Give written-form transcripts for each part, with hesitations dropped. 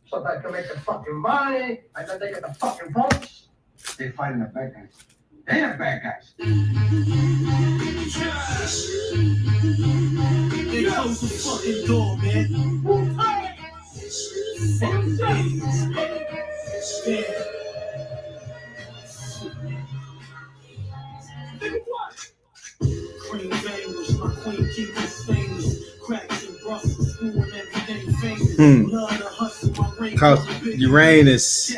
so that I can make the fucking money, and then they get the fucking votes. They're fighting the bad guys. They're the bad guys. They close the fucking door, man. Fucking days. Cream bangers, my queen keep us famous. Cracks and Brussels, school and everything famous. Love to hustle, my ring called Uranus.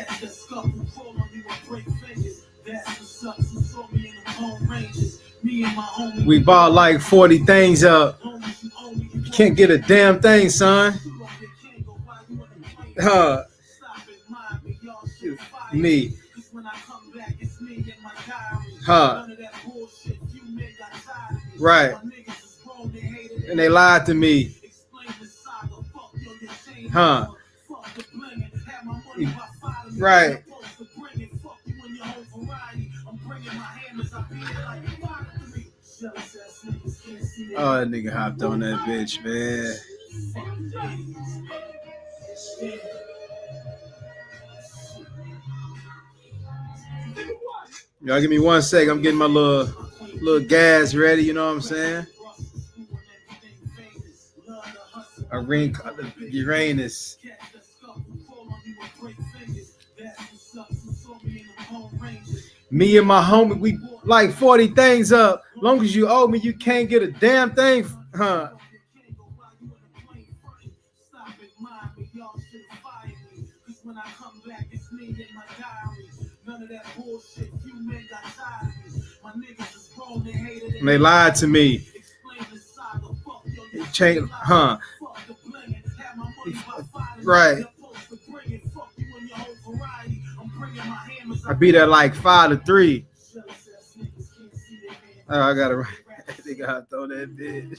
We bought like 40 things up. You can't get a damn thing, son. Me. Right. And they lied to me. Right. Oh, that nigga hopped on that bitch, man. Y'all give me 1 second. I'm getting my little gas ready, you know what I'm saying? A ring called Uranus. Me and my homie, we like 40 things up. Long as you owe me, you can't get a damn thing, huh? And they lied to me. Change, huh? Right. I beat at like 5-3. Oh, I gotta. They gotta throw that bitch.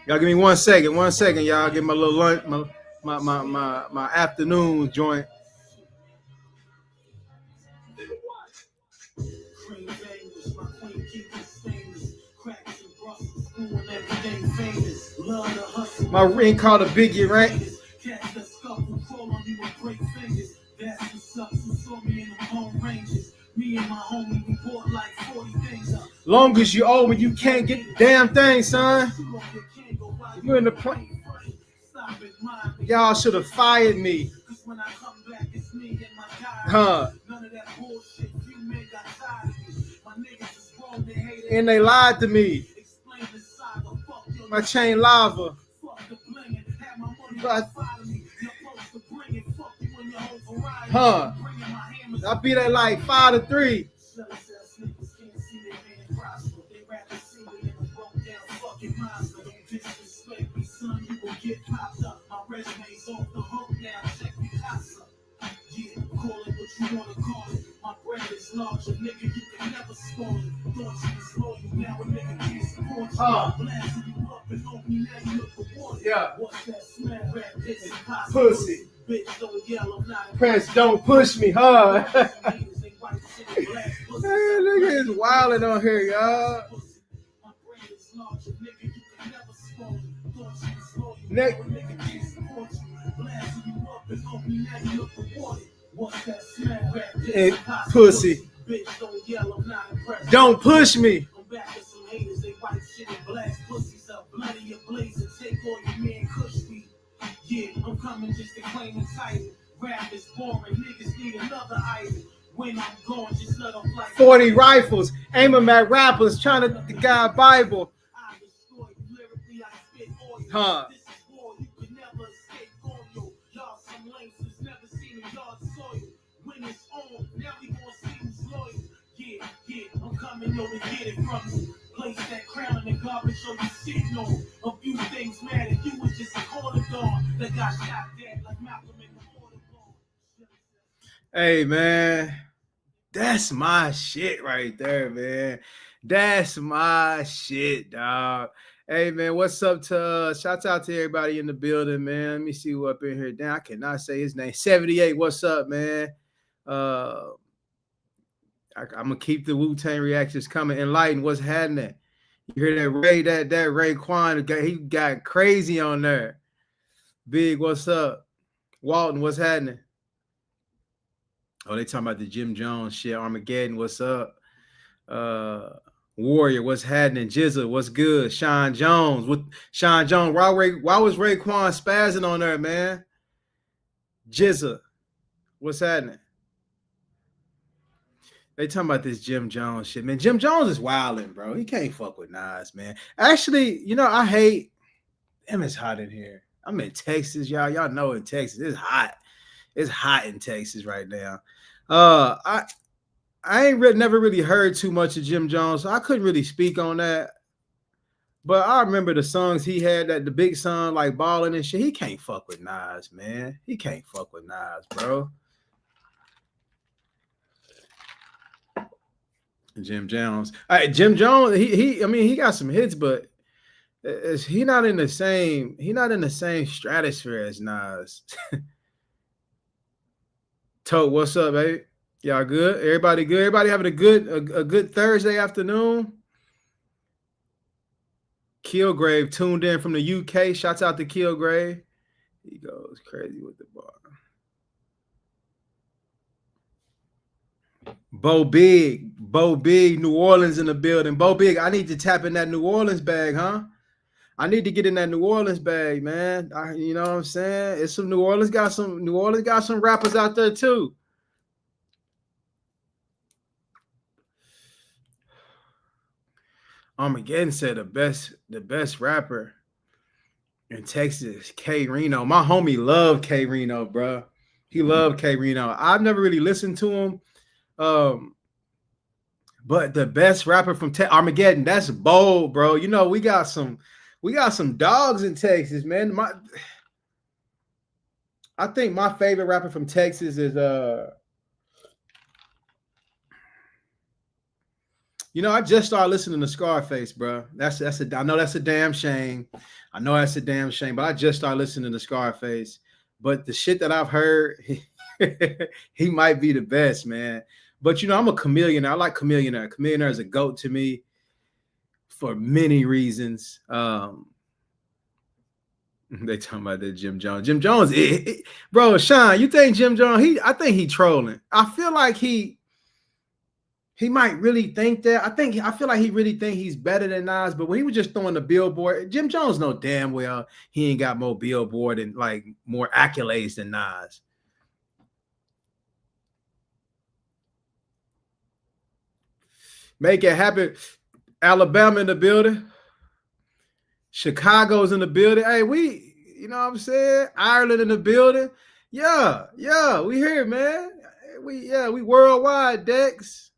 Y'all give me 1 second. 1 second, y'all. Get my little lunch, my afternoon joint. My ring called a Biggie, right? Long as you owe me, you can't get the damn thing, son. You in the plane. Y'all should have fired me. Huh? And they lied to me. My chain lava. Huh? I beat at like 5-3. Yeah. Pussy. Prince, don't push me, huh? Man, nigga is wilding on here, y'all. Nick. Hey, pussy. Don't push me. Yeah, I'm coming just to claim the title. Rap is boring, niggas need another item. When I'm going, just let them fly. 40 rifles, aim them at rappers, trying to the guy Bible. Huh? I'm coming over to get it from you. Place that crown in the garbage so you sitting on. A few things matter. You was just a corner dog that got shot dead like Malcolm in the water ball. Hey man, that's my shit right there, man. That's my shit, dog. Hey man, what's up to shout out to everybody in the building, man. Let me see who up in here. Damn, I cannot say his name. 78. What's up, man? I'm gonna keep the Wu-Tang reactions coming. Enlighten, what's happening? You hear that Ray? That Raekwon, he got crazy on there. Big, what's up? Walton, what's happening? Oh, they talking about the Jim Jones shit. Armageddon, what's up? Warrior, what's happening? Jizza, what's good? Sean Jones, Sean Jones? Why was Raekwon spazzing on there, man? Jizza, what's happening? They talking about this Jim Jones shit, man. Jim Jones is wilding, bro. He can't fuck with Nas, man. Actually, you know, I hate. Damn, it's hot in here. I'm in Texas, y'all. Y'all know in Texas, it's hot. It's hot in Texas right now. I ain't never really heard too much of Jim Jones, so I couldn't really speak on that. But I remember the songs he had, that the big song like Ballin' and shit. He can't fuck with Nas, man. He can't fuck with Nas, bro. Jim Jones. Jim Jones, I mean, he got some hits, but he not in the same stratosphere as Nas. Tote, what's up, baby? Y'all good? Everybody good? Everybody having a good Thursday afternoon? Killgrave tuned in from the UK. Shouts out to Killgrave. He goes crazy with the bar. Bo Big, New Orleans in the building. Bo Big, I need to tap in that New Orleans bag, huh? I need to get in that New Orleans bag, man. You know what I'm saying? It's some New Orleans got some rappers out there too. Armageddon said the best rapper in Texas, K Reno. My homie loved K Reno, bro. He loved K Reno. I've never really listened to him. But the best rapper from Armageddon, that's bold, bro. You know, we got some dogs in Texas, man. I think my favorite rapper from Texas is you know, I just started listening to Scarface, bro. I know that's a damn shame. But I just started listening to Scarface. But the shit that I've heard, he might be the best, man. But you know, I'm a Chameleon. I like Chameleon. Chameleon is a GOAT to me for many reasons. They talking about that Jim Jones. Jim Jones, bro, Sean, you think Jim Jones? I think he trolling. I feel like he might really think that. I feel like he really think he's better than Nas. But when he was just throwing the billboard, Jim Jones know damn well he ain't got more billboard and like more accolades than Nas. Make it happen. Alabama in the building. Chicago's in the building. Hey, you know what I'm saying? Ireland in the building. Yeah, we here, man. We worldwide, Dex.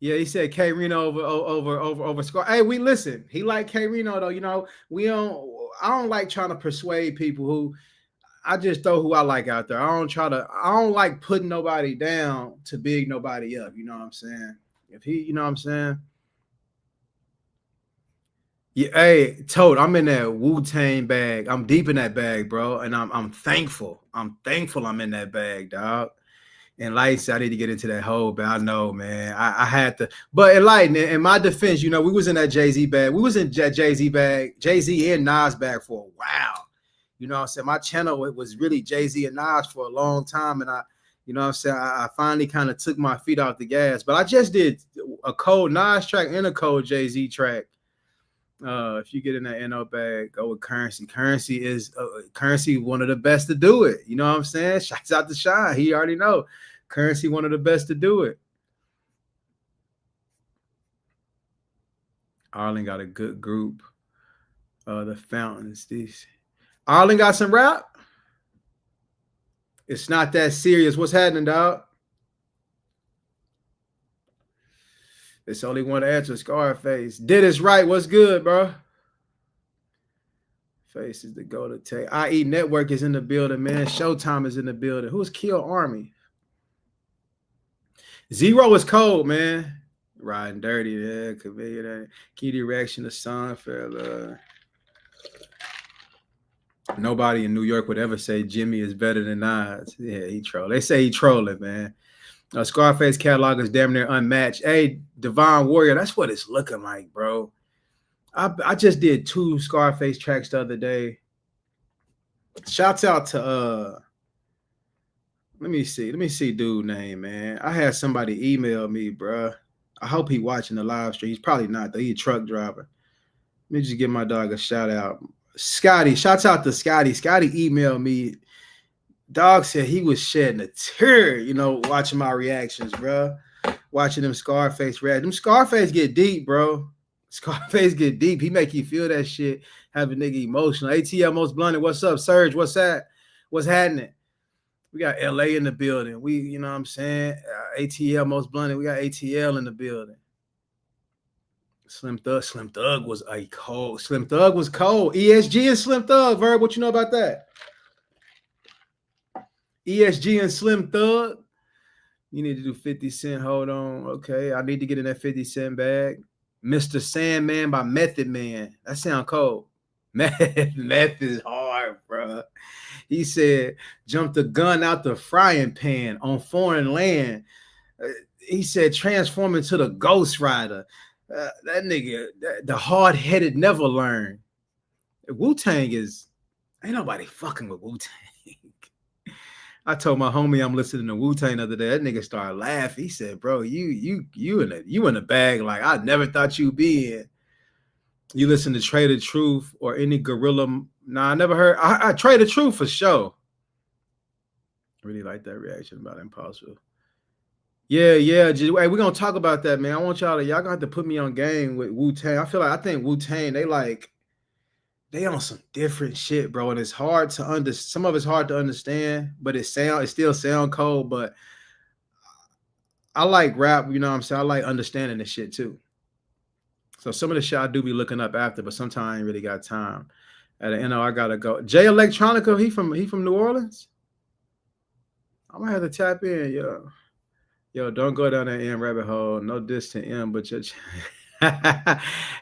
Yeah, he said K Reno over Scar. Hey, we listen. He like K Reno though. You know, I don't like trying to persuade people who. I just throw who I like out there. I don't like putting nobody down to big nobody up. You know what I'm saying? You know what I'm saying? Yeah, hey, Toad, I'm in that Wu-Tang bag. I'm deep in that bag, bro. And I'm thankful. I'm in that bag, dog. And like I said, I need to get into that hole, but I know, man. I had to. But Enlighten, in my defense, you know, we was in that Jay-Z bag. We was in that Jay-Z bag, Jay-Z and Nas bag for a while. You know what I'm saying? My channel, it was really Jay-Z and Nas for a long time. And you know what I'm saying? I finally kind of took my feet off the gas. But I just did a cold Nas track and a cold Jay-Z track. If you get in that NO bag, go with Currency. Currency is one of the best to do it. You know what I'm saying? Shouts out to Sean. He already know. Currency one of the best to do it. Arlen got a good group. The Fountains. Arlen got some rap. It's not that serious. What's happening, dog? It's only one answer. Scarface. Did it right. What's good, bro? Face is the go to take. IE Network is in the building, man. Showtime is in the building. Who's Kill Army? Zero is cold, man. Riding dirty, yeah. Convenient. Key direction, the sun, fella. Nobody in New York would ever say Jimmy is better than Nas. Yeah, he troll. They say he trolling, man. Scarface catalog is damn near unmatched. Hey, Divine Warrior, that's what it's looking like, bro. I just did 2 Scarface tracks the other day. Shouts out to let me see dude name, man. I had somebody email me, bro. I hope he watching the live stream. He's probably not though. He's a truck driver. Let me just give my dog a shout out. Scotty, shouts out to Scotty. Scotty emailed me. Dog said he was shedding a tear, you know, watching my reactions, bro. Watching them Scarface react. Them Scarface get deep, bro. Scarface get deep. He make you feel that shit. Have a nigga emotional. ATL Most Blunted. What's up, Serge? What's that? What's happening? We got LA in the building. We, you know what I'm saying? ATL Most Blunted. We got ATL in the building. Slim Thug was a cold. Slim Thug was cold. ESG and Slim Thug. Verb, what you know about that? ESG and Slim Thug. You need to do 50 Cent. Hold on. Okay. I need to get in that 50 Cent bag. Mr. Sandman by Method Man. That sound cold. Meth is hard, bro. He said, jump the gun out the frying pan on foreign land. He said, transform into the Ghost Rider. That nigga, the hard-headed never learn. Wu-Tang is, ain't nobody fucking with Wu-Tang. I told my homie I'm listening to Wu-Tang the other day. That nigga started laughing. He said, bro, you in a bag like I never thought you'd be in. You listen to Trade the Truth or any Gorilla. Nah, I never heard. I Trade the Truth for sure. Really like that reaction about Impossible. Yeah. Hey, we're gonna talk about that, man. I want y'all gonna have to put me on game with Wu-Tang. I think Wu-Tang, they on some different shit, bro. And it's hard to understand. Some of it's hard to understand, but it still sound cold. But I like rap, you know what I'm saying? I like understanding this shit too. So some of the shit I do be looking up after, but sometimes I ain't really got time. At the end, I gotta go. Jay Electronica, he from New Orleans. I'm gonna have to tap in, yo. Don't go down that M rabbit hole. No diss to M, but your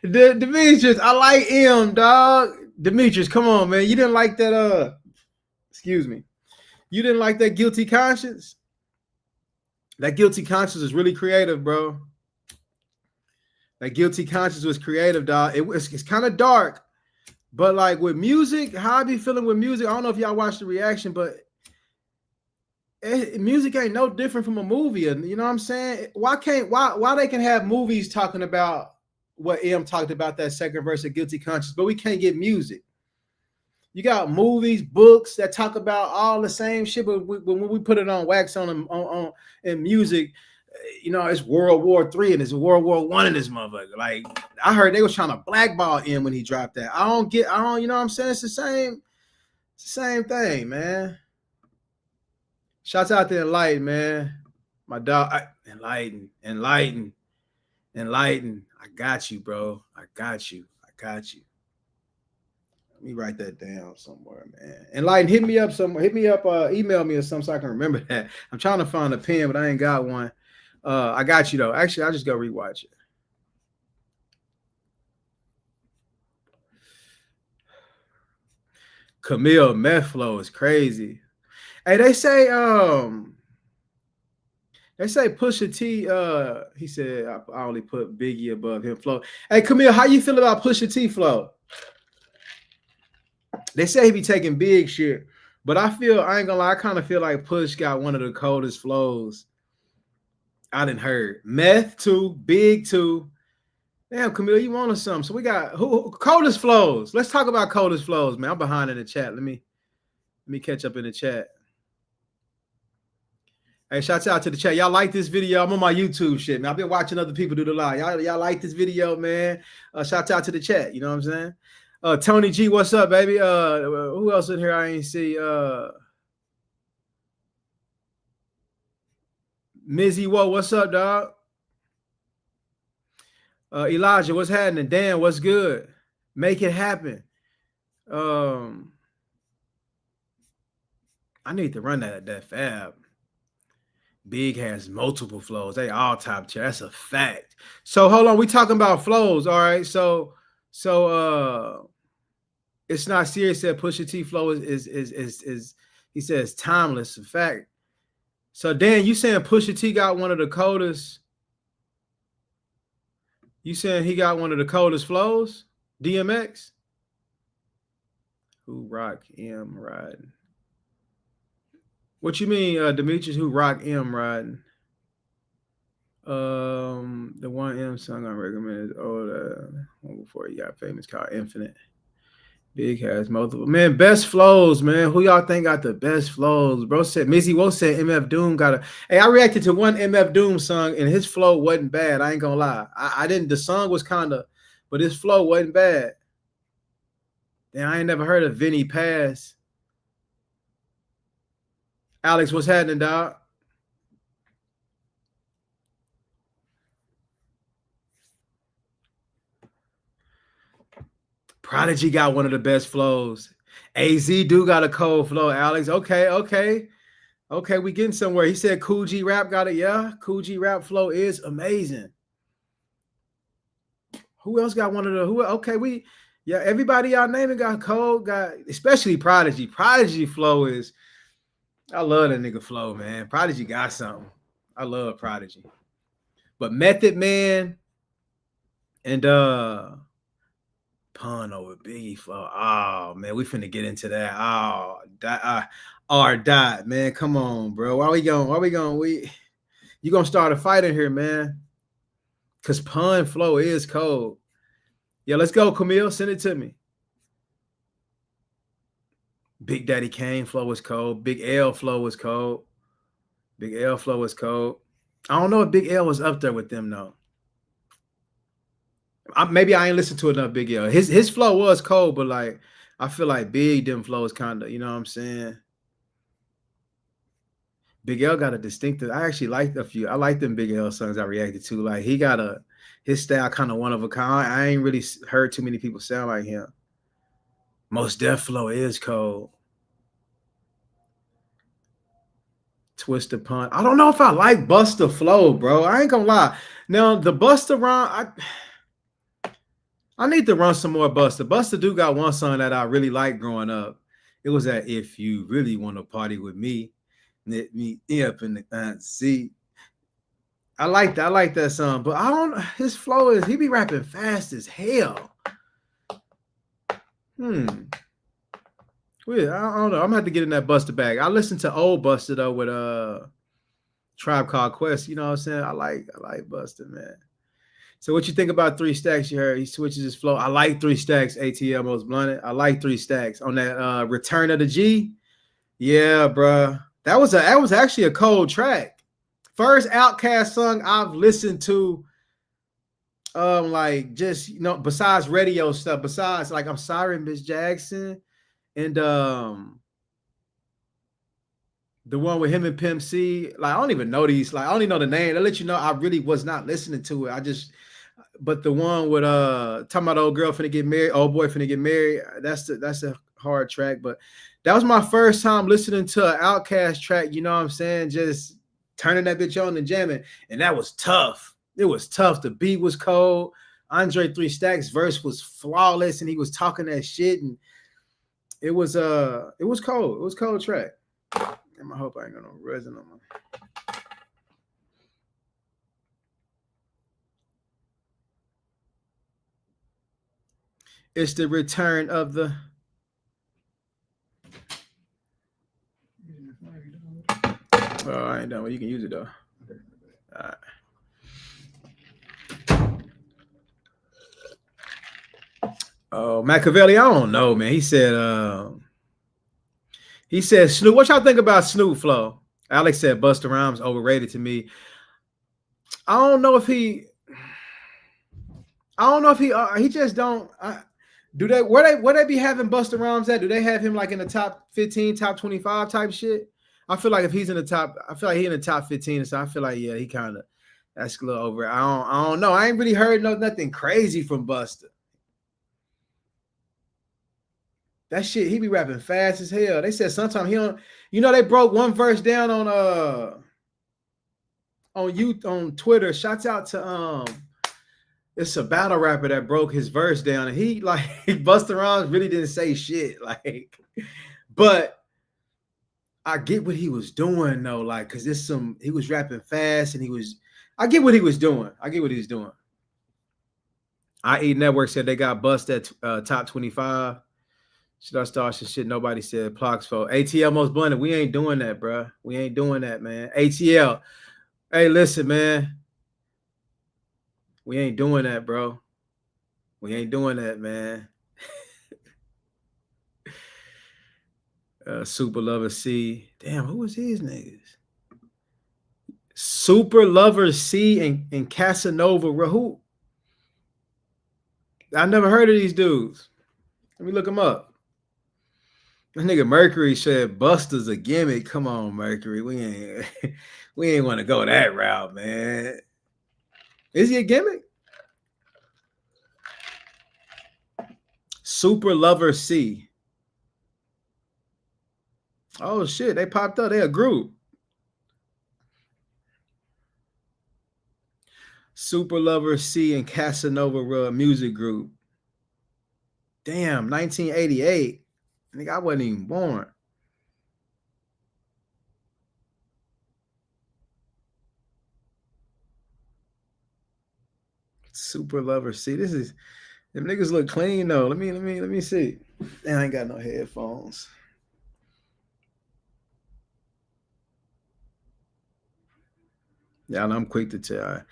Demetrius, I like M, dog. Demetrius, come on, man. You didn't like that? Excuse me. You didn't like that Guilty Conscience? That Guilty Conscience is really creative, bro. That Guilty Conscience was creative, dog. It's kind of dark, but like with music, how I be feeling with music, I don't know if y'all watched the reaction, but music ain't no different from a movie. You know what I'm saying? Why they can have movies talking about what M talked about, that second verse of Guilty Conscience, but we can't get music? You got movies, books that talk about all the same shit, but when we put it on wax on in music, you know, it's World War III and it's World War I in this motherfucker. Like, I heard they was trying to blackball him when he dropped that. I don't, you know what I'm saying? It's the same thing, man. Shouts out to Enlighten, man. My dog, Enlighten. I got you, bro. I got you. Let me write that down somewhere, man. Enlighten, hit me up somewhere. Email me or something so I can remember that. I'm trying to find a pen, but I ain't got one. I got you though. Actually, I'll just go rewatch it. Camille meth flow is crazy. Hey, they say Pusha T. He said I only put Biggie above him flow. Hey, Camille, how you feel about Pusha T flow? They say he be taking big shit, but I ain't gonna lie, I kind of feel like Push got one of the coldest flows I done heard. Meth too, Big too. Damn, Camille, you wanted something. So we got who coldest flows. Let's talk about coldest flows, man. I'm behind in the chat. Let me catch up in the chat. Hey, shouts out to the chat. Y'all like this video? I'm on my YouTube shit, man. I've been watching other people do the live. Y'all like this video, man? Shouts out to the chat. You know what I'm saying? Tony G, what's up, baby? Who else in here I ain't see? Mizzy, what's up, dog? Elijah, what's happening? Dan, what's good? Make it happen. I need to run that fab. Big has multiple flows. They all top tier. That's a fact. So hold on, we talking about flows, all right? So it's not serious that Pusha T flow is he says timeless. In fact. So Dan, you saying Pusha T got one of the coldest? You saying he got one of the coldest flows? DMX? Who rock M riding? What you mean, Demetrius? Who rock M riding? The one M song I recommend is one before he got famous called Infinite. Big has multiple. Man, best flows, man. Who y'all think got the best flows? Bro said Mizzy Wo said MF Doom got a. Hey, I reacted to one MF Doom song and his flow wasn't bad. I ain't gonna lie. I didn't. The song was kind of, but his flow wasn't bad. And I ain't never heard of Vinny Pass. Alex, what's happening, dog? Prodigy got one of the best flows. AZ do got a cold flow, Alex. Okay. We getting somewhere. He said Kool G Rap got it. Yeah, Kool G Rap flow is amazing. Who else got one of the? Everybody y'all naming got cold. Got especially Prodigy. Prodigy flow is. I love that nigga flow, man. Prodigy got something. I love Prodigy. But Method Man and Pun over Biggie flow. Oh man, we finna get into that. Dot, man. Come on, bro. Why we going? You gonna start a fight in here, man? Cause Pun flow is cold. Yeah, let's go, Camille. Send it to me. Big Daddy Kane flow was cold. Big L flow was cold. Big L flow was cold. I don't know if Big L was up there with them though. Maybe I ain't listened to enough Big L. His flow was cold, but like I feel like Big them flows kind of, you know what I'm saying? Big L got a distinctive. I actually liked a few. I like them Big L songs I reacted to. Like he got his style kind of one of a kind. I ain't really heard too many people sound like him. Most Def flow is cold. Twisted Pun. I don't know if I like Busta flow, bro. I ain't gonna lie. Now the Busta run, I need to run some more Busta. Busta do got one song that I really liked growing up. It was that If You Really Want to Party With Me, Let Me Up in the seat. I like that song, but I don't. His flow is he be rapping fast as hell. Weird. I don't know. I'm gonna have to get in that Busta bag. I listened to old Busta though with Tribe Called Quest. You know what I'm saying? I like Busta, man. So what you think about 3 Stacks? You heard he switches his flow. I like 3 Stacks. ATL Most Blunted. I like 3 Stacks on that Return of the G. Yeah, bro. That was actually a cold track. First Outkast song I've listened to. Like just besides radio stuff, besides like I'm Sorry, Miss Jackson, and the one with him and Pimp C. Like I don't even know these. Like I only know the name. I'll let you know I really was not listening to it. But the one with talking about old girl finna get married, old boy finna get married. That's a hard track. But that was my first time listening to an Outkast track. You know what I'm saying? Just turning that bitch on and jamming, and that was tough. It was tough. The beat was cold. Andre 3 Stacks verse was flawless, and he was talking that shit, and it was cold. It was a cold track. And I hope I ain't got no resin on my. It's the return of the. Oh, I ain't done. Well, you can use it though. All right. Oh, Machiavelli, I don't know, man. He said Snoop. What y'all think about Snoop flow? Alex said Busta Rhymes overrated to me. I don't know if he just don't. Where they be having Busta Rhymes at? Do they have him like in the top 15, top 25 type shit? I feel like if he's in the top, I feel like he in the top 15. So I feel like he kind of that's a little over. I don't know. I ain't really heard nothing crazy from Busta. That shit, he be rapping fast as hell. They said sometimes he don't, they broke one verse down on Twitter. Shouts out to it's a battle rapper that broke his verse down, and he like Busta Rhymes really didn't say shit. Like, but I get what he was doing though, like, cause he was rapping fast and I get what he was doing. IE Network said they got Bust at top 25. Should I start some shit nobody said? Plox for ATL Most Blunted. We ain't doing that, bro. We ain't doing that, man. ATL. Hey, listen, man. We ain't doing that, bro. We ain't doing that, man. Super Lover C. Damn, who was these niggas? Super Lover C and Casanova. Who? I never heard of these dudes. Let me look them up. That nigga Mercury said Buster's a gimmick. Come on, Mercury. We ain't want to go that route, man. Is he a gimmick? Super Lover C. Oh shit, they popped up. They a group. Super Lover C and Casanova music group. Damn, 1988. Nigga, I wasn't even born. Super Lover C. This is them niggas look clean though. Let me see. Damn, I ain't got no headphones. Yeah, I'm quick to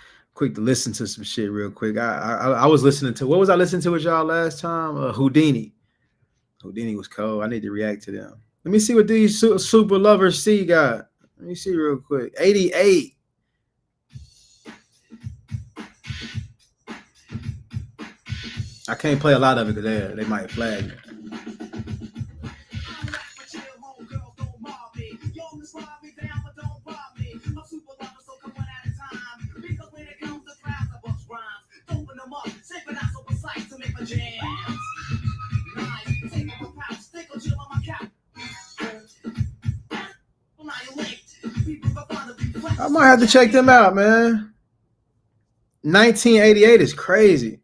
listen to some shit real quick. I was listening to, what was I listening to with y'all last time? Houdini. Houdini was cold. I need to react to them. Let me see what these Super Lovers C got. Let me see real quick. 88. I can't play a lot of it because they might flag me. I might have to check them out, man. 1988 is crazy.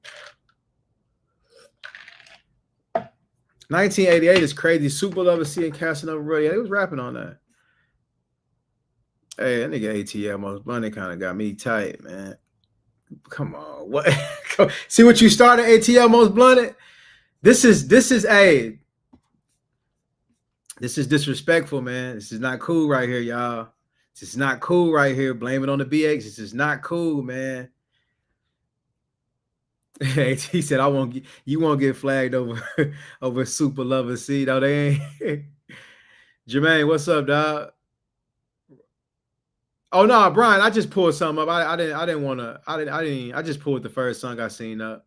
1988 is crazy. Super Lover C and Casanova Radio. They was rapping on that. Hey, that nigga ATL Most Blunted kind of got me tight, man. Come on. What? See what you started, ATL Most Blunted? This is disrespectful, man. This is not cool right here, y'all. This is not cool right here. Blame it on the BX. This is not cool, man. He said, you won't get flagged over Super Lover C. No, they ain't. Jermaine, what's up, dog? Oh no, Brian, I just pulled something up. I just pulled the first song I seen up.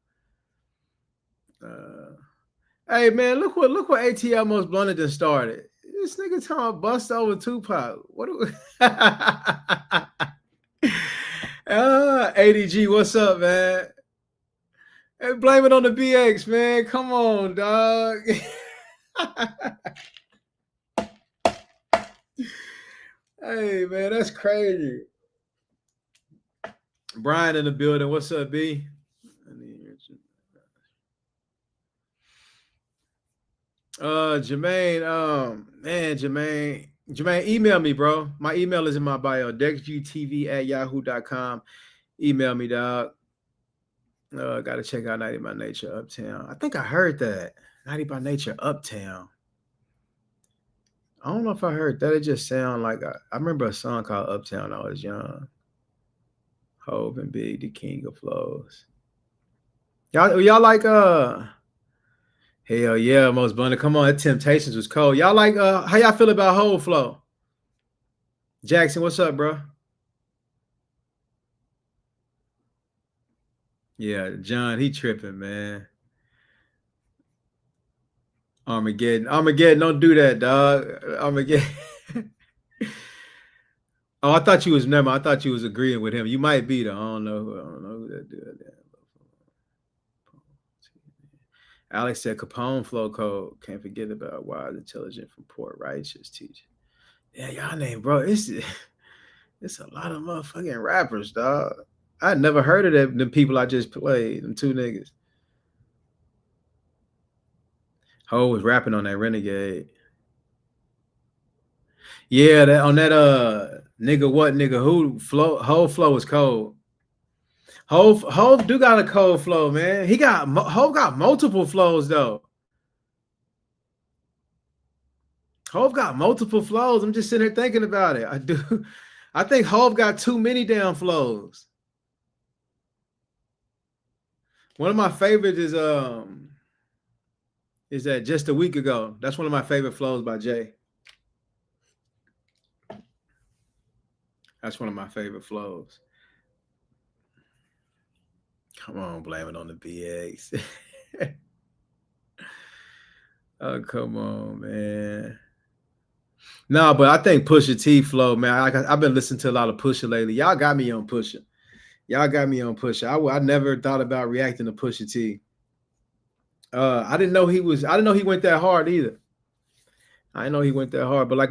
Hey man, look what ATL Most Blunted done started. This nigga talking about bust over Tupac. What do we ADG, what's up, man? Hey, blame it on the BX, man. Come on, dog. Hey, man, that's crazy. Brian in the building. What's up, B? Jermaine, Jermaine, email me, bro. My email is in my bio, dexgtv@yahoo.com. Email me, dog. Gotta check out 90 by Nature Uptown. I think I heard that. 90 by Nature Uptown. I don't know if I heard that. It just sounded like I remember a song called Uptown when I was young. Hove and Big, the King of Flows. Y'all like hell yeah, Most Blunted. Come on, that Temptations was cold. Y'all like how y'all feel about Hove Flow? Jackson, what's up, bro? Yeah, John, he tripping, man. Armageddon, don't do that, dog. Armageddon. Oh, I thought you was agreeing with him. You might be though. I don't know who that dude. Alex said Capone flow code. Can't forget about Wise Intelligent from Port Righteous teaching. Yeah, y'all name, bro. It's a lot of motherfucking rappers, dog. I never heard of them. The people I just played, them two niggas. Ho was rapping on that Renegade. Yeah, that on that nigga what nigga who flow. Ho flow is cold. Hove do got a cold flow, man. Hove got multiple flows though. Hove got multiple flows. I'm just sitting here thinking about it. I do. I think Hove got too many damn flows. One of my favorites is that Just a Week Ago. That's one of my favorite flows by Jay. That's one of my favorite flows. Come on, blame it on the BX. Oh, come on, man. No, but I think Pusha T flow, man. I've been listening to a lot of Pusha lately. Y'all got me on Pusha. I never thought about reacting to Pusha T. I didn't know he went that hard either. I didn't know he went that hard. But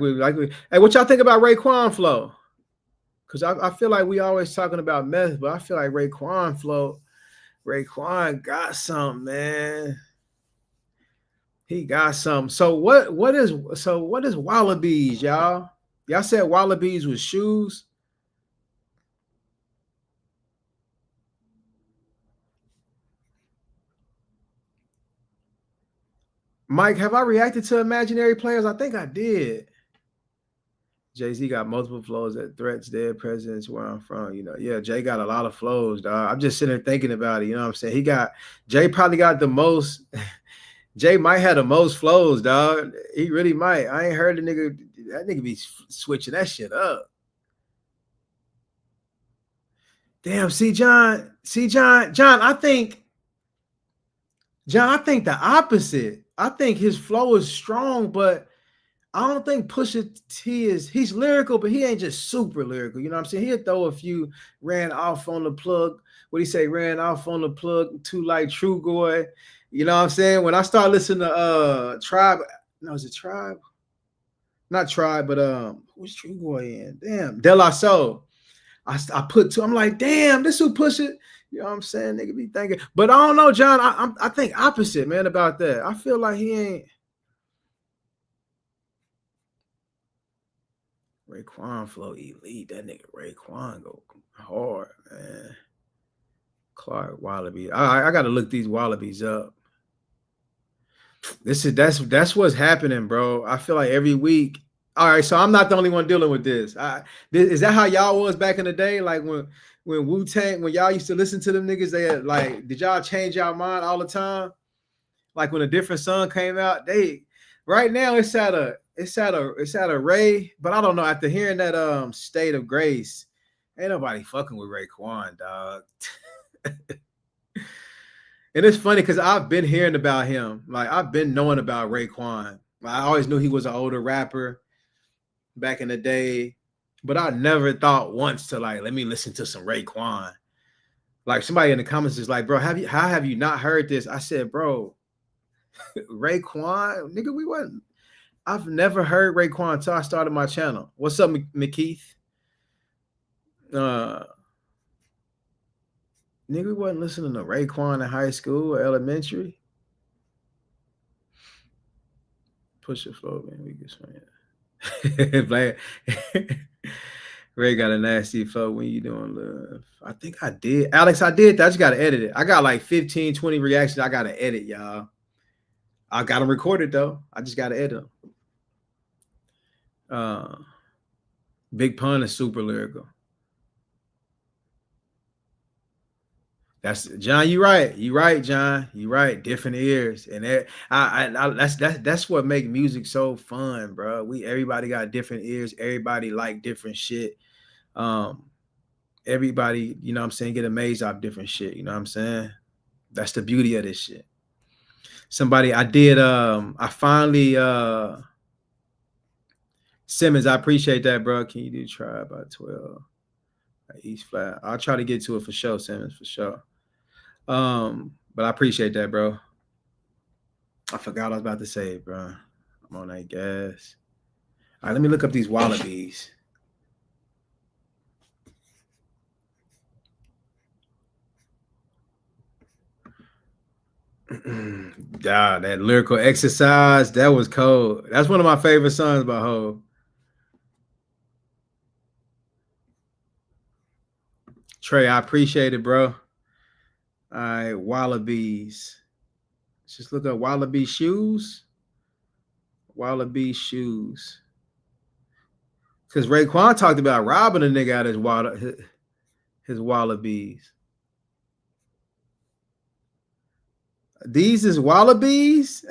hey, what y'all think about Raekwon flow? Because I feel like we always talking about meth, but I feel like Raekwon flow. Raekwon got something, man. He got something. So what is Wallabies, y'all? Y'all said Wallabies was shoes. Mike, have I reacted to imaginary players? I think I did. Jay-Z got multiple flows at Threats, Dead Presidents, where I'm from. You know, yeah, Jay got a lot of flows, dog. I'm just sitting there thinking about it. You know what I'm saying? Jay probably got the most. Jay might have the most flows, dog. He really might. I ain't heard that nigga be switching that shit up. Damn, John, I think the opposite. I think his flow is strong, but I don't think Pusha T he's lyrical, but he ain't just super lyrical. You know what I'm saying? He'll throw a few ran off on the plug. What do you say? Ran off on the plug, too like Trugoy. You know what I'm saying? When I start listening to Tribe, no, is it Tribe? Not Tribe, but who's Trugoy in? Damn, De La Soul. I put two. I'm like, damn, this who push it. You know what I'm saying? Nigga be thinking. But I don't know, John. I think opposite, man, about that. I feel like he ain't. Raekwon flow elite. That nigga Raekwon go hard, man. Clark Wallaby. I gotta look these Wallabies up. That's what's happening, bro. I feel like every week. All right, so I'm not the only one dealing with this. Is that how y'all was back in the day? Like when Wu-Tang, when y'all used to listen to them niggas, they had like, did y'all change y'all mind all the time? Like when a different song came out, right now it's at a Ray, but I don't know. After hearing that State of Grace, ain't nobody fucking with Raekwon, dog. And it's funny because I've been hearing about him. Like I've been knowing about Raekwon. I always knew he was an older rapper back in the day, but I never thought once to like, let me listen to some Raekwon. Like somebody in the comments is like, bro, how have you not heard this? I said, bro, Raekwon, nigga, I've never heard Raekwon until I started my channel. What's up, McKeith? Nigga, we wasn't listening to Raekwon in high school or elementary. Push it flow, man. We can swing it. Ray got a nasty flow. When you doing love? I think I did. Alex, I did that. I just got to edit it. I got like 15, 20 reactions. I got to edit, y'all. I got them recorded, though. I just got to edit them. Big Pun is super lyrical. That's John. You right. You right, John. You right. Different ears, and that's what make music so fun, bro. Everybody got different ears. Everybody like different shit. Everybody, you know what I'm saying, get amazed off different shit. You know what I'm saying? That's the beauty of this shit. I finally Simmons, I appreciate that, bro. Can you do try about 12? East Flat. I'll try to get to it for sure, Simmons, for sure. But I appreciate that, bro. I forgot what I was about to say, bro. I'm on that gas. All right, let me look up these Wallabies. God, that lyrical exercise, that was cold. That's one of my favorite songs by Hov. Trey, I appreciate it, bro. All right, Wallabies. Let's just look up Wallaby shoes. Wallaby shoes. Because Raekwon talked about robbing a nigga out of his Wallabies. These is Wallabies?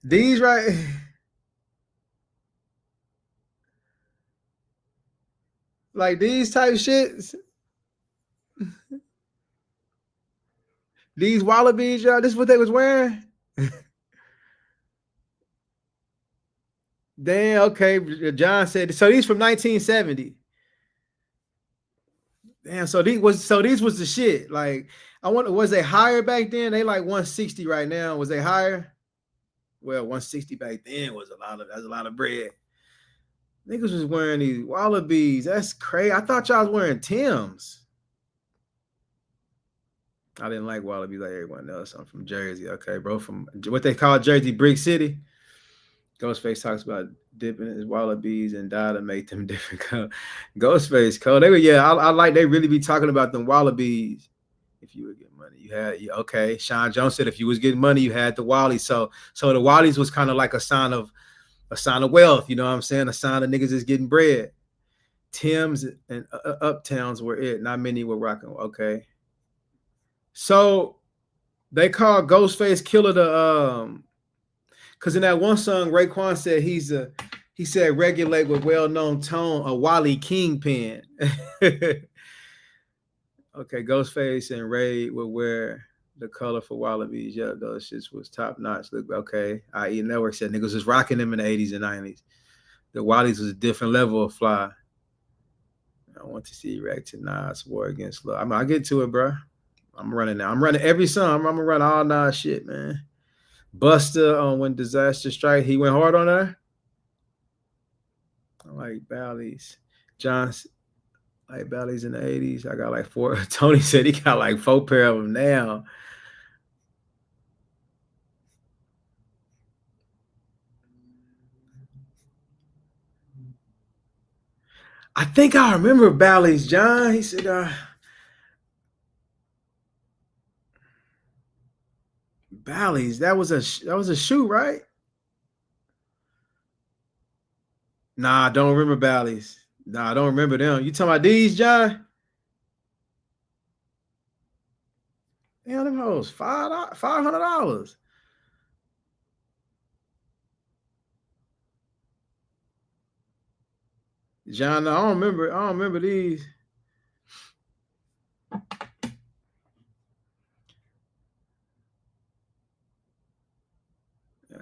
These right. Like these type shits. These Wallabies, y'all. This is what they was wearing. Damn, okay. John said so. These from 1970. Damn, so these was the shit. Like, I wonder, was they higher back then? They like 160 right now. Was they higher? Well, 160 back then was that's a lot of bread. Niggas was wearing these Wallabies. That's crazy. I thought y'all was wearing Timbs. I didn't like Wallabies like everyone else. I'm from Jersey. Okay, bro. From what they call Jersey, Brick City. Ghostface talks about dipping his Wallabies and dye to make them different color. Ghostface code. They were, yeah, I like they really be talking about them Wallabies. If you were getting money, you had okay. Sean Jones said if you was getting money, you had the Wallies. So the Wallies was kind of like a sign of wealth. You know what I'm saying? A sign of niggas is getting bread. Tim's and Uptowns were it. Not many were rocking. Okay. So they call Ghostface Killer the because in that one song, Raekwon said he said regulate with well-known tone, a Wally Kingpin. Okay, Ghostface and Ray would wear the colorful Wallabies. Yeah, those shits was top notch. Look, okay. IE Network said niggas was rocking them in the 80s and 90s. The Wallies was a different level of fly. I want to see react to Nas war against love. I'll get to it, bro. I'm running now. I'm running every song. I'm gonna run all Nas shit, man. Buster on When Disaster Strike. He went hard on her. I like Bally's. John's like Bally's in the 80s. I got like 4. Tony said he got like 4 pair of them now. I think I remember Bally's, John. He said, Bally's, that was a shoe, right? Nah, I don't remember Bally's. Nah, I don't remember them. You talking about these, John? Damn, them hoes, $500. John, I don't remember these.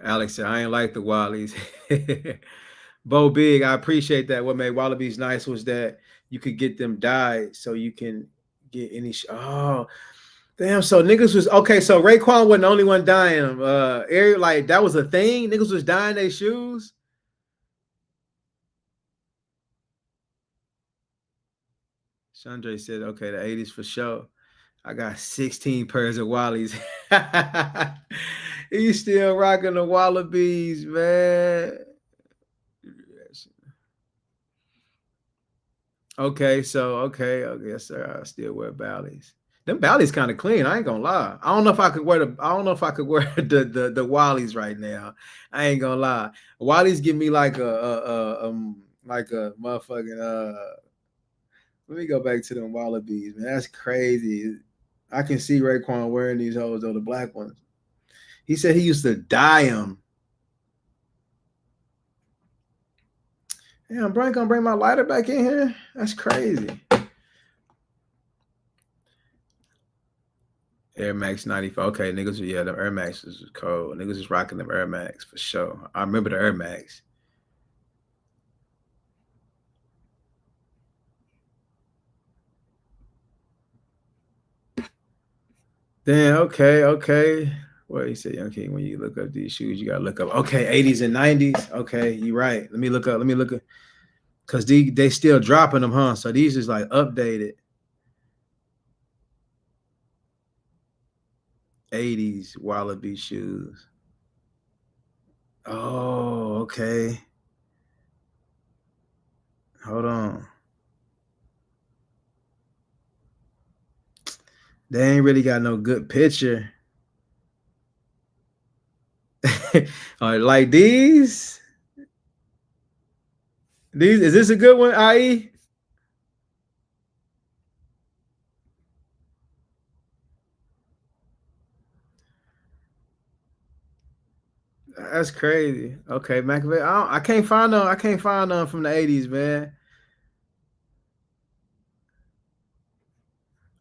Alex said, I ain't like the Wallies. Bo Big, I appreciate that. What made Wallabies nice was that you could get them dyed so you can get any. Oh, damn. So niggas was okay. So Raekwon wasn't the only one dyeing them. Ariel, like that was a thing. Niggas was dyeing their shoes. Chandre said, okay, the 80s for sure. I got 16 pairs of Wallies. He's still rocking the Wallabies, man. Okay, so okay, yes, sir. I still wear Bally's. Them Bally's kind of clean. I ain't gonna lie. I don't know if I could wear the Wallies right now. I ain't gonna lie. Wallies give me like a motherfucking Let me go back to them Wallabies, man. That's crazy. I can see Raekwon wearing these hoes, though, the black ones. He said he used to dye them. Damn, Brian gonna bring my lighter back in here? That's crazy. Air Max 94. Okay, niggas, yeah, the Air Max was cold. Niggas was rocking them Air Max for sure. I remember the Air Max. Damn, okay. Well, he said, okay, when you look up these shoes, you gotta look up. Okay, 80s and 90s. Okay, you're right. Let me look up. Because they still dropping them, huh? So these is like updated. 80s Wallaby shoes. Oh, okay. Hold on. They ain't really got no good picture. Like these. Is this a good one, IE? That's crazy. Okay, Machiavelli. I can't find none. I can't find none from the 80s, man.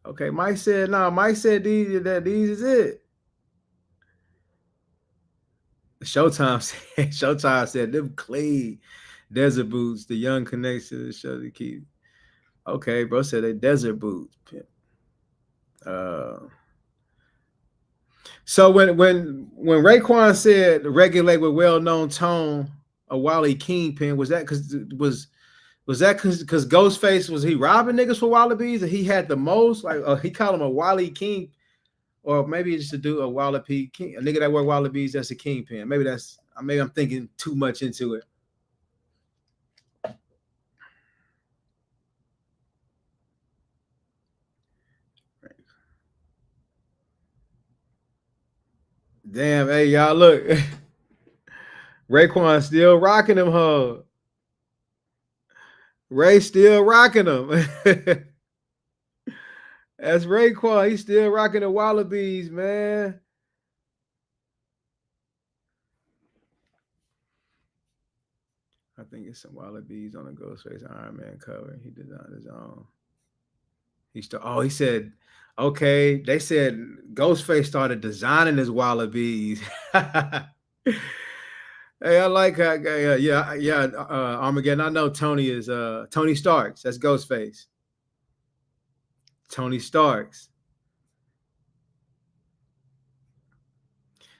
Okay, Mike said no. Mike said these is it. Showtime said them clean desert boots. The young connection to show the key. Okay, bro said they desert boots. So when Raekwon said regulate with well-known tone a Wally Kingpin, was that because Ghostface was he robbing niggas for Wallabies and he had the most? Like he called him a Wally King, or maybe just to do a Wallabee King, a nigga that wear Wallabies that's a kingpin. Maybe I'm thinking too much into it. Damn, hey y'all, look. Raekwon still rocking them hoes. Ray still rocking them. That's Raekwon. He's still rocking the Wallabies, man. I think it's some Wallabies on the Ghostface Iron Man cover. He designed his own. He said, okay. They said Ghostface started designing his Wallabies. Hey, I like how, Armageddon. I know Tony is Tony Starks. That's Ghostface. Tony Starks.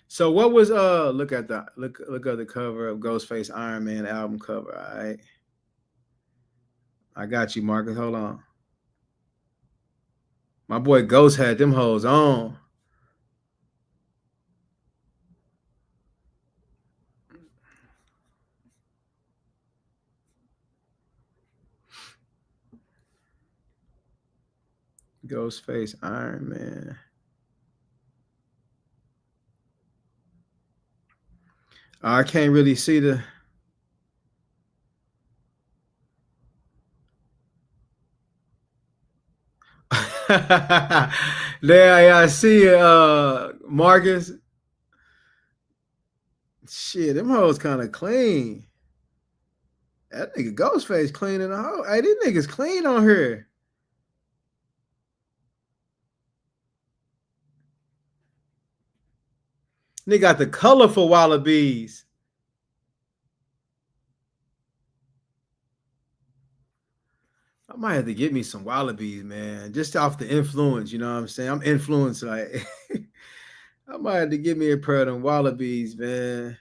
So what was look at the cover of Ghostface Iron Man album cover. All right. I got you, Marcus. Hold on. My boy Ghost had them hoes on. Ghostface Iron Man. I can't really see the. There, I see it, Marcus. Shit, them hoes kind of clean. That nigga Ghostface clean in the hoe. Hey, these niggas clean on here. They got the colorful Wallabies. I might have to get me some Wallabies, man. Just off the influence, you know what I'm saying? I'm influenced. Like, I might have to get me a pair of them Wallabies, man.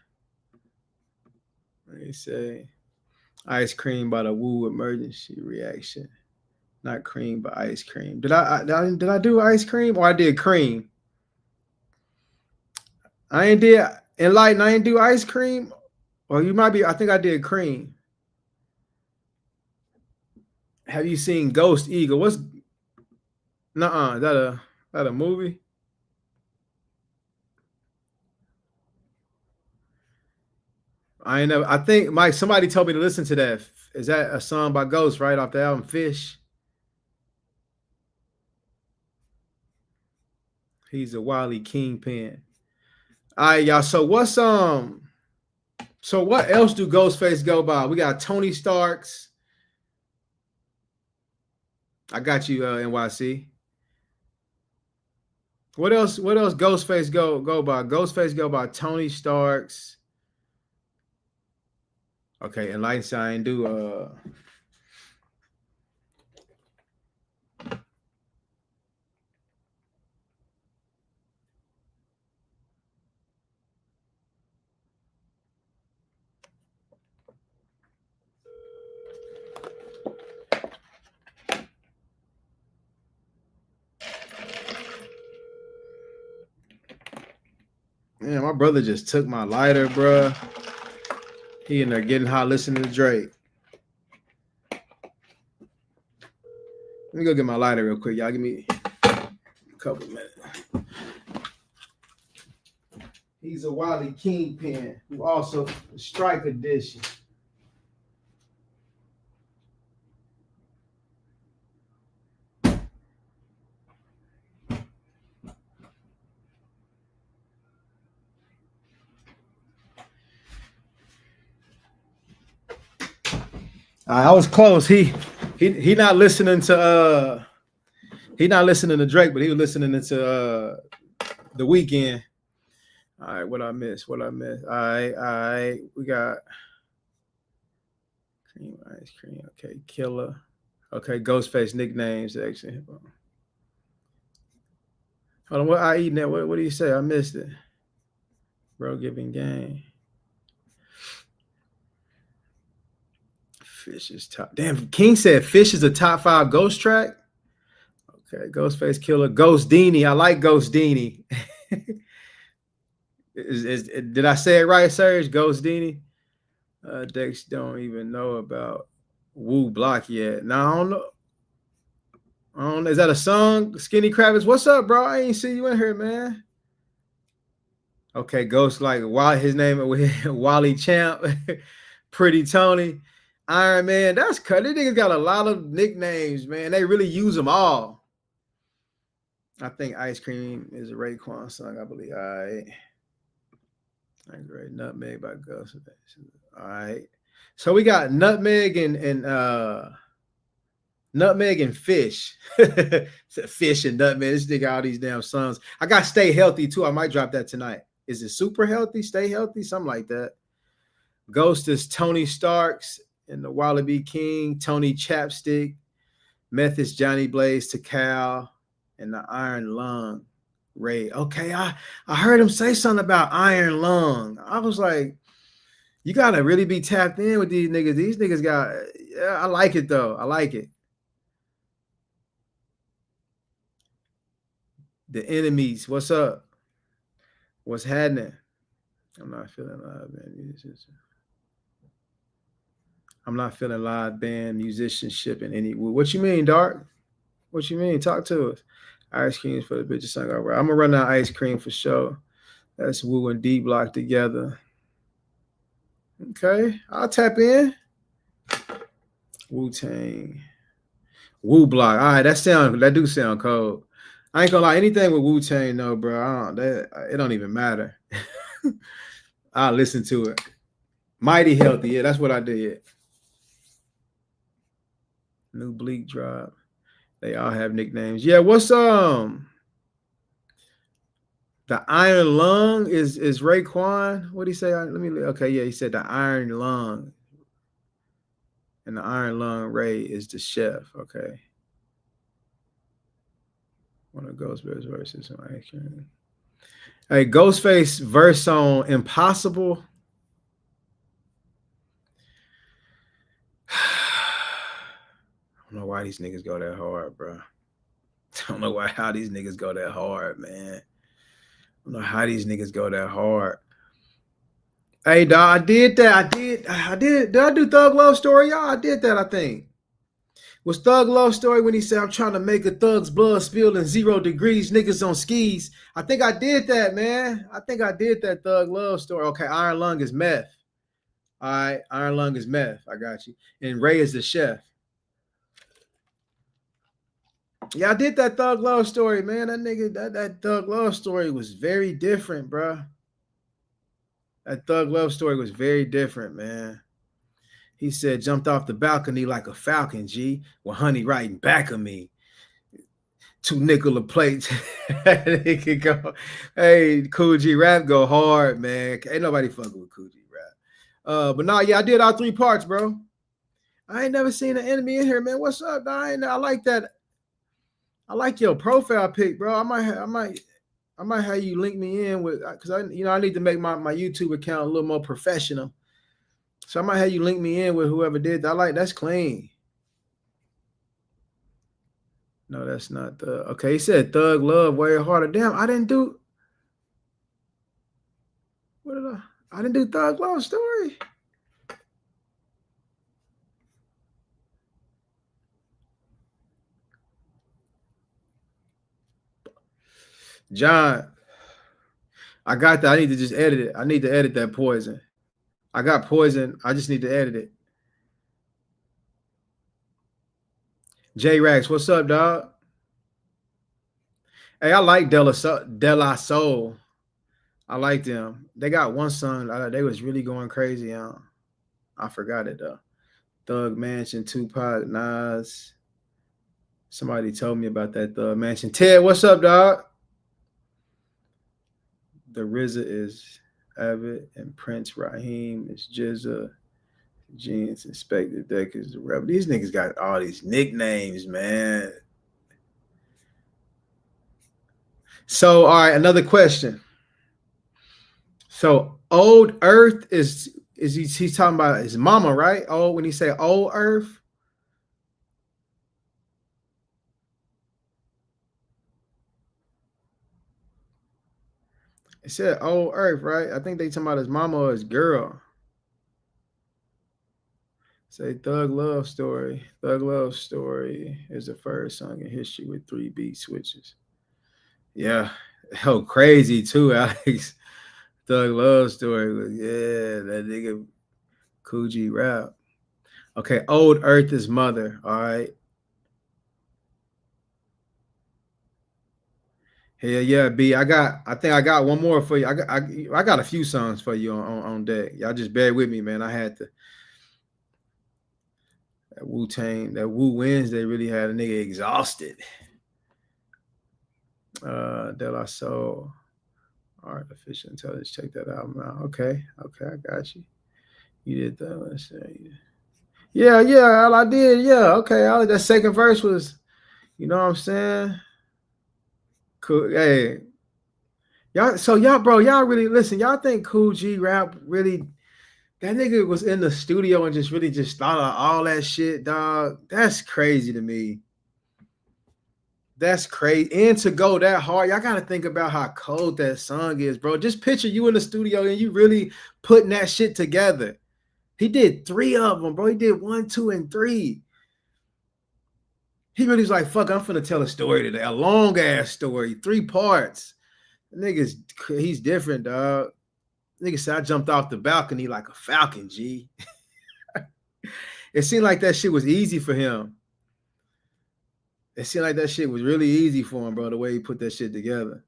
Let me say, ice cream by the Woo emergency reaction. Not cream, but ice cream. Did I do ice cream or I did cream? I ain't did Enlighten. I ain't do ice cream. Or you might be. I think I did cream. Have you seen Ghost Eagle? What's nuh-uh? Is that a movie? I ain't never. I think Mike. Somebody told me to listen to that. Is that a song by Ghost right off the album Fish? He's a Wally Kingpin. All right, y'all. So what's So what else do Ghostface go by? We got Tony Starks. I got you, NYC. What else Ghostface go by? Ghostface go by Tony Starks. Okay, Enlighten Sign do Man, my brother just took my lighter, bro. He in there getting hot listening to Drake. Let me go get my lighter real quick. Y'all give me a couple minutes. He's a Wally Kingpin who also Strike Edition. I was close. He not listening to Drake, but he was listening to The Weeknd. All right, what I miss? All right. We got cream ice cream. Okay, Killer. Okay, Ghostface nicknames actually. Hold on, what I eating that? What do you say? I missed it. Bro, giving game. Fish is top. Damn, King said Fish is a top 5 ghost track. Okay, Ghostface Killer. Ghost Dini. I like Ghost Dini. Did I say it right, Serge? Ghost Dini? Dex don't even know about Woo Block yet. Now, I don't know. Is that a song? Skinny Kravitz. What's up, bro? I ain't see you in here, man. Okay, Ghost like his name is Wally Champ, Pretty Tony, Iron Man. That's cut. These niggas got a lot of nicknames, man. They really use them all. I think Ice Cream is a Raekwon song, I believe. All right. Great. Nutmeg by Ghost. All right. So we got Nutmeg and Fish. Fish and Nutmeg. This nigga all these damn songs. I got Stay Healthy too. I might drop that tonight. Is it Super Healthy? Stay Healthy? Something like that. Ghost is Tony Starks and the Wallaby King. Tony Chapstick. Meth is Johnny Blaze Takal and the Iron Lung. Ray. Okay, I heard him say something about Iron Lung. I was like, you gotta really be tapped in with these niggas. These niggas got, yeah, I like it though. I like it. The Enemies, what's up? What's happening? I'm not feeling live band. I'm not feeling live band musicianship in any. What you mean, Dark? What you mean? Talk to us. Ice cream for the bitches song. All right, I'm gonna run out ice cream for sure. That's Woo and D Block together. Okay, I'll tap in. Wu-Tang. Woo Block. All right, that do sound cold. I ain't gonna lie, anything with Wu-Tang, no, bro. It don't even matter. I'll listen to it. Mighty Healthy, yeah, that's what I did. New Bleak drop. They all have nicknames. Yeah, what's the Iron Lung is Raekwon? What did he say? Okay, yeah, he said the Iron Lung. And the Iron Lung Ray is the chef. Okay. One of Ghostface verses on action. Hey, Ghostface verse on Impossible. I don't know why these niggas go that hard, bro. I don't know how these niggas go that hard, man. I don't know how these niggas go that hard. Hey, dog, I did that. Did I do Thug Love Story, y'all? I did that, I think. Was Thug Love Story when he said, I'm trying to make a thug's blood spill in 0 degrees, niggas on skis. I think I did that, man. I think I did that Thug Love Story. Okay, Iron Lung is meth. All right, Iron Lung is meth. I got you. And Ray is the chef. Yeah, I did that Thug Love Story, man. That nigga, that Thug Love Story was very different, bro. That Thug Love Story was very different, man. He said, jumped off the balcony like a falcon, G, with honey riding back of me. 2 nickel a plate. He could go. Hey, Kool G Rap go hard, man. Ain't nobody fucking with Kool G Rap. But nah, yeah, I did all 3 parts, bro. I ain't never seen an enemy in here, man. What's up? I like that. I like your profile pic, bro. I might have you link me in with, because I need to make my YouTube account a little more professional. So I might have you link me in with whoever did that. That's clean. No, that's not the. Okay, he said Thug Love way harder. Damn, I didn't do. What did I didn't do Thug Love Story. John. I got that. I need to just edit it. I need to edit that Poison. I got Poison. I just need to edit it. J-Rax, what's up, dog? Hey, I like De La Soul. I like them. They got one song they was really going crazy on. I forgot it though. Thug Mansion, Tupac, Nas. Somebody told me about that Thug Mansion. Ted, what's up, dog? The RZA is Avid and Prince Raheem is Jizza. Jeans, Inspector Deck is the Rebel. These niggas got all these nicknames, man. So, all right, another question. So, Old Earth is he's talking about his mama, right? Oh, when he say Old Earth. It said Old Earth, right? I think they talking about his mama or his girl. Say Thug Love Story. Thug Love Story is the first song in history with 3 beat switches. Yeah. Oh, crazy too, Alex. Thug Love Story. Yeah, that nigga Kool G Rap. Okay, Old Earth is mother. All right. Hell yeah, B. I think I got one more for you. I got a few songs for you on deck. Y'all just bear with me, man. I had to. That Wu-Tang, that Wu Wednesday really had a nigga exhausted. De La Soul, Artificial Intelligence. Check that album out. Okay, I got you. You did that. Let's say, yeah. All I did, yeah. Okay, that second verse was, you know what I'm saying? Cool. Hey, y'all, bro, y'all really listen. Y'all think Kool G Rap really? That nigga was in the studio and just really just thought of all that shit, dog. That's crazy to me. That's crazy. And to go that hard, y'all got to think about how cold that song is, bro. Just picture you in the studio and you really putting that shit together. He did 3 of them, bro. He did 1, 2, and 3. He really was like, fuck, I'm finna tell a story today. A long-ass story. 3 parts. The nigga's, he's different, dog. Nigga said I jumped off the balcony like a falcon, G. It seemed like that shit was easy for him. It seemed like that shit was really easy for him, bro, the way he put that shit together.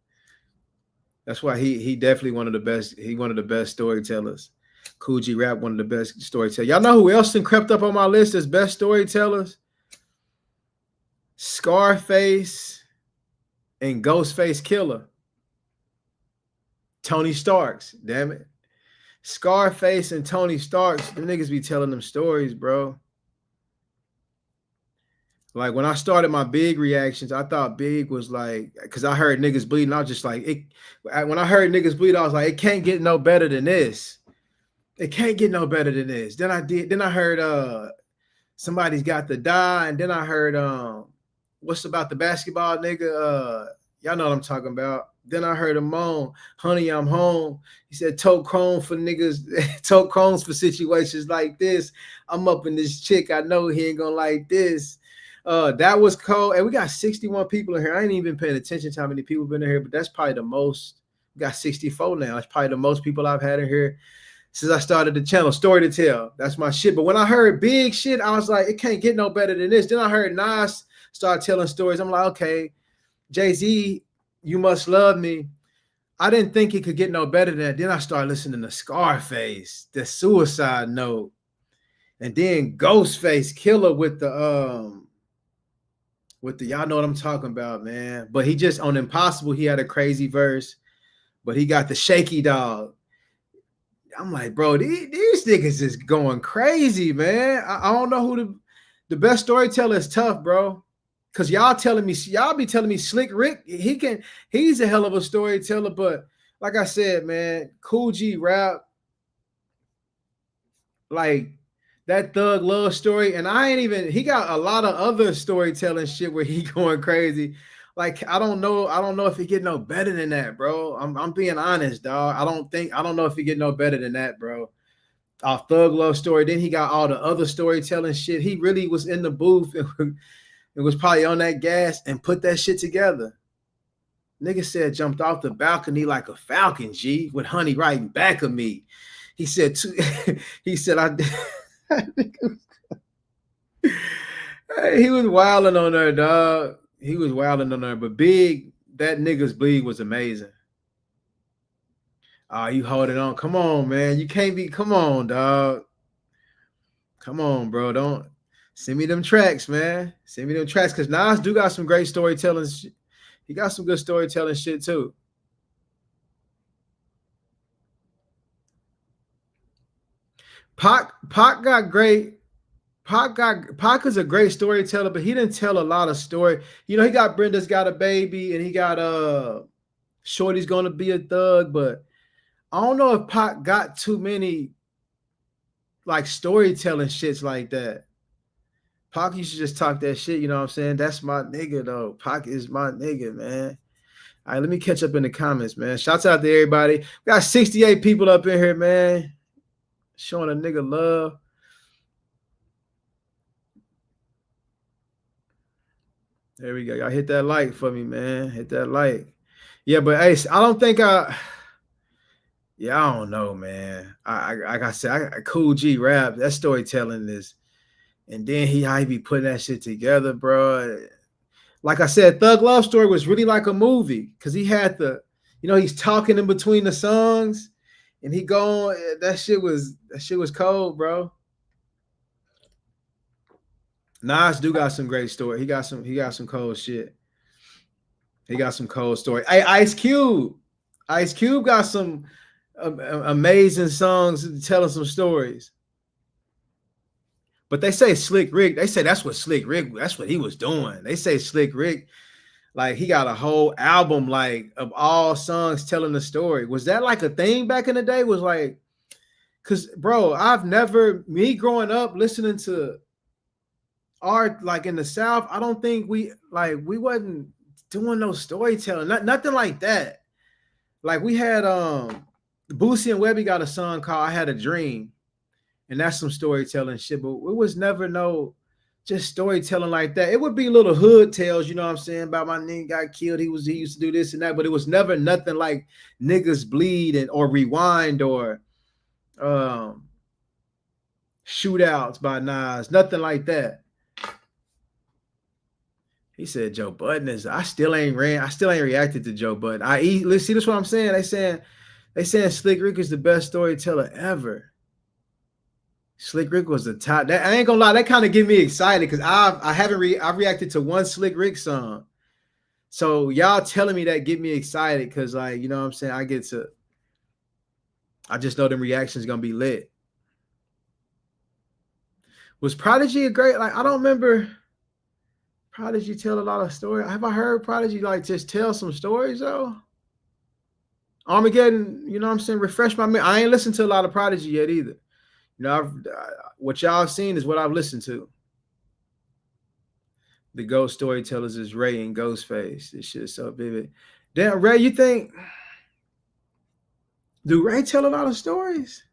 That's why he definitely one of the best. He one of the best storytellers. Kool G Rap, one of the best storytellers. Y'all know who else crept up on my list as best storytellers? Scarface and Ghostface Killer. Tony Starks, damn it. Scarface and Tony Starks, the niggas be telling them stories, bro. Like when I started my Big reactions, I thought Big was like, because I heard niggas bleeding. I was just like, when I heard niggas bleed, I was like, it can't get no better than this. It can't get no better than this. Then I heard Somebody's Got to Die, and then I heard what's about the basketball nigga? Y'all know what I'm talking about. Then I heard him moan, honey, I'm home. He said, tote chrome for niggas, tote chromes for situations like this. I'm up in this chick. I know he ain't gonna like this. That was cold. And we got 61 people in here. I ain't even paying attention to how many people been in here, but that's probably the most. We got 64 now. That's probably the most people I've had in here since I started the channel. Story to tell. That's my shit. But when I heard Big shit, I was like, it can't get no better than this. Then I heard Nas start telling stories. I'm like, okay, Jay-Z, You Must Love Me. I didn't think it could get no better than that. Then I started listening to Scarface, the Suicide Note, and then Ghostface Killer with the y'all know what I'm talking about, man. But he just on Impossible, he had a crazy verse, but he got the Shaky Dog. I'm like, bro, these niggas is going crazy, man. I don't know who the best storyteller is. Tough, bro. Cause y'all be telling me Slick Rick, he's a hell of a storyteller, but like I said, man, Kool G Rap, like that Thug Love Story, and he got a lot of other storytelling shit where he going crazy. Like I don't know if he get no better than that, bro. I'm being honest, dog. I don't know if he get no better than that, bro. Our Thug Love Story. Then he got all the other storytelling shit. He really was in the booth and it was probably on that gas and put that shit together. Nigga said jumped off the balcony like a falcon, G, with honey riding back of me. He said, he said, he was wilding on her, dog. He was wilding on her, but Big, that nigga's bleed was amazing. Oh, you holding on. Come on, man. You can't be, come on, dog. Come on, bro. Don't send me them tracks, man. Send me them tracks, because Nas do got some great storytelling. He got some good storytelling shit too. Pac got great. Pac is a great storyteller, but he didn't tell a lot of story. You know, he got Brenda's Got a Baby, and he got Shorty's Gonna Be a Thug, but I don't know if Pac got too many like storytelling shits like that. Pac used to just talk that shit, you know what I'm saying? That's my nigga, though. Pac is my nigga, man. All right, let me catch up in the comments, man. Shouts out to everybody. We got 68 people up in here, man. Showing a nigga love. There we go. Y'all hit that like for me, man. Hit that like. Yeah, but hey, I don't think I don't know, man. Like I said, Cool G rap, that storytelling is, and then how he be putting that shit together, bro. Like I said, Thug Love Story was really like a movie, because he had he's talking in between the songs, and he going, that shit was cold, bro. Nas do got some great story. He got some cold shit. He got some cold story. Hey, Ice Cube got some amazing songs telling some stories. But they say Slick Rick, they say that's what he was doing. They say Slick Rick, like he got a whole album like of all songs telling the story. Was that like a thing back in the day? Was like, because bro, me growing up listening to art like in the South, I don't think we wasn't doing no storytelling, nothing like that. Like we had Boosie and Webby got a song called I Had a Dream, and that's some storytelling shit, but it was never no just storytelling like that. It would be little hood tales, you know what I'm saying, about my nigga got killed, he used to do this and that, but it was never nothing like Niggas Bleed or Rewind or Shootouts by Nas, nothing like that. He said Joe Budden is. I still ain't reacted to Joe Budden. Let's see, this is what I'm saying. They saying Slick Rick is the best storyteller ever. Slick Rick was the top. That, I ain't gonna lie, that kind of get me excited, because I've reacted to one Slick Rick song. So y'all telling me that get me excited, because like, you know what I'm saying, I just know them reactions gonna be lit. Was Prodigy a great, like, I don't remember Prodigy tell a lot of stories. Have I heard Prodigy like just tell some stories though? Armageddon, you know what I'm saying? Refresh my memory. I ain't listened to a lot of Prodigy yet either. You know, what y'all have seen is what I've listened to. The ghost storytellers is Ray and Ghostface. This shit is so vivid. Damn, Ray, you think, do Ray tell a lot of stories?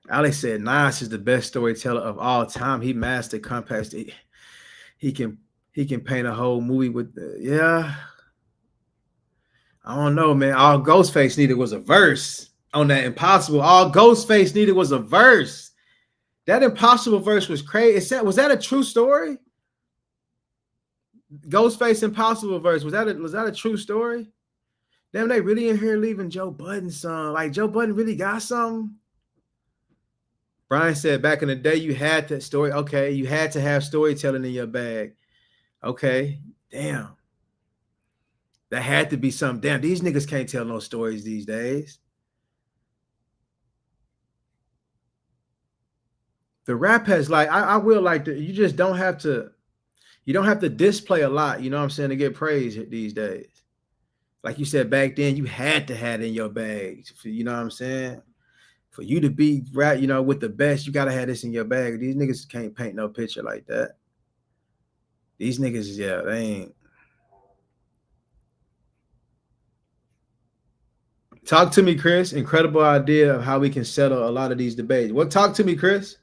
Alex said Nas is the best storyteller of all time. He mastered complex. He can paint a whole movie with yeah. I don't know, man. All Ghostface needed was a verse on that Impossible. All Ghostface needed was a verse. That Impossible verse was crazy. Was that a true story? Ghostface Impossible verse, was that a true story? Damn, they really in here leaving Joe Budden's song. Like Joe Budden really got something. Brian said back in the day, you had to story. Okay, you had to have storytelling in your bag. Okay, damn. That had to be something. Damn, these niggas can't tell no stories these days. The rap has like, I will like you just don't have to, you don't have to display a lot, you know what I'm saying, to get praise these days. Like you said back then, you had to have it in your bag. You know what I'm saying? For you to be right, you know, with the best, you gotta have this in your bag. These niggas can't paint no picture like that. These niggas, yeah, they ain't. Talk to me, Chris. Incredible idea of how we can settle a lot of these debates. Talk to me, Chris.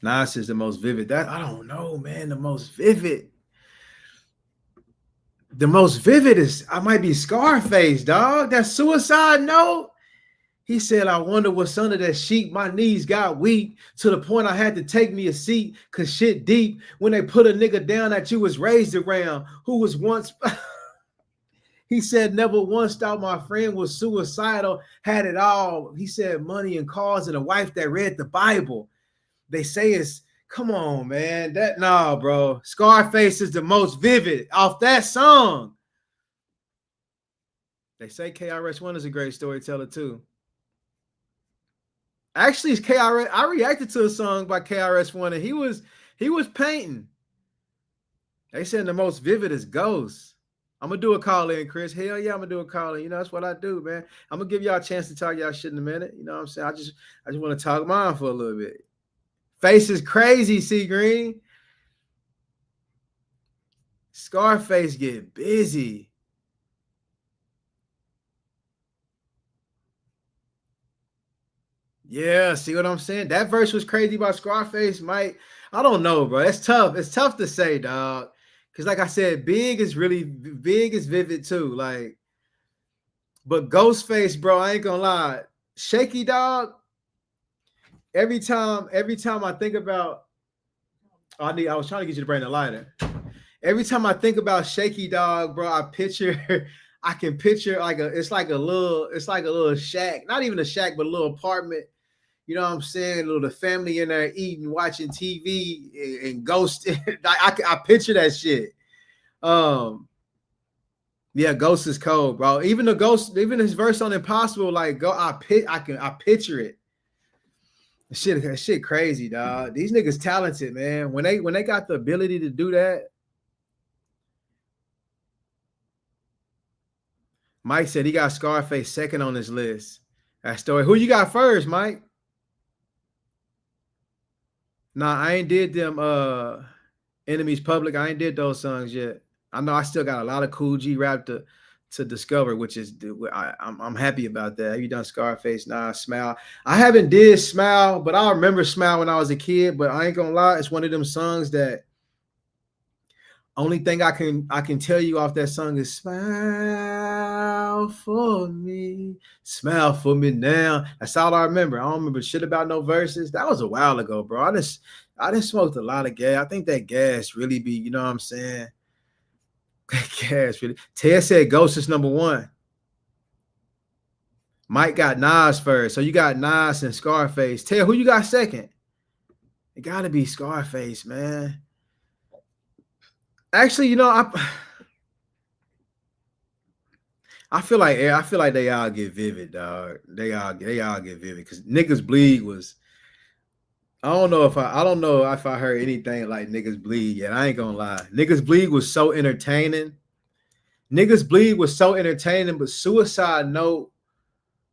Nas is the most vivid. That I don't know, man. The most vivid. The most vivid is I might be Scarface, dog. That suicide note. He said, I wonder what's under that sheet. My knees got weak to the point I had to take me a seat because shit deep when they put a nigga down that you was raised around who was once. He said, never once thought my friend was suicidal, had it all. He said, money and cars and a wife that read the Bible. They say it's, come on, man. Nah, bro. Scarface is the most vivid off that song. They say KRS-One is a great storyteller too. Actually, it's KRS. I reacted to a song by KRS-One and he was painting. They said the most vivid is Ghost. I'm gonna do a call in, Chris. Hell yeah, I'm gonna do a call in. You know, that's what I do, man. I'm gonna give y'all a chance to talk y'all shit in a minute. You know what I'm saying? I just want to talk mine for a little bit. Face is crazy, C Green. Scarface get busy. Yeah, see what I'm saying? That verse was crazy by Scarface, Mike. I don't know, bro. It's tough. It's tough to say, dog. Because like I said, Big is vivid too. Like, but Ghostface, bro, I ain't gonna lie. Shaky Dog. Every time I think about, I was trying to get you to bring the lighter. Every time I think about Shaky Dog, bro, I can picture it's like a little shack, not even a shack, but a little apartment. You know what I'm saying? The family in there eating, watching TV, and Ghost. I picture that shit. Yeah, Ghost is cold, bro. Even the Ghost, even his verse on Impossible, like I picture it. Shit crazy, dog. These niggas talented, man. When they got the ability to do that. Mike said he got Scarface second on his list. That story. Who you got first, Mike? Nah, I ain't did them Enemies Public. I ain't did those songs yet. I know I still got a lot of Cool G rap to discover, which is I'm happy about that. Have you done Scarface? Nah, Smile. I haven't did Smile, but I remember Smile when I was a kid. But I ain't gonna lie, it's one of them songs that only thing I can tell you off that song is smile for me now. That's all I remember. I don't remember shit about no verses. That was a while ago, bro. I just smoked a lot of gas. I think that gas really be, you know what I'm saying? That gas really. Ted said Ghost is number one. Mike got Nas first. So you got Nas and Scarface. Ted, who you got second? It gotta be Scarface, man. Actually, you know, I feel like they all get vivid, dog. They all get vivid because Niggas Bleed was. I don't know if I heard anything like Niggas Bleed yet. I ain't gonna lie. Niggas Bleed was so entertaining. But Suicide Note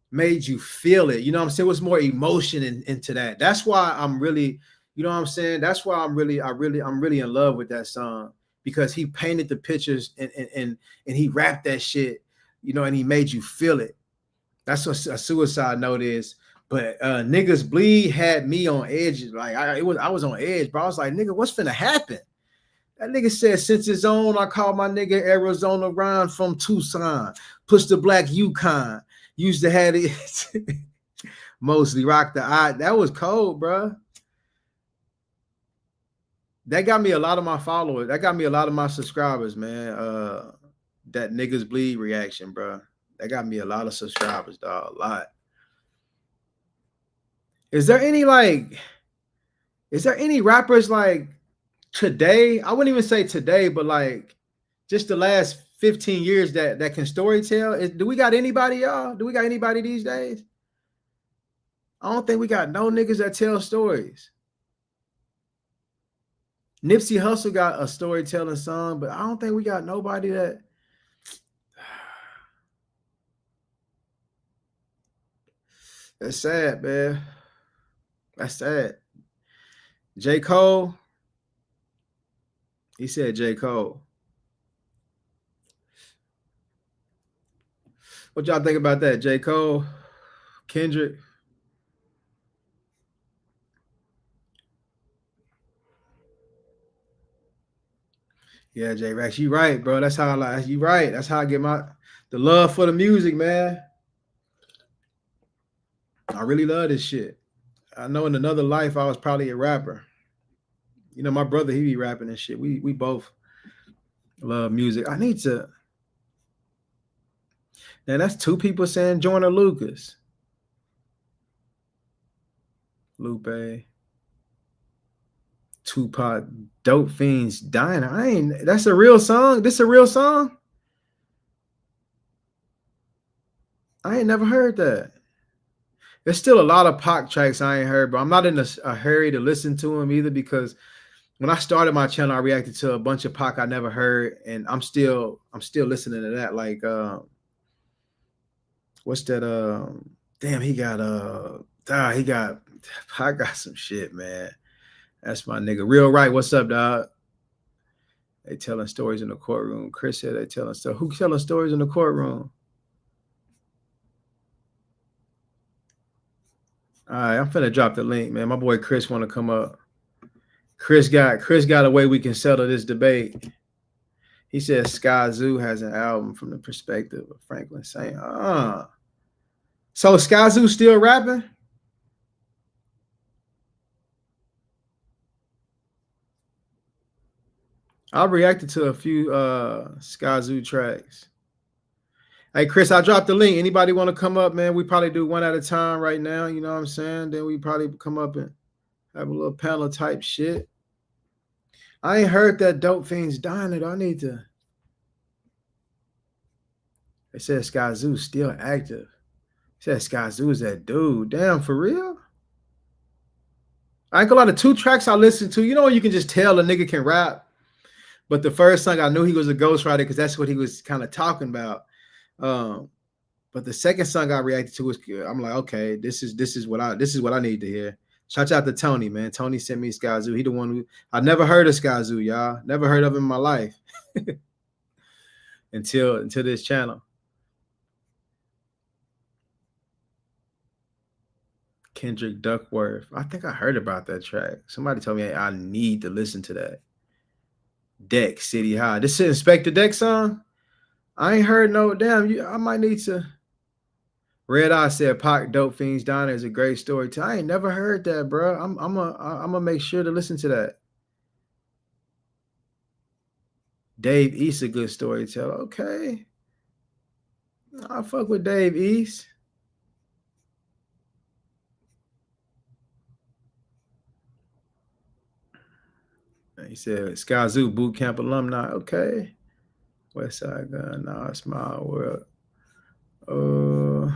made you feel it. You know what I'm saying? It was more emotion into that. That's why I'm really, you know what I'm saying? That's why I'm really in love with that song. Because he painted the pictures and he rapped that shit, you know, and he made you feel it. That's what a Suicide Note is. But Niggas Bleed had me on edge. Like I was on edge, bro. I was like, nigga, what's finna happen? That nigga said, since his own, I call my nigga Arizona Ron from Tucson. Push the black Yukon. Used to have it mostly rock the eye. That was cold, bro. That got me a lot of my followers. That got me a lot of my subscribers, man. That Niggas Bleed reaction, bro. That got me a lot of subscribers, dog. A lot. Is there any rappers like today? I wouldn't even say today, but like just the last 15 years that can story tell? Do we got anybody, y'all? Do we got anybody these days? I don't think we got no niggas that tell stories. Nipsey Hussle got a storytelling song, but I don't think we got nobody that. That's sad, man. That's sad. J. Cole. He said J. Cole. What y'all think about that? J. Cole, Kendrick. Yeah, J Rex, you right, bro. That's how I like. You right. That's how I get the love for the music, man. I really love this shit. I know in another life I was probably a rapper. You know, my brother, he be rapping and shit. We both love music. I need to. Now that's two people saying Joyner Lucas. Lupe. Tupac, Dope Fiends Diner. That's a real song. This a real song? I ain't never heard that. There's still a lot of Pac tracks I ain't heard, but I'm not in a hurry to listen to them either because when I started my channel, I reacted to a bunch of Pac I never heard, and I'm still listening to that. Like what's that? Damn, Pac got some shit, man. That's my nigga. Real right. What's up, dog? They telling stories in the courtroom. Chris said they telling stuff. Who telling stories in the courtroom? All right, I'm finna drop the link, man. My boy Chris want to come up. Chris got a way we can settle this debate. He says Skyzoo has an album from the perspective of Franklin Saint. So Skyzoo still rapping? I reacted to a few Skyzoo tracks. Hey, Chris, I dropped the link. Anybody want to come up, man? We probably do one at a time right now. You know what I'm saying? Then we probably come up and have a little panel type shit. I ain't heard that Dope Fiends Diner. I need to. They said Skyzoo still active. They said Skyzoo is that dude. Damn, for real? I ain't gonna lie, the two tracks I listened to, you know, you can just tell a nigga can rap. But the first song, I knew he was a ghostwriter because that's what he was kind of talking about. But the second song I reacted to was, I'm like, okay, this is what I need to hear. Shout out to Tony, man. Tony sent me Skyzoo. He the one who I never heard of Skyzoo, y'all. Never heard of him in my life until this channel. Kendrick Duckworth. I think I heard about that track. Somebody told me I need to listen to that. Deck City High. This is Inspector Deck song. I ain't heard no damn. I might need to. Red Eye said Pac Dope Fiends Diner is a great story too. I ain't never heard that, bro. I'm gonna make sure to listen to that. Dave East, a good storyteller. Okay, I fuck with Dave East. He said Skyzoo boot camp alumni. Okay. West Side Gun. No, it's my world. All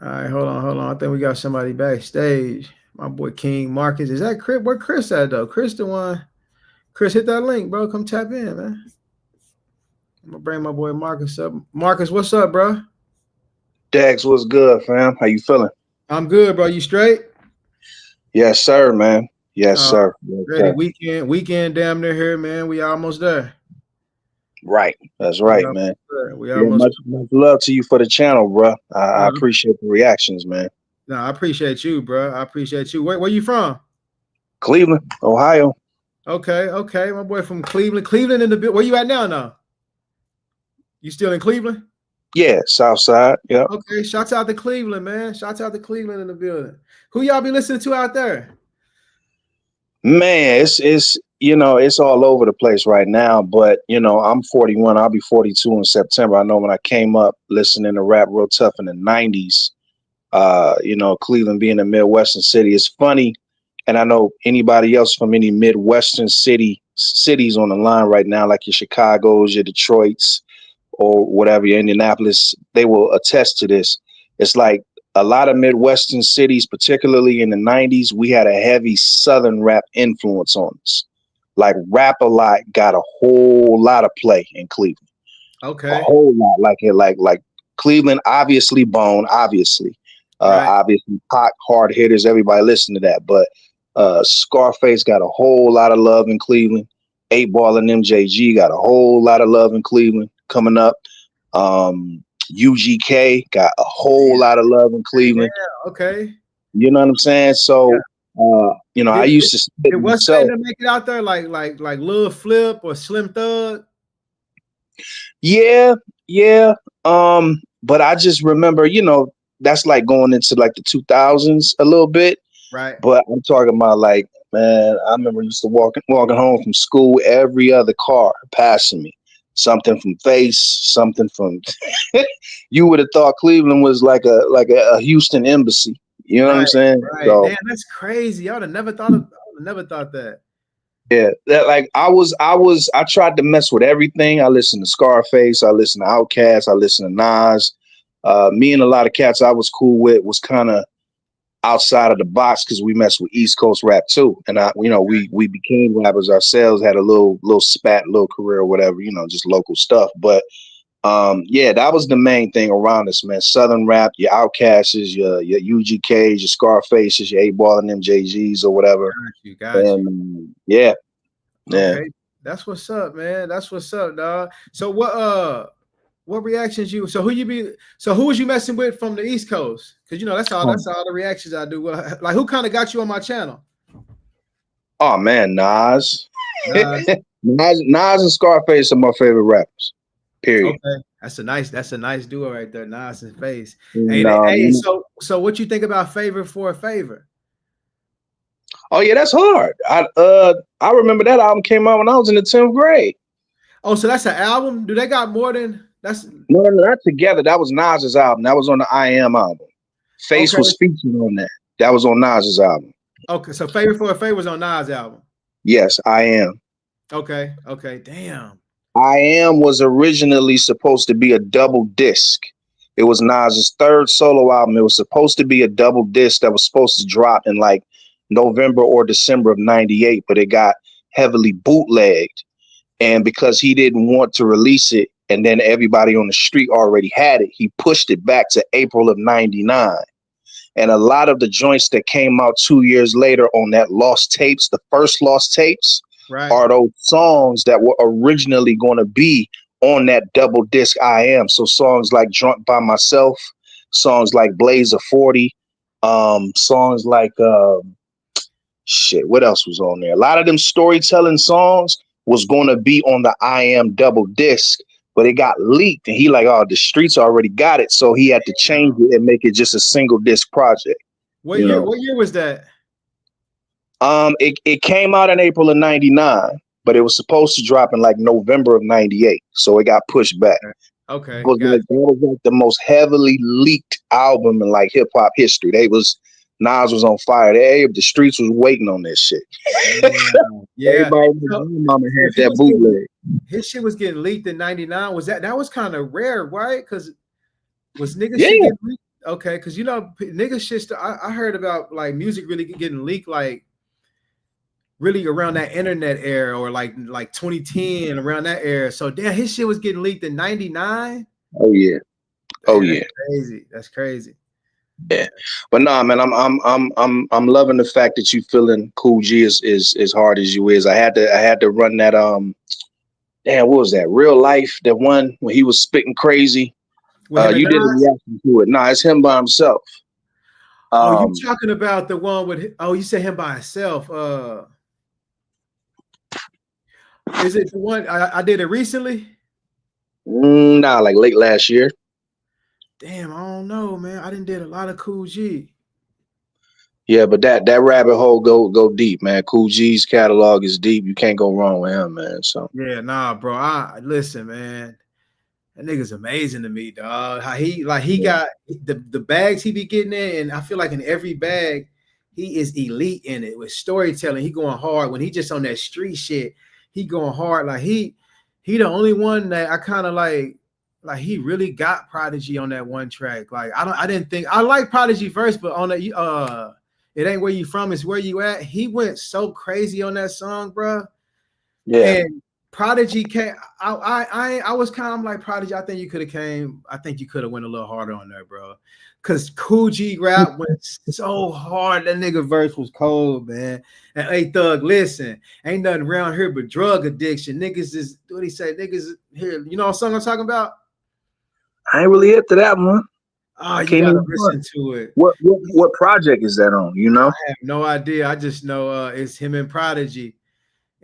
right, hold on. I think we got somebody backstage. My boy King Marcus. Is that Chris? Where Chris at though? Chris the one. Chris, hit that link, bro. Come tap in, man. I'm gonna bring my boy Marcus up. Marcus, what's up, bro? Dax, what's good, fam? How you feeling? I'm good, bro. You straight? Yes, sir, man. Yes, sir. Yes, ready. Sir. Weekend damn near here, man. We almost there. Right. That's right, man. We almost much love to you for the channel, bro. I appreciate the reactions, man. No, I appreciate you, bro. I appreciate you. Where you from? Cleveland, Ohio. Okay. My boy from Cleveland. Cleveland in the bit. Where you at now? You still in Cleveland? Yeah, South Side. Yeah. Okay. Shouts out to Cleveland, man. Shouts out to Cleveland in the building. Who y'all be listening to out there? Man, it's it's all over the place right now. But I'm 41. I'll be 42 in September. I know when I came up listening to rap real tough in the 90s. Cleveland being a Midwestern city, it's funny. And I know anybody else from any Midwestern cities on the line right now, like your Chicago's, your Detroit's, or whatever, your Indianapolis, they will attest to this. It's like a lot of Midwestern cities, particularly in the 90s, we had a heavy Southern rap influence on us. Like Rap-A-Lot got a whole lot of play in Cleveland. Okay. A whole lot. Like Cleveland, obviously Bone, obviously. Right. Obviously Pac, hard hitters, everybody listen to that. But Scarface got a whole lot of love in Cleveland. 8 Ball and MJG got a whole lot of love in Cleveland coming up. UGK got a whole lot of love in Cleveland. Yeah, okay. You know what I'm saying? So You know, I Did, used to spit did what's myself. to make it out there like Lil Flip or Slim Thug? Yeah, yeah. But I just remember, you know, that's like going into like the 2000s a little bit. Right. But I'm talking about like, man, I remember used to walking home from school, every other car passing me. Something from Face, something from you would have thought Cleveland was like a Houston embassy. You know what I'm saying? Right. So Damn, that's crazy. I would have never thought that. yeah, that like I tried to mess with everything. I listened to Scarface, I listened to Outkast, I listened to Nas. Me and a lot of cats I was cool with was kind of outside of the box because we messed with East Coast rap too. And we became rappers ourselves, had a little spat, little career or whatever, you know, just local stuff. But yeah, that was the main thing around us, man. Southern rap, your Outcasts, your UGKs, your Scarfaces, your 8-Ball and MJGs or whatever. Got you. And yeah. Okay. That's what's up, man. That's what's up, dog. So what reactions you? So who was you messing with from the East Coast? Because you know that's all the reactions I do. Well, like who kind of got you on my channel? Oh man, Nas. Nas and Scarface are my favorite rappers. Period. Okay, that's a nice duo right there, Nas and Face. Hey, so what you think about Favor for a Favor? Oh yeah, that's hard. I remember that album came out when I was in the 10th grade. Oh, so that's an album? Do they got more than that's No, not together. That was Nas's album. That was on the I Am album. Face was featured on that. That was on Nas's album. Okay, so Favor for a Favor was on Nas' album. Yes, I Am. Okay, damn. I Am was originally supposed to be a double disc. It was Nas's third solo album. It was supposed to be a double disc that was supposed to drop in like November or December of '98, but it got heavily bootlegged. And because he didn't want to release it, and then everybody on the street already had it, he pushed it back to April of '99. And a lot of the joints that came out 2 years later on that Lost Tapes, the first Lost Tapes, are those songs that were originally going to be on that double disc I Am. So songs like Drunk by Myself, songs like Blaze of 40, songs like what else was on there? A lot of them storytelling songs was going to be on the I Am double disc, but it got leaked and he like, oh, the streets already got it. So he had to change it and make it just a single disc project. What year was that? It came out in April of '99, but it was supposed to drop in like November of '98. So it got pushed back. Okay. That was like the most heavily leaked album in like hip hop history. Nas was on fire. The streets was waiting on this shit. Yeah. Everybody mama had that bootleg. His shit was getting leaked in '99. That was kind of rare, right? Because was niggas shit getting leaked? Okay, because you know niggas shit. I heard about like music really getting leaked like really around that internet era or like 2010 around that era. So damn, his shit was getting leaked in '99. Oh yeah. That's crazy. Yeah, but nah, man, I'm loving the fact that you feeling Cool G as hard as you is. I had to run that damn, what was that? Real Life, that one when he was spitting crazy. You did a reaction to it. Nah, it's him by himself. You talking about the one with? Oh, you said him by himself. Is it the one I did it recently? Nah, like late last year. Damn, I don't know, man. I didn't did a lot of Cool G. Yeah, but that rabbit hole go deep, man. Cool G's catalog is deep. You can't go wrong with him, man. So yeah, nah, bro. Listen, man. That nigga's amazing to me, dog. How he got the bags he be getting in, and I feel like in every bag he is elite in it with storytelling. He going hard when he just on that street shit. He going hard. Like he the only one that I kind of like he really got Prodigy on that one track. Like I didn't think I like Prodigy first, but on the It Ain't Where You From, It's Where You At. He went so crazy on that song, bro. Yeah. And Prodigy came. I was kind of like Prodigy. I think you could have went a little harder on there, bro. Cause Cool G rap went so hard. That nigga verse was cold, man. And hey, Thug, listen, ain't nothing around here but drug addiction. Niggas is what he say. Niggas here. You know what song I'm talking about? I ain't really hip to that one. Oh, you Can't gotta even listen to it. what project is that on? You know, I have no idea. I just know it's him and Prodigy.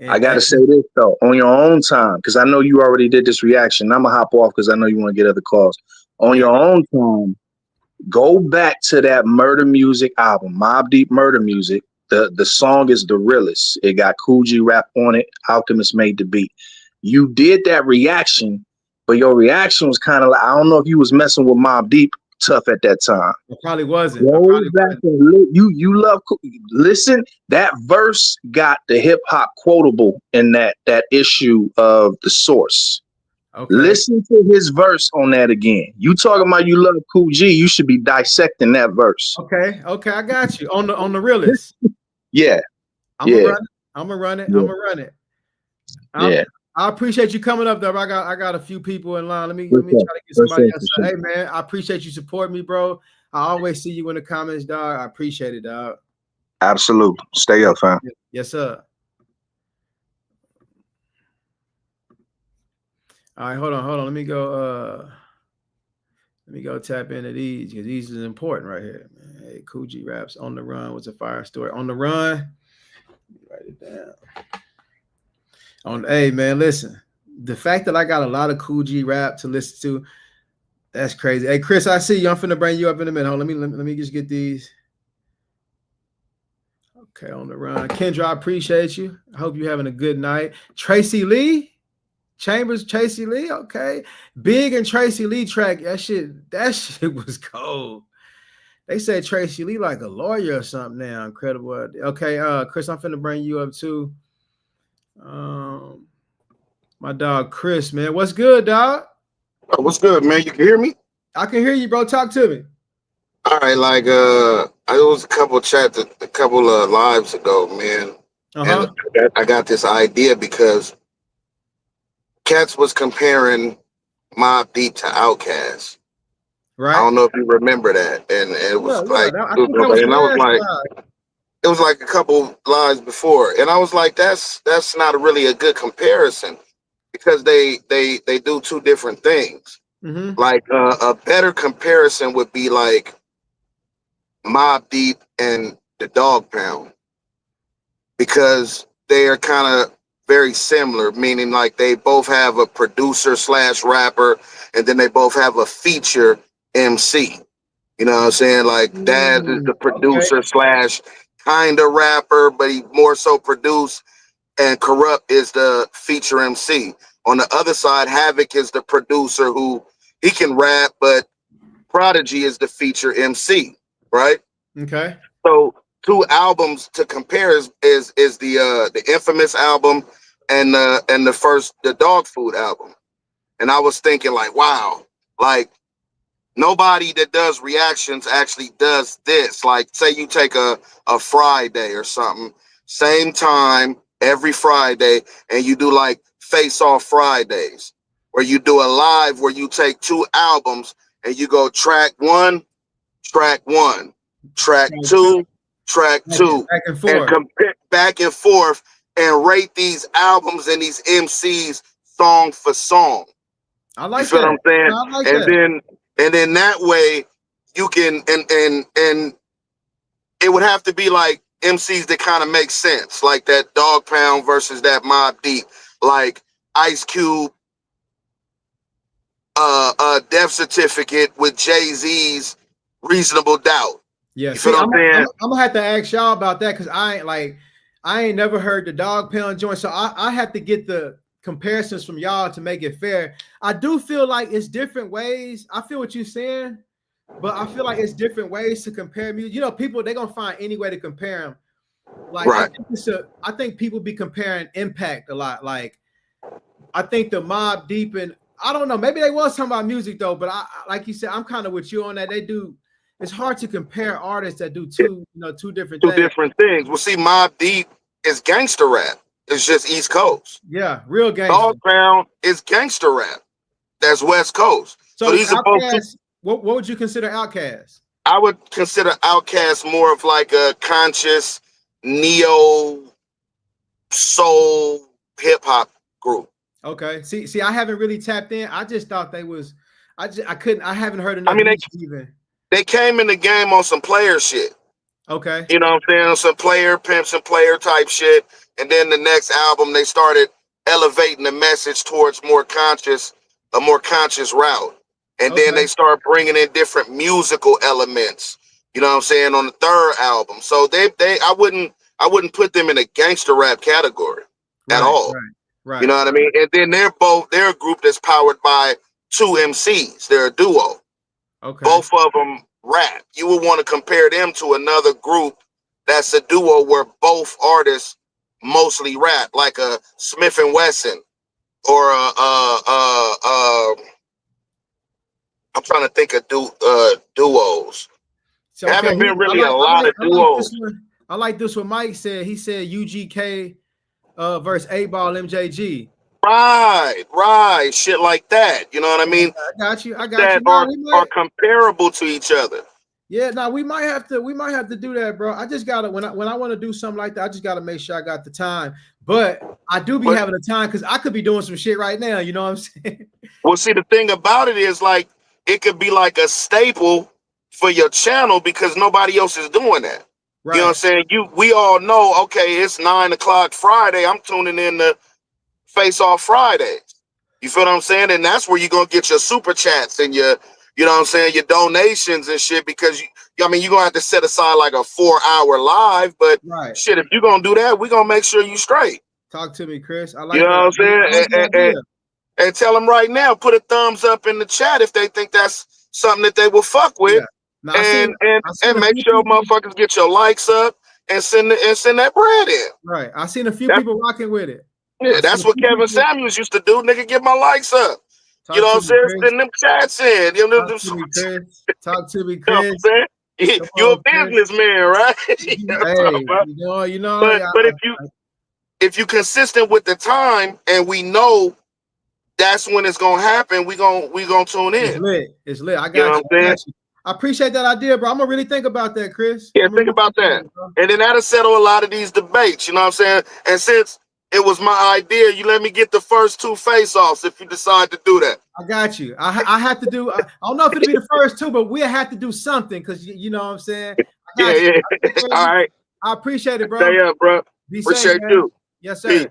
I And gotta that say this though, on your own time, because I know you already did this reaction. I'm gonna hop off because I know you want to get other calls. On yeah, your own time, go back to that Murder Music album, Mobb Deep Murder Music. The song is The Realest. It got Cool G Rap on it. Alchemist made the beat. You did that reaction, but your reaction was kind of like, I don't know if you was messing with Mobb Deep tough at that time. I probably wasn't. I Go probably back wasn't. and you love listen. That verse got the hip hop quotable in that issue of The Source. Okay. Listen to his verse on that again. You talking about you love Cool G? You should be dissecting that verse. Okay. I got you. On the realist. Yeah, I'm yeah, gonna run it. I'm gonna run it. yeah, I'm gonna run it. yeah. I appreciate you coming up though. I got a few people in line. Let me What's try up? to get What's somebody up, else. for Hey sure. man, I appreciate you supporting me, bro. I always see you in the comments, dog. I appreciate it, dog. Absolute. Stay up, fam. Yes, sir. All right, hold on. Let me go tap into these because these is important right here. Man. Hey, Cool G Raps on the Run was a fire story. On the Run. Write it down. Hey man, listen. The fact that I got a lot of Cool G Rap to listen to, that's crazy. Hey Chris, I see you. I'm finna bring you up in a minute. Hold on, let me just get these. Okay, On the Run. Kendra, I appreciate you. I hope you're having a good night. Tracy Lee. Chambers, Tracy Lee, okay. Big and Tracy Lee track. That shit was cold. They said Tracy Lee like a lawyer or something now. Incredible. Okay, Chris, I'm finna bring you up too. My dog Chris, man. What's good, dog? Oh, what's good, man? You can hear me? I can hear you, bro. Talk to me. All right, like I was a couple of lives ago, man. Uh-huh. And I got this idea because Cats was comparing Mobb Deep to Outkast. Right. I don't know if you remember that. And it was like I think that was and I was last like time. it was like a couple lives before. And I was like, that's not really a good comparison because they do two different things. Mm-hmm. Like a better comparison would be like Mobb Deep and the Dog Pound because they are kind of very similar, meaning like they both have a producer / rapper, and then they both have a feature MC. You know what I'm saying? Like Dad is the producer / kind of rapper, but he more so produced, and Corrupt is the feature MC. On the other side, Havoc is the producer who he can rap, but Prodigy is the feature MC, right? Okay. So two albums to compare is the Infamous album and the Dog Food album. And I was thinking like, wow, like nobody that does reactions actually does this. Like say you take a Friday or something, same time every Friday, and you do like Face Off Fridays, where you do a live where you take two albums and you go track one, track 2, track 2, Back and and forth. compare back and forth and rate these albums and these MCs song for song. I like You feel that. what I'm saying? I like And that. then that way you can and it would have to be like MCs that kind of make sense, like that Dog Pound versus that Mobb Deep, like Ice Cube, Death Certificate with Jay-Z's Reasonable Doubt. Yeah, You see, feel what I'm saying? I'm gonna have to ask y'all about that because I ain't never heard the Dog Pound joint, so I have to get the comparisons from y'all to make it fair. I do feel like it's different ways. I feel what you're saying, but I feel like it's different ways to compare music. You know, people they're gonna find any way to compare them. Like Right. I think people be comparing impact a lot. Like I think the Mobb Deep and I don't know, maybe they was talking about music though, but I like you said, I'm kind of with you on that. They do. It's hard to compare artists that do two different Two things. different things. Well, see, Mobb Deep is gangster rap. It's just East Coast. Yeah, real gangster. Dog Pound is gangster rap. That's West Coast. So these are both. What would you consider Outkast? I would consider Outkast more of like a conscious neo soul hip hop group. Okay. See, I haven't really tapped in. I just thought they was. I haven't heard enough. I mean, even. they came in the game on some player shit. Okay. You know what I'm saying? Some player pimps and player type shit. And then the next album, they started elevating the message towards a more conscious route. And then they start bringing in different musical elements. You know what I'm saying, on the third album. So I wouldn't put them in a gangster rap category at all. Right. You know what I mean? And then they're a group that's powered by two MCs. They're a duo. Okay. Both of them rap. You would want to compare them to another group that's a duo where both artists mostly rap, like a Smith and Wesson or I'm trying to think of duos. So, There haven't been really a lot of duos. I like this what Mike said. He said UGK versus 8Ball MJG. Right. Shit like that. You know what I mean? I got you. That are comparable to each other. Yeah, now we might have to do that, bro. I just gotta when I want to do something like that, I just gotta make sure I got the time. But I do be having the time because I could be doing some shit right now. You know what I'm saying? Well, see, the thing about it is, like, it could be like a staple for your channel because nobody else is doing that. Right. You know what I'm saying? We all know, okay, it's 9 o'clock Friday. I'm tuning in to Face Off Fridays. You feel what I'm saying? And that's where you're gonna get your super chats and your, you know what I'm saying, your donations and shit, because you're gonna have to set aside like a 4-hour live. But shit, if you're gonna do that, we're gonna make sure you straight. Talk to me, Chris. I like you know what I'm saying? And tell them right now, put a thumbs up in the chat if they think that's something that they will fuck with. Yeah. Now, and make sure motherfuckers get your likes up and send that bread in. Right. I seen a few people rocking with it. Yeah, that's what Kevin Samuels used to do. Nigga, get my likes up. You know what I'm saying? Send them chats in. You know, Talk to me, Chris. You're a businessman, right? you know. But if you consistent with the time, and we know that's when it's gonna happen, we gonna tune in. It's lit. I got you. I appreciate that idea, bro. I'm gonna really think about that, Chris. Yeah, think about that, and then that'll settle a lot of these debates. You know what I'm saying? And since it was my idea, you let me get the first 2 face-offs if you decide to do that. I got you. I have to do. I don't know if it'll be the first 2, but we'll have to do something because you know what I'm saying. Yeah. All right. I appreciate it, bro. Stay up, bro. Appreciate you. Yes, sir. Peace.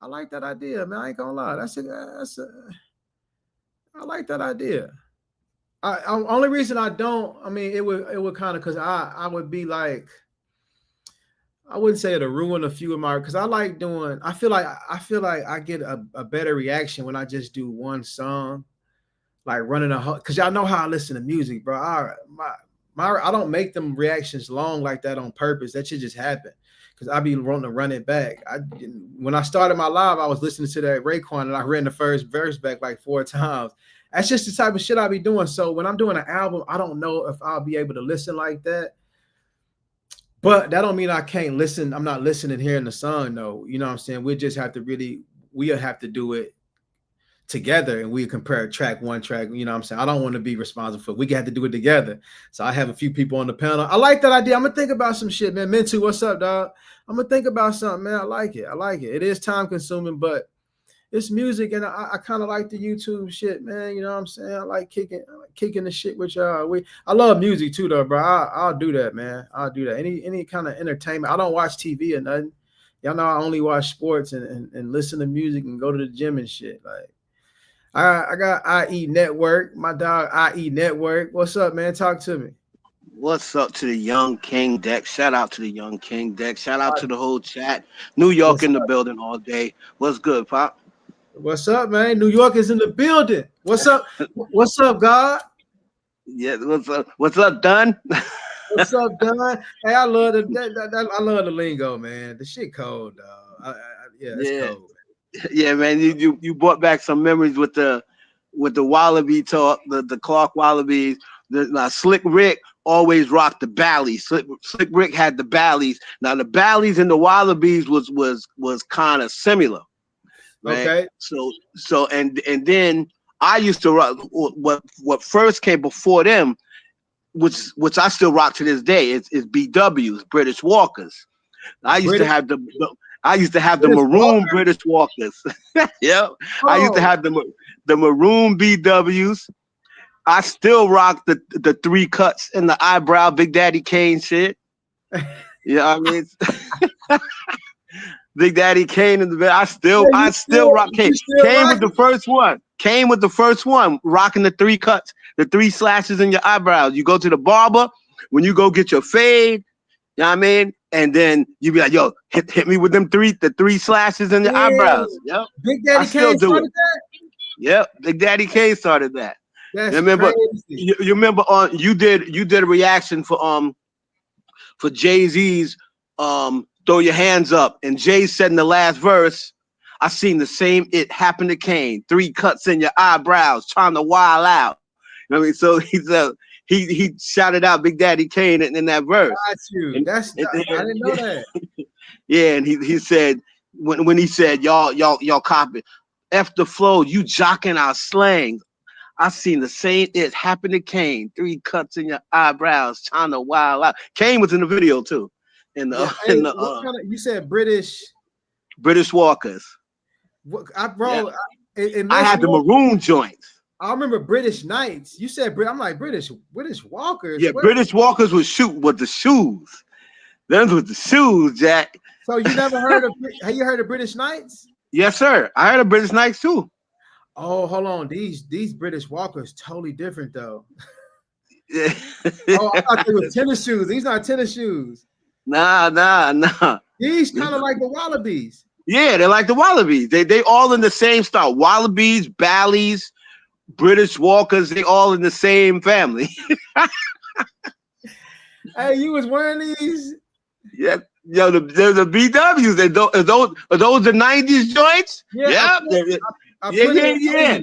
I like that idea, man. I ain't gonna lie. I like that idea. Only reason I don't, I mean, it would kind of, because I would be like, I wouldn't say it'll ruin a few of my, because I like doing, I feel like I get a better reaction when I just do one song, like running a whole, because y'all know how I listen to music, bro. I don't make them reactions long like that on purpose. That should just happen. Because I be wanting to run it back. When I started my live, I was listening to that Raekwon and I ran the first verse back like 4 times. That's just the type of shit I be doing. So when I'm doing an album, I don't know if I'll be able to listen like that. But that don't mean I can't listen. I'm not listening here in the song, though. You know what I'm saying? We'll have to do it together and we compare one track. You know what I'm saying? I don't want to be responsible for it. We have to do it together. So I have a few people on the panel. I like that idea. I'm gonna think about some shit, man. Mintu, what's up, dog? I'm gonna think about something, man. I like it. It is time consuming, but it's music, and I kind of like the YouTube shit, man. You know what I'm saying? I like kicking the shit with y'all. I love music too, though, bro. I'll do that, man. I'll do that. Any kind of entertainment. I don't watch TV or nothing. Y'all know I only watch sports and listen to music and go to the gym and shit. Like, I got IE Network, my dog IE Network. What's up, man? Talk to me. What's up to the Young King Deck? Shout out to the Young King Deck. Shout out to the whole chat. New York in the building all day. What's good, Pop? What's up, man? New York is in the building. What's up? What's up, God? Yeah, what's up? What's up, Dunn? What's up, Dunn? Hey, I love I love the lingo, man. The shit cold, dog. It's cold. Yeah, man. You brought back some memories with the Wallaby talk, the Clark Wallabies. Slick Rick always rocked the Ballies. Slick Rick had the Ballies. Now the Ballies and the Wallabies was kind of similar. Right? Okay. So and then I used to rock what first came before them, which I still rock to this day, is BWs, British Walkers. I used to have the maroon British Walkers. Yep. I used to have the maroon BWs. I still rock the 3 cuts in the eyebrow, Big Daddy Kane shit. You know what I mean? Big Daddy Kane in the bed. I still rock Kane. Kane was the first one. Kane was the first one rocking the 3 cuts, the 3 slashes in your eyebrows. You go to the barber when you go get your fade, you know what I mean? And then you be like, yo, hit me with the 3 slashes in your eyebrows. Yep. Big Daddy Kane started that? Yep. Big Daddy Kane started that. That's remember, crazy. you remember you did a reaction for Jay-Z's Throw Your Hands Up, and Jay said in the last verse, I seen the same it happen to Kane. 3 cuts in your eyebrows, trying to wild out. You know what I mean? So he shouted out Big Daddy Kane in that verse. Got you. And, I didn't know that. Yeah, and he said when he said y'all copy F the flow, you jocking our slang. I seen the same it happen to Kane. 3 cuts in your eyebrows, trying to wild out. Kane was in the video too. You said British Walkers. I had the maroon joints. I remember British Knights. You said I'm like British Walkers. Yeah, British Walkers would shoot with the shoes. Those with the shoes, Jack. So you never heard of? Have you heard of British Knights? Yes, sir. I heard of British Knights too. Oh, hold on. These British Walkers totally different though. Yeah. Oh, I thought they were tennis shoes. These not tennis shoes. Nah. These kind of like the Wallabies. Yeah, they're like the Wallabies. They all in the same style. Wallabies, Ballies, British Walkers, they all in the same family. Hey, you was wearing these? Yeah, yo, the BWs. Are those the 90s joints? Yeah. Yeah.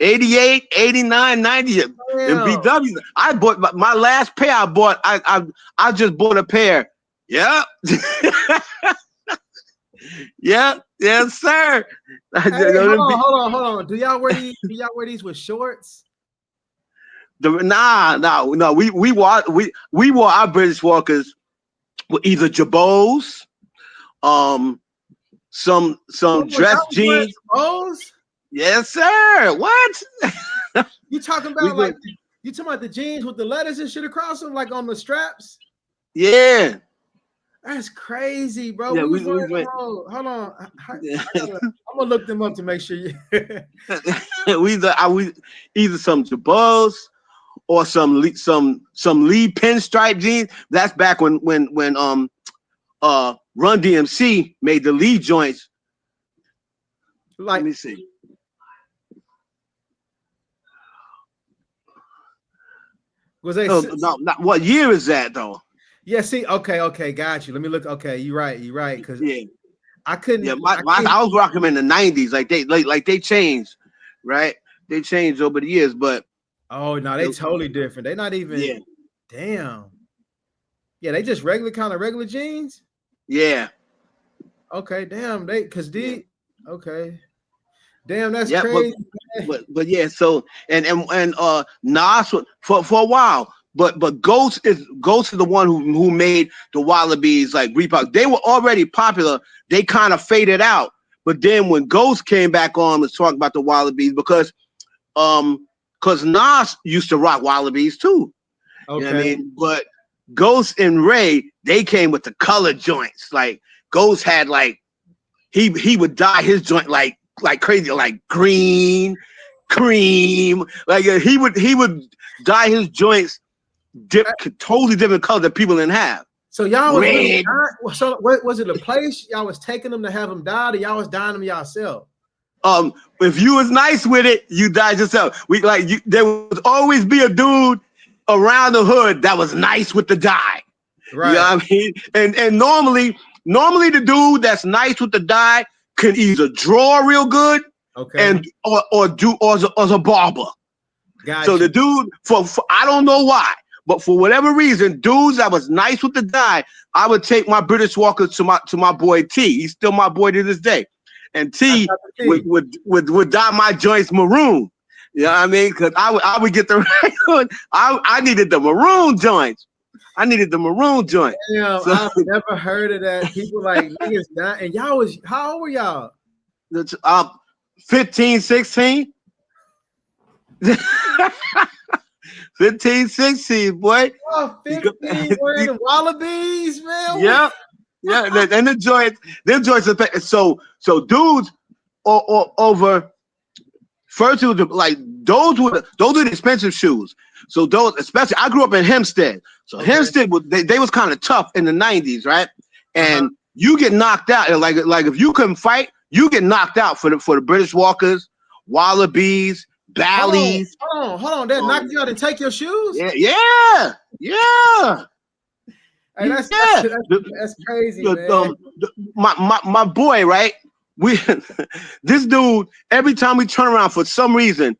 88, 89, 90. And BWs. I bought my last pair. I just bought a pair. Yep. Yep. Yes, sir. Hey, hold on. Do y'all wear these with shorts? No. We wore our British Walkers with either jabos, some dress jeans. Jabos? Yes, sir. What? You talking about you talking about the jeans with the letters and shit across them, like on the straps? Yeah. That's crazy, bro. Yeah, hold on. I'm gonna look them up to make sure you. we either some jabos or some Lee pinstripe jeans. That's back when Run DMC made the Lee joints. Let me see. Was they? Not what year is that though? Yeah. See. Okay. Got you. Let me look. Okay. You're right. Because I couldn't. Yeah. I was rocking them in the 90s. Like they changed, right? They changed over the years, but. Oh no, they totally different. They're not even. Yeah. Damn. Yeah, they just regular jeans. Yeah. Okay. Damn. Okay. Damn, that's crazy. But yeah, so and Nas for a while, but Ghost is the one who made the Wallabies like Reebok. They were already popular. They kind of faded out, but then when Ghost came back on, was talking about the Wallabies because Nas used to rock Wallabies too. Okay. You know what I mean? But Ghost and Ray, they came with the color joints. Like Ghost had like he would dye his joint like crazy, like green, cream. Like he would dye his joints totally different color that people didn't have. So y'all was so was it a place y'all was taking them to have them dyed, or y'all was dyeing them yourself? If you was nice with it, you dyed yourself. There would always be a dude around the hood that was nice with the dye. Right. You know what I mean? And normally the dude that's nice with the dye can either draw real good, okay, or as a barber. Gotcha. So the dude for I don't know why, but for whatever reason, dudes that was nice with the dye, I would take my British Walkers to my boy T. He's still my boy to this day, and T would dye my joints maroon. You know what I mean? Because I would get the right. I needed the maroon joints. Yeah, so, I've never heard of that. People like niggas dying. And y'all was, how old were y'all? 15, 16. 15, 16, boy. Oh, You go- 15 wearing the Wallabies, man. Yeah, yeah, and the joints are so dudes or over. First, it was like those were the expensive shoes. So those, especially, I grew up in Hempstead. So Okay. Hempstead was they was kind of tough in the 90s, right? And you get knocked out. And like if you couldn't fight, you get knocked out for the British Walkers, Wallabies, Bally's. Hold on. That knock you out and take your shoes? Yeah. Hey, that's crazy, man. My boy, right? This dude, every time we turn around for some reason,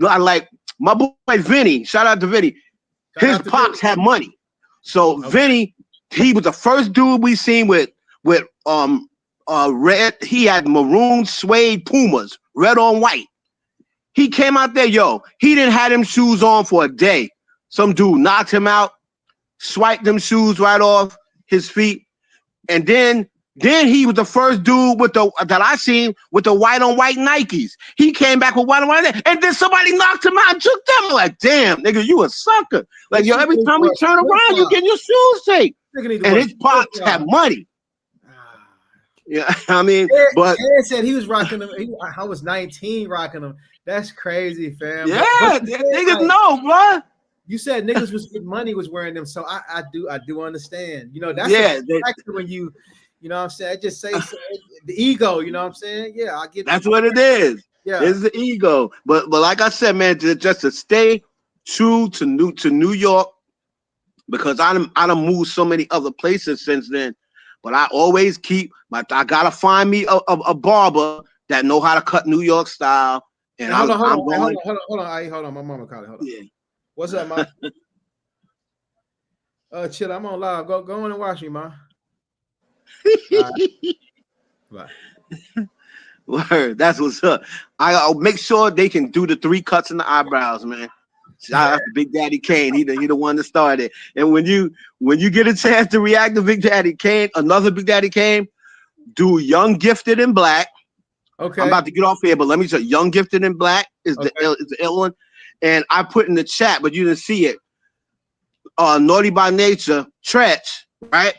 I like my boy Vinny. Shout out to Vinny. His pops had money, so Vinny, he was the first dude we seen with red. He had maroon suede Pumas, red on white. He came out there, he didn't have them shoes on for a day. Some dude knocked him out, swiped them shoes right off his feet, and then he was the first dude that I seen with the white on white Nikes. He came back with white on white, and then somebody knocked him out and took them. I'm like, damn, nigga, you a sucker. Like, every time we turn around, you getting your shoes taken. And his pops had money. Yeah, I mean, but Ed said he was rocking them. I was 19 rocking them. That's crazy, fam. Yeah, niggas know, bro. You said niggas was getting money was wearing them, so I do understand. That's when you know what I'm saying. I just say the ego. You know what I'm saying? Yeah, I get. That's what it is. Yeah, it's the ego. But like I said, man, just to stay true to New York, because I done moved so many other places since then. But I always keep I gotta find me a barber that know how to cut New York style. And hold on. My mama calling. Hold on. Yeah. What's up, ma? Chill. I'm on live. Go on and watch me, ma. Bye. Word. That's what's up. I'll make sure they can do the 3 cuts in the eyebrows, man. Shout out to Big Daddy Kane. He the one that started. And when you get a chance to react to Big Daddy Kane, another Big Daddy Kane, do Young Gifted in Black. Okay. I'm about to get off here, but let me say Young Gifted in Black is the ill one. And I put in the chat, but you didn't see it. Naughty by Nature, Tretch, right?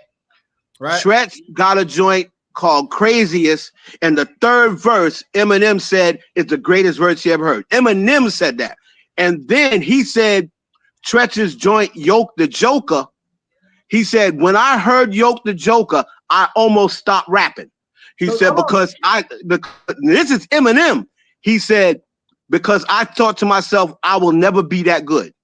Right. Tretch got a joint called Craziest, and the 3rd verse, Eminem said is the greatest verse he ever heard. Eminem said that. And then he said Tretch's joint, Yoke the Joker. He said, when I heard Yoke the Joker, I almost stopped rapping. He said, because this is Eminem. He said, because I thought to myself, I will never be that good.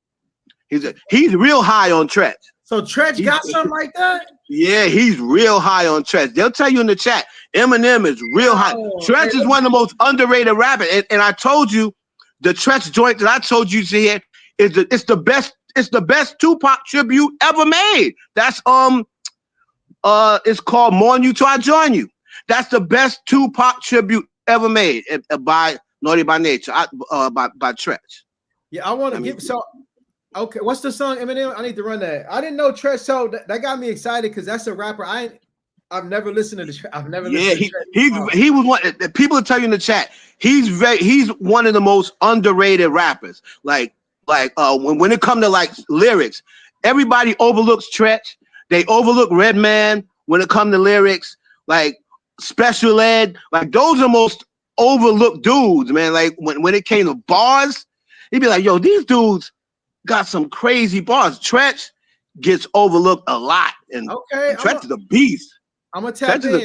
He's real high on Tretch. So Tretch got something like that? Yeah, he's real high on Tretch. They'll tell you in the chat, Eminem is real high. Tretch is one of the most underrated rappers. And I told you, the Tretch joint that I told you to hear it's the best Tupac tribute ever made. That's it's called Mourn You Till I Join You. That's the best Tupac tribute ever made by Naughty by Nature, by Tretch. Yeah, I want to give so. Okay, what's the song, Eminem? I need to run that. I didn't know Tretch, so that got me excited because that's a rapper. I've never listened to this. I've never listened to Tretch. He was one. People tell you in the chat. He's one of the most underrated rappers. Like when it comes to like lyrics, everybody overlooks Tretch. They overlook Redman when it comes to lyrics. Like Special Ed, like those are the most overlooked dudes, man. Like when it came to bars, he'd be like, yo, these dudes got some crazy bars. Tretch gets overlooked a lot. And Tretch is a beast. I'm gonna tap in.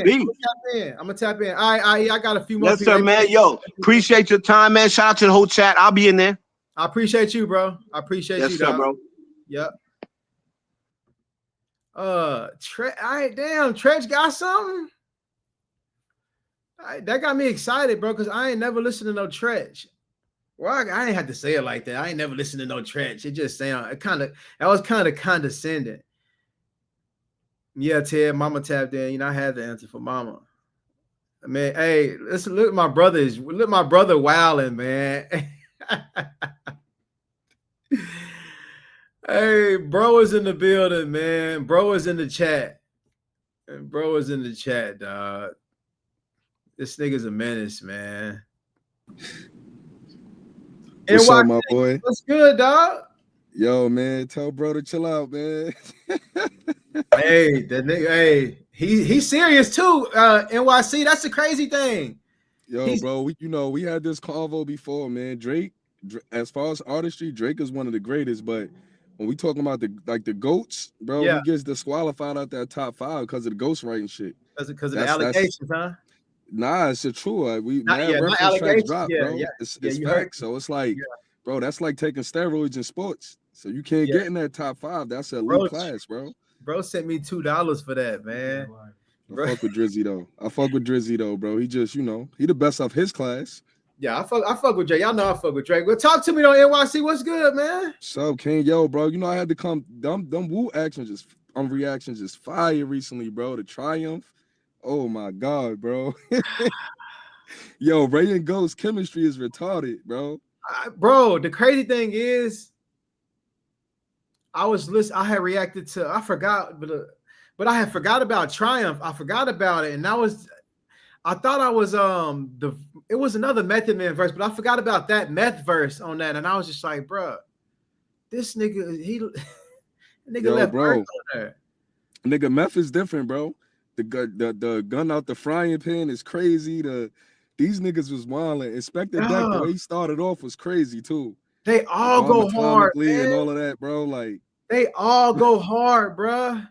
I'm gonna tap in. I got a few more. Yes, sir, man. Yo, appreciate your time, man. Shout out to the whole chat. I'll be in there. I appreciate you, bro. I appreciate you, sir, bro. Yep. Tretch got something. That got me excited, bro, because I ain't never listened to no Tretch. Well, I ain't had to say it like that. I ain't never listened to no Tretch. It just that was kind of condescending. Yeah, Ted, Mama tapped in. I had to answer for Mama. Man, hey, listen, look my brother wilding, man. Hey, bro is in the building, man. Bro is in the chat. Bro is in the chat, dog. This nigga's a menace, man. What's up, my boy? What's good, dog? Yo, man, tell bro to chill out, man. Hey, that nigga, hey, he's serious too. NYC, that's the crazy thing. Yo, bro, we had this convo before, man. Drake, as far as artistry, Drake is one of the greatest, but when we talking about the GOATs, bro, Yeah. he gets disqualified out that top 5 because of the ghostwriting shit. Because of the allegations, huh? Nah, it's true. Not reference tracks allegations. drop, Yeah, bro. yeah. It's you heard. facts. So it's like, Yeah. bro, that's like taking steroids in sports. So you can't Yeah. get in that top 5. That's elite Bro, class, bro. Bro sent me $2 for that, man. I fuck with Drizzy though. Bro. He just, he the best of his class. Yeah, I fuck with Drake. Y'all know I fuck with Drake. Well, talk to me on NYC. What's good, man? So King, yo, bro, I had to come. Them Wu actions reactions just fire recently, bro. The Triumph. Oh my god, bro. Yo, Ray and Ghost chemistry is retarded, bro. Bro, the crazy thing is, I had reacted to. I forgot, but I had forgot about Triumph. I forgot about it, and I thought I was it was another Method Man verse, but I forgot about that Meth verse on that, and I was just like, bro, this nigga left bro. on there. Nigga, Meth is different, bro. The gun out the frying pan is crazy. These niggas was wilding. Inspector Deck, the way he started off was crazy too. They all go hard, man. And all of that, bro. Like they all go hard, bro.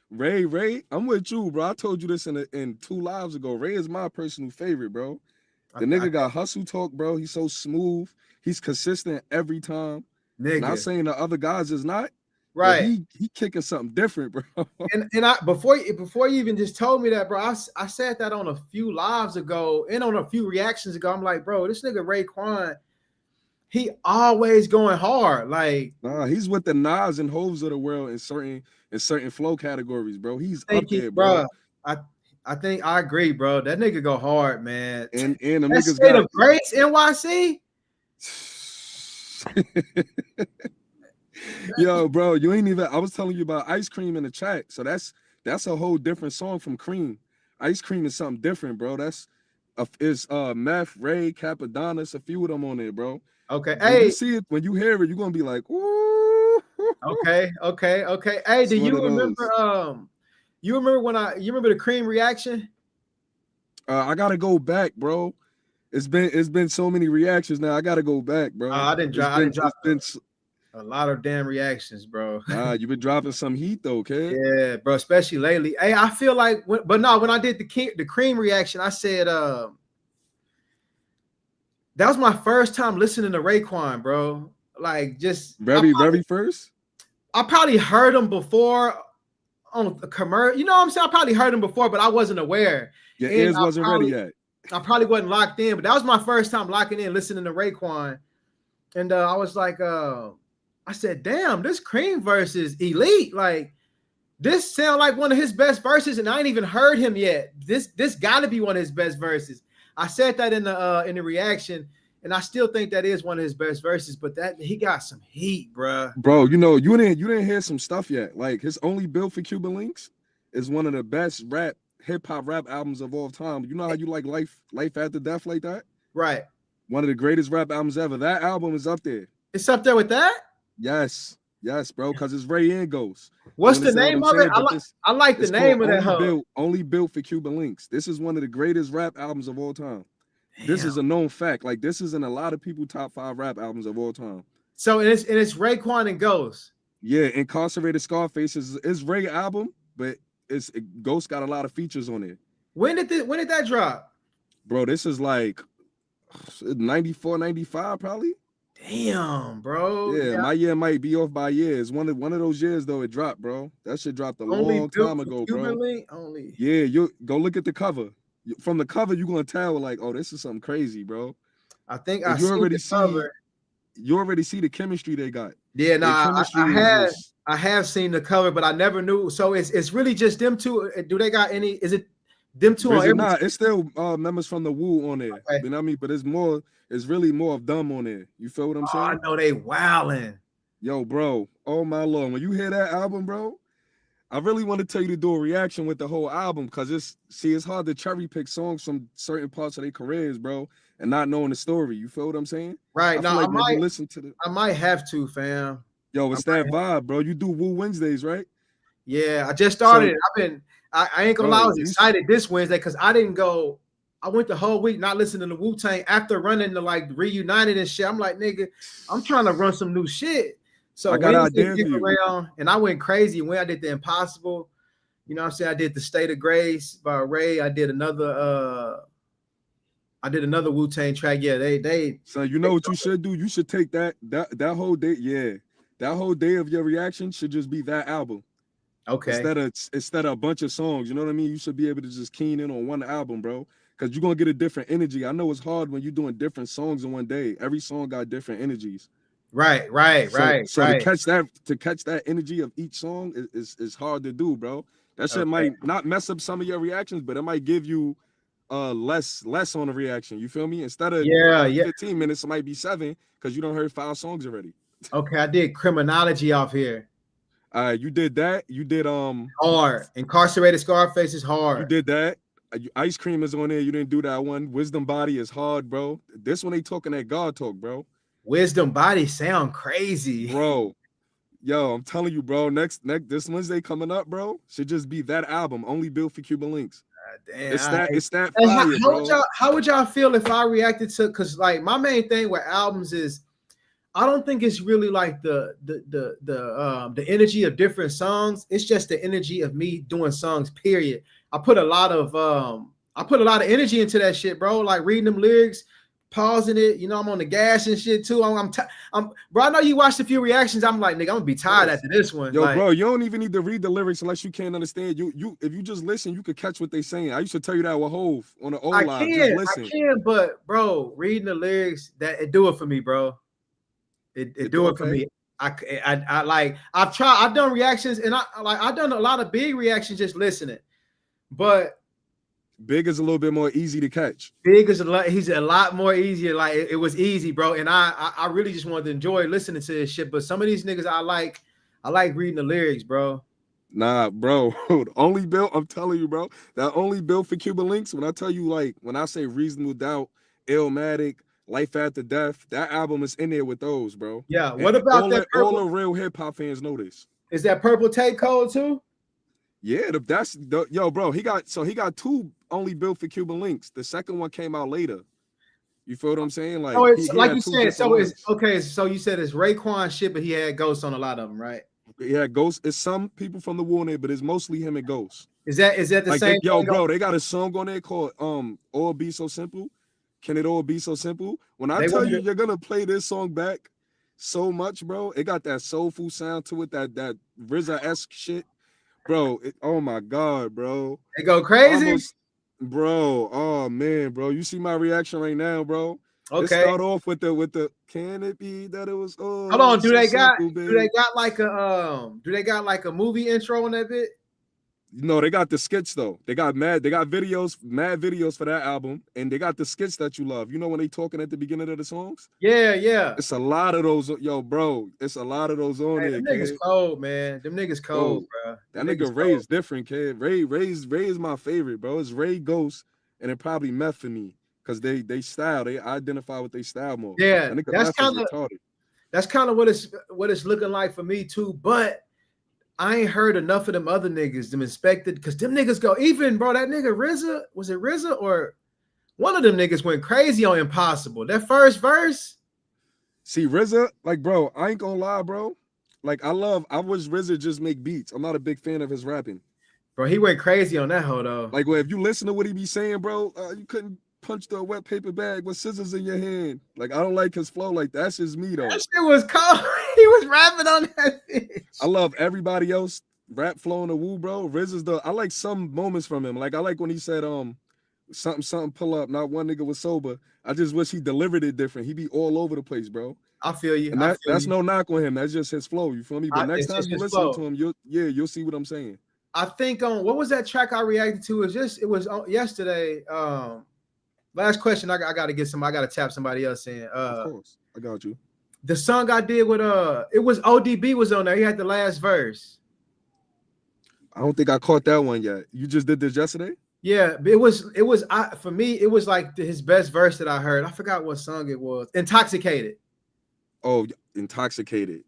Ray, I'm with you, bro. I told you this in 2 lives ago. Ray is my personal favorite, bro. The nigga got hustle talk, bro. He's so smooth. He's consistent every time. Nigga. Not saying the other guys is not. Right. He kicking something different, bro. And I before you even just told me that, bro, I said that on a few lives ago and on a few reactions ago. I'm like, bro, this nigga Raekwon, he always going hard. Like, nah, he's with the Nas and Hoves of the world in certain flow categories, bro. He's up there, bro. I think I agree, bro. That nigga go hard, man. And the niggas got of Grace, NYC. Yo, bro, you ain't even. I was telling you about Ice Cream in the chat, so that's a whole different song from Cream. Ice Cream is something different, bro. That's Meth, Ray, Capadonis, a few of them on there, bro. Okay, when you see it, when you hear it, you're gonna be like, ooh. Okay. Hey, do you remember? You remember the Cream reaction? I gotta go back, bro. It's been so many reactions now. I gotta go back, bro. I didn't drop a lot of damn reactions, bro. You've been dropping some heat though, kid. Yeah, bro, especially lately. Hey, I feel like when I did the Cream reaction, I said that was my first time listening to Raekwon, bro. Like just very first. I probably heard him before on the commercial. You know what I'm saying? I probably heard him before, but I wasn't aware. Your ears wasn't ready yet. I probably wasn't locked in, but that was my first time locking in, listening to Raekwon. And I was like, I said, damn, this Cream verse is elite. Like, this sound like one of his best verses, and I ain't even heard him yet. This gotta be one of his best verses. I said that in the reaction, and I still think that is one of his best verses, but that he got some heat, bruh. Bro, you didn't hear some stuff yet. Like his Only Built for Cuban Links is one of the best hip hop rap albums of all time. You know how you like Life After Death like that? Right. One of the greatest rap albums ever. That album is up there. It's up there with that? Yes, bro, because it's Ray and Ghost. What's the name of it? I like the name of that. Only Built for Cuban Links. This is one of the greatest rap albums of all time. Damn. This is a known fact. Like, this is in a lot of people top 5 rap albums of all time. So it's Raekwon and Ghost. Yeah, Incarcerated Scarface is Ray album, but Ghost got a lot of features on it. When did that drop? Bro, this is like 94, 95 probably. Damn, bro. Yeah, my year might be off by years. One of those years though, it dropped, bro. That shit dropped a long time ago, bro. Yeah, you go look at the cover. From the cover, you're gonna tell like, oh, this is something crazy, bro. I think you already see the chemistry they got. Yeah, no, I have seen the cover, but I never knew. So it's really just them two. Do they got any? Is it them two? It's still members from the Wu on there. Okay. You know what I mean? But it's really more of them on there. You feel what I'm saying? I know they wildin'. Yo, bro. Oh my Lord. When you hear that album, bro, I really want to tell you to do a reaction with the whole album because it's hard to cherry pick songs from certain parts of their careers, bro, and not knowing the story. You feel what I'm saying? Right. I might listen to I might have to, fam. Yo, it's that vibe, bro. You do Woo Wednesdays, right? Yeah, I just started. So, I ain't gonna lie, I bro, was you excited this Wednesday because I didn't go. I went the whole week not listening to Wu-Tang after running the like Reunited and shit. I'm like, nigga, I'm trying to run some new shit. So I got an Wednesday idea for came you. around and I went crazy. When I did the Impossible, you know what I'm saying? I did the State of Grace by Ray. I did another Wu-Tang track. Yeah, they So you know what you should do? You should take that whole day. Yeah, that whole day of your reaction should just be that album. okay. Instead of a bunch of songs. You know what I mean? You should be able to just keen in on one album, bro. Because you're gonna get a different energy. I know it's hard when you're doing different songs in one day. Every song got different energies. Right. So to catch that energy of each song is hard to do, bro. That shit might not mess up some of your reactions, but it might give you less on the reaction. You feel me? Instead of 15 minutes, it might be 7 because you don't heard 5 songs already. Okay, I did Criminology off here. You did that. You did hard. Incarcerated Scarface is hard. You did that. Ice Cream is on there. You didn't do that one. Wisdom Body is hard, bro. This one they talking that God talk, bro. Wisdom Body sound crazy, bro. Yo, I'm telling you, bro. Next this Wednesday coming up, bro, should just be that album. Only built for Cuban Links. Damn, it's that fire, bro. How would y'all feel if I reacted to? Because like my main thing with albums is, I don't think it's really like the energy of different songs. It's just the energy of me doing songs. Period. I put a lot of energy into that shit, bro. Like reading them lyrics, pausing it. You know, I'm on the gas and shit too. I'm bro. I know you watched a few reactions. I'm like, nigga, I'm gonna be tired after this one. Yo, like, bro, you don't even need to read the lyrics unless you can't understand. You if you just listen, you could catch what they saying. I used to tell you that with Hove on the old live. Just listen. I can, but bro, reading the lyrics, it do it for me, bro. It do it for me. I like I've done reactions and I've done a lot of big reactions just listening, but Big is a little bit more easy to catch. Big is he's a lot more easier. Like it was easy, bro. And I really just wanted to enjoy listening to this shit. But some of these niggas I like reading the lyrics, bro. Nah, bro. Only built, I'm telling you, bro. That only built for Cuban Links. When I tell you, like, when I say Reasonable Doubt, Illmatic, Life After Death, that album is in there with those, bro. Yeah. What about that? All the real hip hop fans know this. Is that Purple Tape Code too? Yeah, yo, bro. He got 2 only built for Cuban Links. The second one came out later. You feel what I'm saying? Like, oh, it's like you said. So ones. it's okay. So you said it's Raekwon shit, but he had Ghost on a lot of them, right? Yeah, Ghost. It's some people from the Warner, but it's mostly him and Ghost. Is that the like same? Yo, bro, they got a song on there called "All Be So Simple." Can it all be so simple? When I tell you, you're gonna play this song back so much, bro. It got that soulful sound to it, that RZA-esque shit, bro. Oh my god, bro. They go crazy, bro. Oh man, bro. You see my reaction right now, bro. Okay. Let's start off with the can it be that it was hold on, do they got like a movie intro on that bit? No, they got the skits though. They got mad videos for that album, and they got the skits that you love. You know when they talking at the beginning of the songs? Yeah. It's a lot of those, yo, bro. It's a lot of those on there. Them niggas cold, man. Them niggas cold, bro. That nigga Ray is different, kid. Ray is my favorite, bro. It's Ray, Ghost, and it probably Meth for me. Because they identify with their style more. Yeah, that's kind of what it's looking like for me too. But I ain't heard enough of them other niggas, them Inspected, because them niggas go even, bro. That nigga RZA, was it RZA or one of them niggas went crazy on Impossible? That first verse. See, RZA, like, bro, I ain't gonna lie, bro. Like, I wish RZA just make beats. I'm not a big fan of his rapping. Bro, he went crazy on that hoe though. Like, well, if you listen to what he be saying, bro, you couldn't punch the wet paper bag with scissors in your hand. Like, I don't like his flow. Like, that's just me though. That shit was cold. He was rapping on that bitch. I love everybody else rap flow in the Woo, bro. RZA's I like some moments from him. Like, I like when he said something pull up, not one nigga was sober. I just wish he delivered it different. He be all over the place, bro. I feel you. And that's no knock on him. That's just his flow. You feel me? But next time you listen to him, you'll see what I'm saying. I think what was that track I reacted to? It was yesterday. Last question. I got to get I got to tap somebody else in. Of course, I got you. The song I did with it was ODB was on there. He had the last verse. I don't think I caught that one yet. You just did this yesterday? Yeah, it was for me. It was like his best verse that I heard. I forgot what song it was. Intoxicated. Oh, Intoxicated.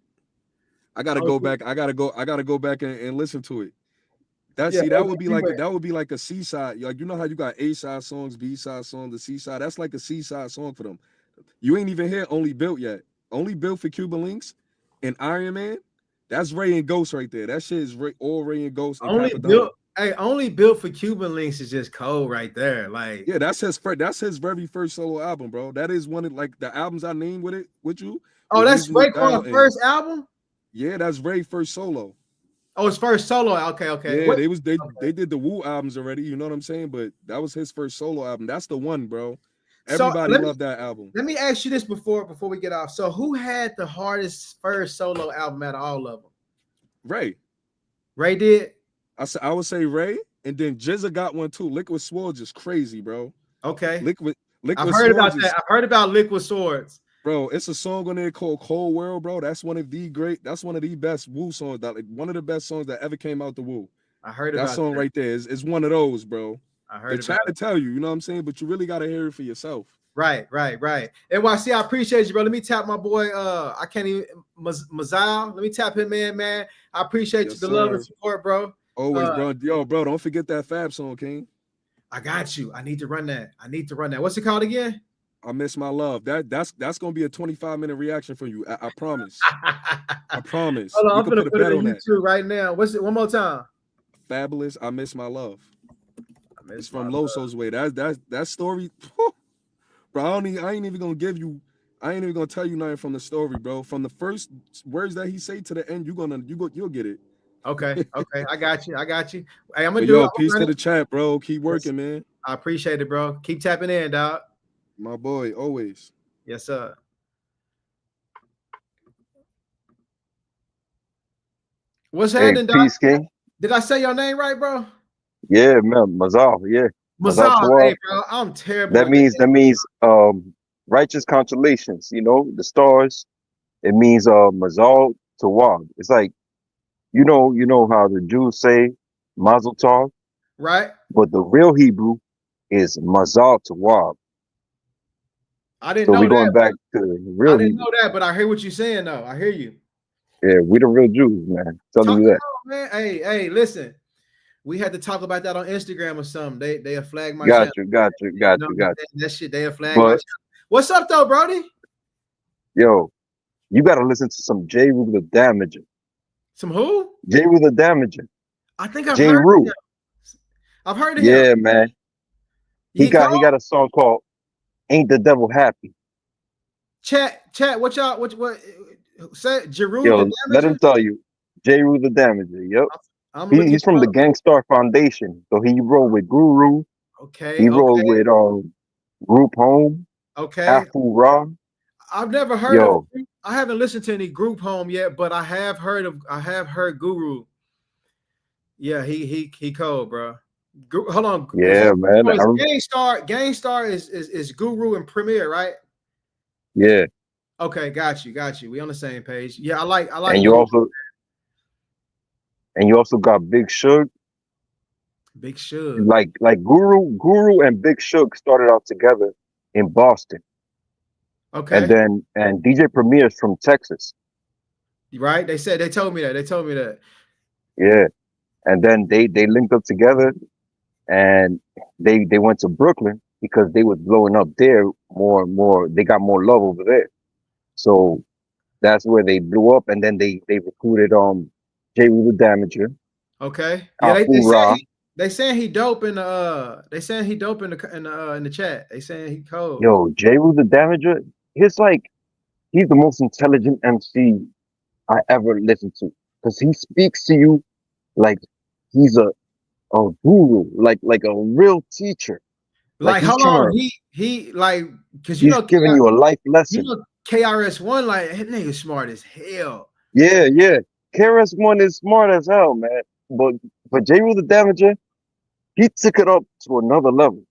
I gotta go back. I gotta go back and listen to it. That Yeah, see, that okay, would be you like went- that would be like a C-side. Like, you know how you got A-side songs, B-side songs, the C-side. That's like a C-side song for them. You ain't even hear Only Built yet. Only Built for Cuban Links and Iron Man. That's Ray and Ghost right there. That shit is all Ray and Ghost and only Papa Don. built. Hey, only built for Cuban Links is just cold right there. Like, Yeah, that's his very first solo album, bro. That is one of like the albums I named with you. oh, was that's Reasonable Doubt Raekwon's and- first album. Yeah, that's Ray first solo. Oh, his first solo. Okay, okay. Yeah, What- they did the Woo albums already. You know what I'm saying? But that was his first solo album. That's the one, bro. So, Everybody let me- loved that album. Let me ask you this before we get off. So, who had the hardest first solo album out of all of them? Ray. Ray did. I would say Ray, and then Jizza got one too. Liquid Swords is crazy, bro. Okay, Liquid I've heard about Swords is- that. I've heard about Liquid Swords. Bro, it's a song on there called Cold World, bro. That's one of the best Woo songs. Like one of the best songs that ever came out the Woo. I heard That about song right there is one of those, bro. I They heard try about to tell you know what I'm saying, but you really gotta hear it for yourself. Right. NYC, I appreciate you, bro. Let me tap my boy. I can't even Mazal. Let me tap him in, man. I appreciate Yes, you, the love and sir. support, bro. Always, bro. Yo, bro, don't forget that Fab song, King. I got you. I need to run that. What's it called again? I Miss My Love. That's gonna be a 25-minute reaction for you. I promise. I promise. Hold on, You I'm can gonna put a put it bet on on that. YouTube right now. What's it? One more time. Fabulous. I Miss My Love. I miss It's from my love. Loso's way. That story, bro. I ain't even gonna tell you nothing from the story, bro. From the first words that he say to the end, you'll get it. Okay. I got you. Hey, I'm gonna But do yo, it. peace to the chat, bro. Keep working, man. I appreciate it, bro. Keep tapping in, dog. My boy, always. Yes, sir. What's Hey, happening, dog? peace, King. Did I say your name right, bro? Yeah, man, Mazal. Yeah, Mazal Mazal. Tawab. Hey, bro, I'm terrible. That with means righteous consolations. You know, the stars. It means Mazal Tawab. It's like you know how the Jews say Mazel Tov, right? but the real Hebrew is Mazal Tawab. I didn't So know we're going that. back to the I real didn't Hebrew. know that, but I hear what you're saying, though. I hear you. Yeah, we the real Jews, man. Telling you that. Man, hey, listen. We had to talk about that on Instagram or something. They have flagged my Got channel. you. Got You you. know, Got you. that shit, they have flagged my But channel. What's up, though, Brody? yo, you got to listen to some J. Rue the Damager. Some who? J. Rue the Damager. I think I've J. heard of Rue. him. I've heard of him. Yeah, man. He got cold? a song called "Ain't the Devil Happy." Chat. What y'all? What? Say Jeru. Yo, the let him Damager? tell you. J. Rue the Damager. Yep. I'm looking He's from the up. Gangstar Foundation. So he rolled with Guru. Okay. He rolled with Group Home, Okay. Afu Ra. I've never heard Yo. of. I haven't listened to any Group Home yet, but I have heard Guru. Yeah, he cold, bro. Hold on. Yeah, man. Gangstar is Guru and Premier, right? Yeah. Okay, got you. We on the same page. Yeah, I like. And you also got Big Shug. Big Shug. Like Guru and Big Shug started out together in Boston. Okay. And DJ Premier is from Texas. Right? They told me that. Yeah. And then they linked up together and they went to Brooklyn because they was blowing up there more and more. They got more love over there. So that's where they blew up, and then they recruited J. Rue the Damager. Okay. Yeah, Afu Ra. they saying he dope in the in the chat. They saying he cold. Yo, J. Rue the Damager, he's the most intelligent MC I ever listened to. Because he speaks to you like he's a guru, like a real teacher. Like he's hold trying on, to- he like because He's giving you a life lesson. KRS-One, like that nigga smart as hell. Yeah. KRS-One is smart as hell, man. But J. Rue the Damager, he took it up to another level.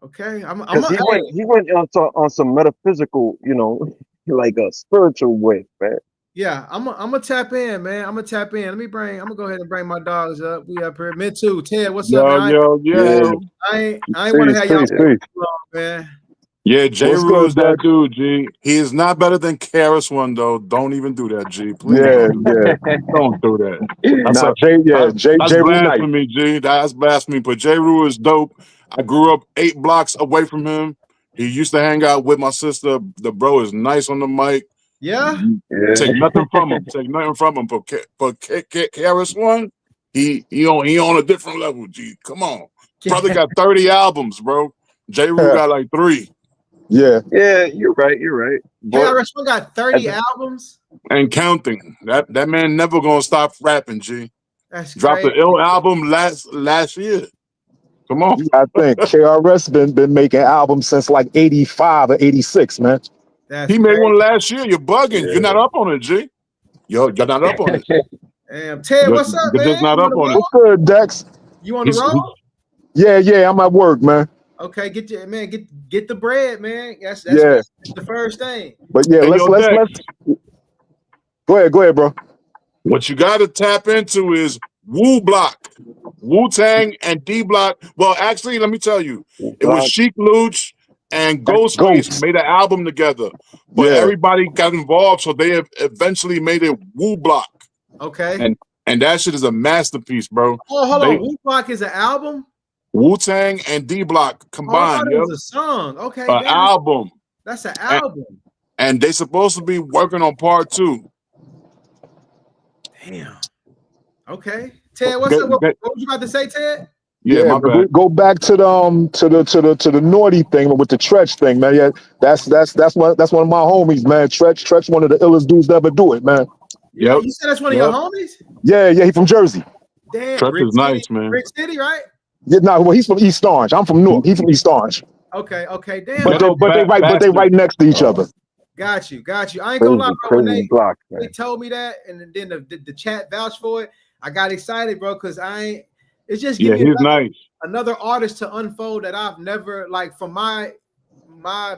Okay, Because he went on some metaphysical, like a spiritual way, man. Yeah, I'm gonna tap in, man. I'm gonna tap in. I'm gonna go ahead and bring my dogs up. We up here. Me too. Ted, what's up, man? Yo. I ain't want to have y'all Peace. long, man. Yeah, J. What's Rule is good, that Doug? dude, G. He is not better than Karis One though. Don't even do that, G. Please Yeah, don't do that. yeah. Don't do that. That's Nah, a that's J. Rule nice. blasphemy, G. That's blasphemy. But J. Rule is dope. I grew up 8 blocks away from him. He used to hang out with my sister. The bro is nice on the mic. Yeah. Take nothing from him. Take nothing from him. But Karis One, he on a different level, G. Come on. Brother got 30 albums, bro. J. Rule got like 3. Yeah. Yeah, you're right. You're right. But KRS-One got 30 albums. And counting. That man never gonna stop rapping, G. That's Dropped crazy. the ill album last year. Come on. I think KRS been making albums since like 85 or 86, man. That's He made crazy. one last year. You're bugging. Yeah. You're not up on it, G. You're not up on it. Damn, Ted, what's up, You're man? just not You up on on the it. What's good, Dex? road? You on the road? Yeah, I'm at work, man. Okay, get the bread, man. That's Yeah. the first thing. But yeah, Hey, let's yo, Dex, go ahead, bro. what you got to tap into is Wu Block, Wu Tang, and D Block. Well, actually, let me tell you, it was Sheik Luch and Ghostface Ghost. made an album together, but Yeah. everybody got involved, so they have eventually made it Wu Block, Okay. and that shit is a masterpiece, bro. Oh, hold They- on. Wu Block is an album? Wu Tang and D Block Oh, I combined, thought it was a song. Okay. an damn. album, That's an album. and they supposed to be working on part 2. Damn. Okay. Ted, what's up? What was you about to say, Ted? Yeah, my but bad. go back to the naughty thing with the Tretch thing, man. Yeah, that's one of my homies, man. Tretch, one of the illest dudes to ever do it, man. Yep. You said that's one of your homies? Yeah, he from Jersey. Damn. Tretch Brick is nice, City, man. Brick City, right? Yeah, well, he's from East Orange. I'm from Newark. He's from East Orange. Okay. Damn. But they right next to each other. Got you. I ain't gonna lie, bro. When crazy block, they man. told me that, and then the chat vouched for it, I got excited, bro, because it's just Yeah, giving he's nice. another artist to unfold that I've never, like, from my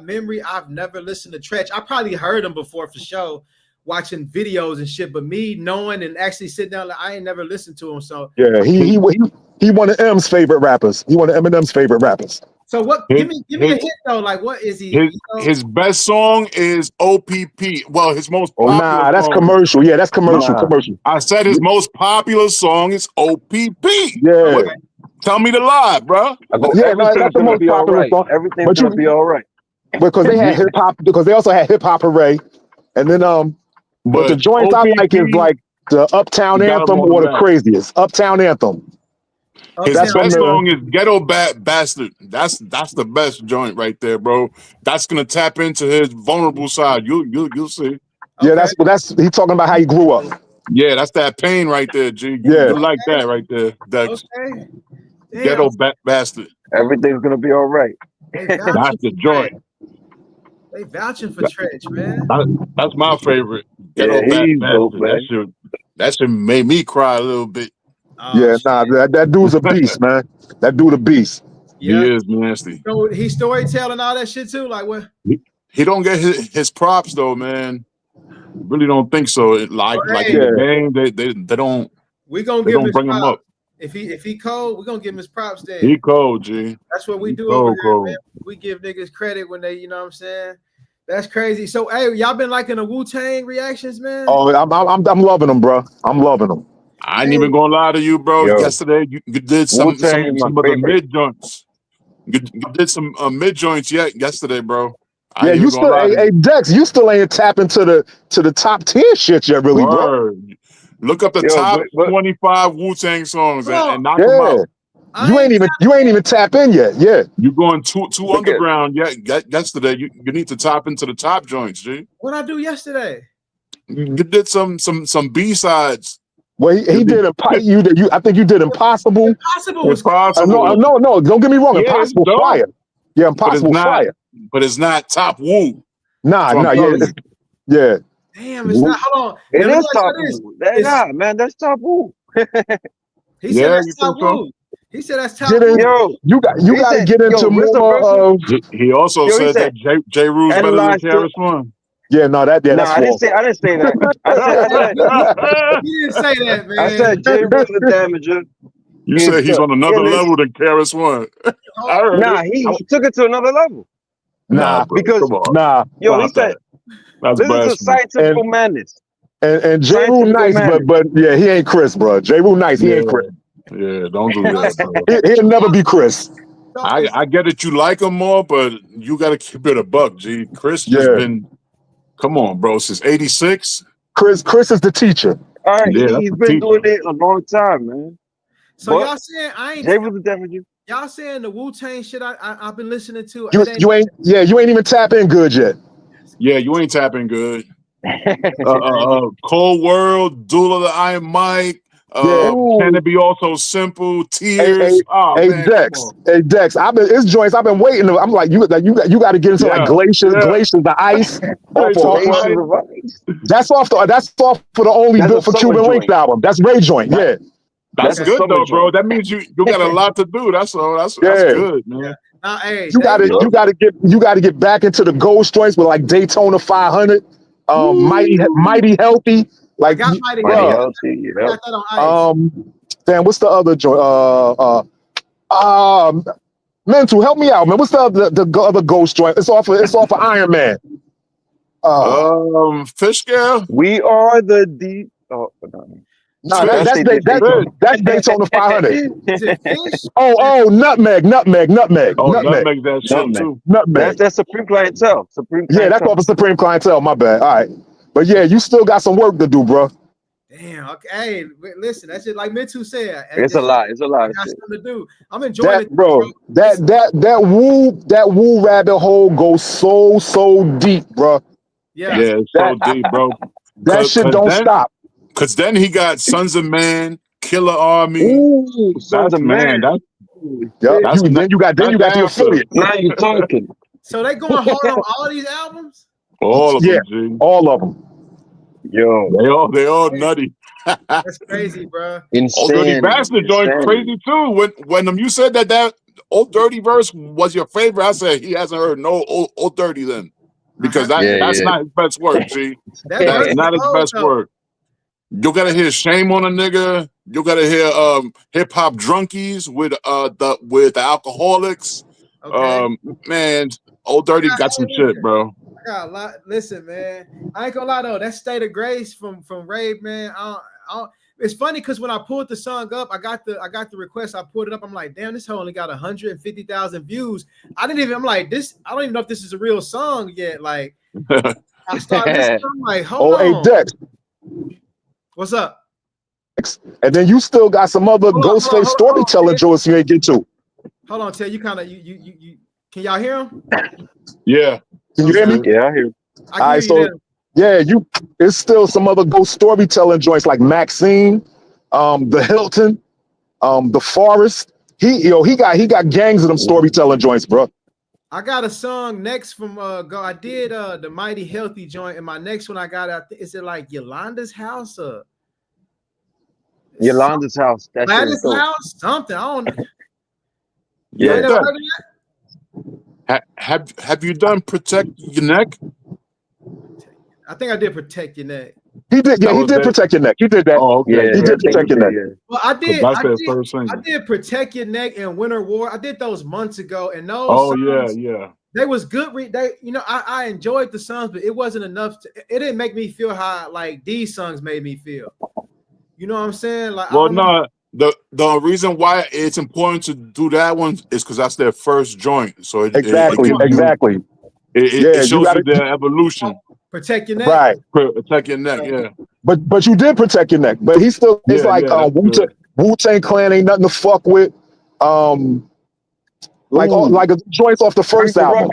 memory, I've never listened to Tretch. I probably heard him before for sure, watching videos and shit, but me knowing and actually sitting down, like, I ain't never listened to him. So Yeah, he one of M's favorite rappers. He one of Eminem's favorite rappers. so what? His- Give me a his- hint though. Like, what is he? His best song is OPP. Well, his most Oh popular nah, that's song. commercial. Yeah, that's commercial. Nah. Commercial. I said his most popular song is OPP. Yeah, Tell me the lie, bro. Yeah, no, Everything's that's the gonna most be all popular right. song. Everything's But gonna be all right. because they had hip hop. Because they also had Hip Hop Hooray, and then But the joints I like is like the Uptown You got Anthem him on or the the map. Craziest. Uptown Anthem. His That's best from the- song is Ghetto Bastard. That's the best joint right there, bro. That's gonna tap into his vulnerable side. You'll see. Yeah, that's he talking about how he grew up. Yeah, that's that pain right there, G. Yeah. You like that right there. That's Okay. Damn. Ghetto Bastard. Everything's gonna be all right. They vouching That's the for joint. Tretch. They vouching for Tretch, man. That's my favorite. Yeah, Ghetto he's Bastard. dope, man. That shit made me cry a little bit. Oh, Yeah, shit. nah, that dude's a beast, man. That dude a beast. Yeah. He is nasty. So he's storytelling all that shit too. Like what? He don't get his props though, man. Really don't think so. Like in the game, they don't. We gonna They give him don't his bring him props. up. If he cold, we gonna give him his props then. He cold, G. That's what we He do cold, over here, cold. man. We give niggas credit when they, you know what I'm saying? That's crazy. So hey, y'all been liking the Wu-Tang reactions, man? Oh, I'm loving them, bro. I'm loving them. I ain't even gonna lie to you, bro. Yo. Yesterday you did some Wu-Tang is my of the favorite. mid joints. You did some mid joints yesterday, bro. I Yeah, ain't you even still, gonna lie to hey Dex, you still ain't tapping to the top 10 shit yet, really, bro. Word. Look up the Yo, top but- 25 Wu-Tang songs Bro, and knock them Yeah, out. you ain't even tap in yet. Yeah, You going too Look at- underground yesterday. You need to tap into the top joints, G. What I do yesterday? You did some B-sides. well, he did I think you did Impossible. Impossible was No, don't get me wrong. Yeah, Impossible it's dope. fire. Yeah, But it's Impossible not fire. But it's not top Wu. Nah, So I'm yeah, telling yeah. damn, it's not. Hold on. It Let me is ask you top this. Wu. Nah, man, that's top Wu. He Yeah, said that's you top think so? Wu. He said that's top Get in, Wu. Yo, you got to said- get into yo, listen, more bro. of. He also Yo, he said said, that J. Rule's better than analyze KRS One. Yeah, no, that's nah, I didn't false. say that. He didn't say that, man. I said J. Rule's the damager. You said he's on another Yeah, level than KRS One. I heard Nah, it. he took it to another level. Nah, bro. Because Come on. nah. yo, he Stop said that. That's this is a blasphemy. scientific madness. And J. Rule Scientific nice, madness. but yeah, he ain't Chris, bro. J. Rule nice, he Yeah, ain't Chris. yeah. Don't do that, bro. He'll never be Chris. I get that you like him more, but you got to keep it a buck, G. Chris just Yeah. been, come on, bro, since '86. Chris is the teacher. All right, Yeah, that's he's the been doing teacher. it a long time, man. So But y'all saying I ain't Jay was the devil. y'all saying the Wu-Tang shit I've been listening to. You it ain't you ain't even tap in good yet. Yeah, you ain't tapping good. Cold World, Duel of the Iron Mike. Yeah. Can it be also simple? Hey, Tears. Oh hey man, Dex. come on. Hey Dex. It's joints. I've been waiting. I'm like you got to get into like Yeah, glaciers, yeah. the ice. off Glaciers of, of Ice. that's off for the only That's built a for summer Cuban joint. Links album. That's Ray Joint. Yeah, That's a good summer though, bro. joint. That means you got a lot to do. That's all. That's Yeah. good, man. Nah, hey, you got to get back into the ghost joints with like Daytona 500, mighty healthy. I Like, got Mighty Mighty bruh, Healthy. healthy, I yep. got that on ice. damn, what's the other joint? Mental, help me out, man. What's the other ghost joint? It's off of Iron Man. Fish Scale. We are the deep. Oh, no. Nah, That's they did they joint. that's Daytona 500. Is it Fish? Nutmeg. Oh, Nutmeg that shit Nutmeg. too. Nutmeg. That's Supreme Clientele. Supreme Yeah, that's Clientele. off of Supreme Clientele. My bad. All right, but yeah, you still got some work to do, bro. Damn. Okay. Hey, listen. That's just like Mitsu said. It's a lot. It's a lot I of got shit. something to do. I'm enjoying it, Bro, that woo rabbit hole goes so deep, bro. Yeah. Yeah, it's so deep, bro. That shit don't stop. Cause then he got Sons of Man, Killer Army. Ooh, Sons of Man. That's Yep. That's Then you got the after. affiliate. Now you're talking. So they going hard on all these albums? All of Yeah, them, G. all of them. Yo, They all nutty. That's crazy, bro. Old Dirty insane. Bastard joint crazy too. When you said that Old Dirty verse was your favorite, I said he hasn't heard no Old Dirty then, because that's not his best work, G. That That's verse not is his cold, best though. work. You gotta hear Shame on a Nigga. You gotta hear Hip Hop Drunkies with the Alcoholics. Okay. Man, Old Dirty got some shit, bro. I got a lot. Listen, man. I ain't gonna lie though. That State of Grace from Rave, man. It's funny because when I pulled the song up, I got the request. I pulled it up. I'm like, damn, this only got 150,000 views. I'm like, this. I don't even know if this is a real song yet. Like, I started listening. I'm like, hold on. Hey, Dex. What's up? And then you still got some other Ghostface storytelling joints you ain't get to. Hold on, Ted. You kind of you. Can y'all hear him? Yeah. Can you hear me? Yeah, I hear. I can hear you yeah, it's still some other ghost storytelling joints like Maxine, the Hilton, the Forest. He got gangs of them storytelling joints, bro. I got a song next from I did the Mighty Healthy joint, and my next one I got is it like Yolanda's House or Yolanda's House. That shit is Gladys' dope. House? Something. I don't know. Yeah. You never heard of that? Have you done Protect Your Neck? I think I did Protect Your Neck. He did, yeah, he did Protect Your Neck. He did that. Oh, okay. Yeah, he did Protect Your Neck. Yeah. Well, I did. That's their first single. I did Protect Your Neck and Winter War. I did those months ago, and those. Oh songs, yeah. They was good. I enjoyed the songs, but it wasn't enough. It didn't make me feel how like these songs made me feel. You know what I'm saying? Like, Well, no. The reason why it's important to do that one is because that's their first joint. So it Exactly. It shows you their evolution. Protect Your Neck. Right. Protect Your Neck. Yeah. But you did Protect Your Neck. But he still it's like Wu-Tang Clan ain't nothing to fuck with. Like a joint off the first album.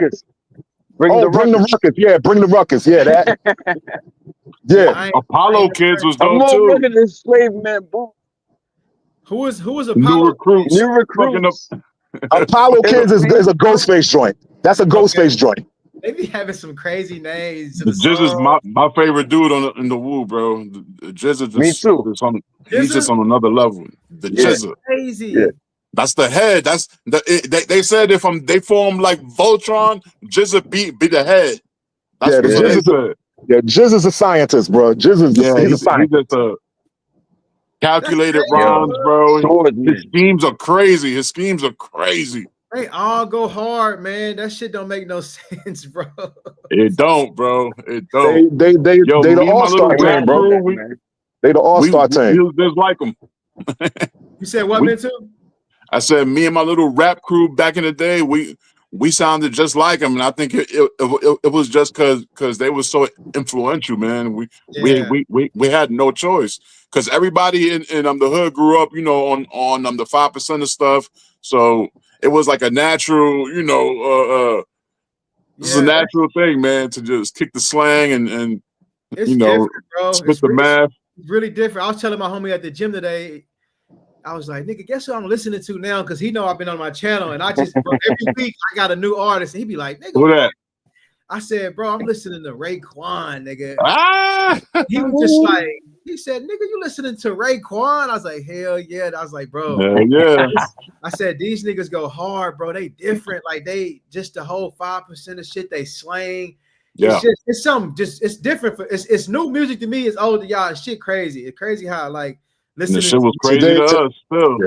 Bring the ruckus. Yeah, Bring the Ruckus. Yeah, that. Yeah. Apollo Kids was I'm dope more too. rugged than Slave Man Boom. Who was Apollo? New recruits. Apollo Kids is a Ghostface joint. That's a Ghostface joint. They be having some crazy names. The Jizz is my favorite dude in the Woo, bro. The Jizz is Me too. He's just on another level. The Jizz. Crazy. Yeah. That's the head. That's they said if they form like Voltron, Jizz be the head. That's what they said. Jizz is a scientist, bro. Jizz is he's a scientist. He's just a calculated rhymes, bro. His schemes are crazy. They all go hard, man. That shit don't make no sense, bro. It don't, bro. It don't. They Yo, the me and my all-star little team, rap bro. crew, They the we all-star team. was just like them. You said what, We, Mintu? I said, me and my little rap crew back in the day, we sounded just like them, and I think it was just because they were so influential, man. Yeah. We had no choice because everybody in the hood grew up, you know, on the 5% of stuff. So it was like a natural, you know, this is a Yeah, natural thing, man, to just kick the slang and it's you know, different, bro. spit It's the math. really different. I was telling my homie at the gym today. I was like, nigga, guess who I'm listening to now? Because he know I've been on my channel, and I just bro, every week I got a new artist, and he be like, nigga, Who that? I said, bro, I'm listening to Raekwon, nigga. Ah, He was just like, he said, nigga, you listening to Raekwon? I was like, hell yeah. I was like, bro, yeah. I said, these niggas go hard, bro. They different. Like they just the whole 5% of shit they slang. Yeah. It's just it's something it's different for it's new music to me. It's old to y'all. It's shit crazy. It's crazy how like And the listening shit was to crazy Today, to us still.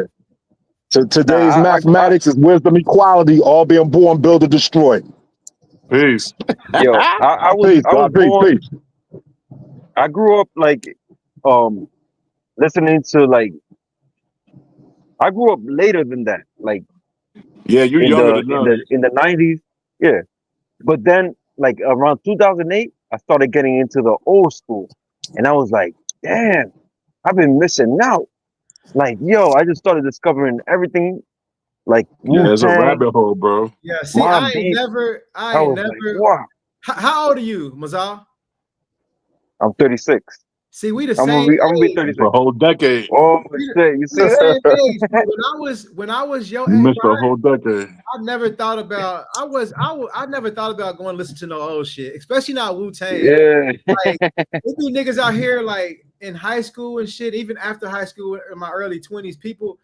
today's I mathematics is wisdom, equality, all being born, build, or destroy. Peace. yo, I Peace, was God, peace, born. peace. I grew up like listening to like I grew up later than that, like Yeah, you're in younger the than us. in the 90s. Yeah. But then like around 2008, I started getting into the old school. And I was like, damn, I've been missing out. Like, yo, I just started discovering everything like Yeah, it's a Wu-Tang, rabbit hole, bro. Yeah, see, Mobb I ain't Deep. never I was like, wow. How old are you, Mazal? I'm 36. See, we the I'm same gonna be age. 36. For a whole decade. Oh We shit, you see the that? same age. But when I was your You age, missed bro, a whole decade. I never thought about I never thought about going to listen to no old shit, especially not Wu-Tang. Yeah. Like there be niggas out here like in high school and shit, even after high school in my early 20s, people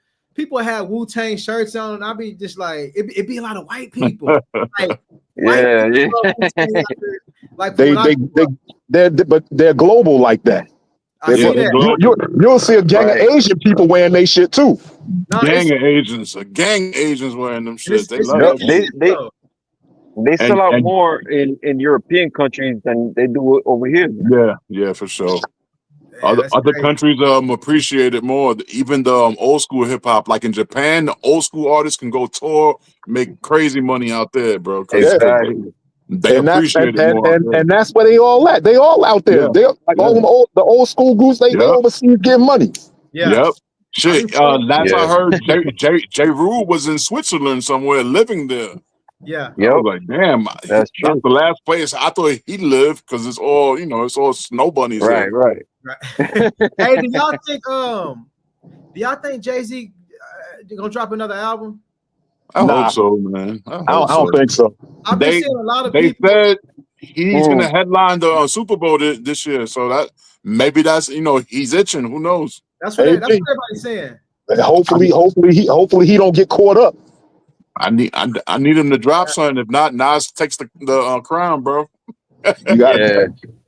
have Wu-Tang shirts on, and I be just like it be a lot of white people. Like Yeah, yeah. like But they're global like that. I see Yeah, they're that. global. You'll see a gang Right. of Asian people wearing they shit too. No, Gang of agents wearing them shit. They it's love Yep, that shit. though. they sell out And more in European countries than they do over here. yeah, for sure. Yeah, that's Other crazy. countries appreciate it more. Even the old school hip hop, like in Japan, the old school artists can go tour, make crazy money out there, bro. Because Exactly. they And that's appreciate it more. and that's where they all at. They all out there. Yeah. They like all them the old school groups. They Yep. overseas getting money. Yeah. Yep. Shit. Last I Yeah. heard, J. Rule was in Switzerland somewhere, living there. Yeah. I Yep, was like, damn, that's that's true. the last place I thought he lived because it's all, it's all snow bunnies. Right, there. right. Right. Hey, do y'all think Jay-Z gonna drop another album? I Nah. hope so, man. I don't think so. I've been They seeing a lot of they people. said he's gonna headline the Super Bowl this year, so that maybe that's he's itching. Who knows? That's what Hey, everybody's saying. And hopefully he don't get caught up. I need him to drop something. If not, Nas takes the crown, bro. You got Yeah.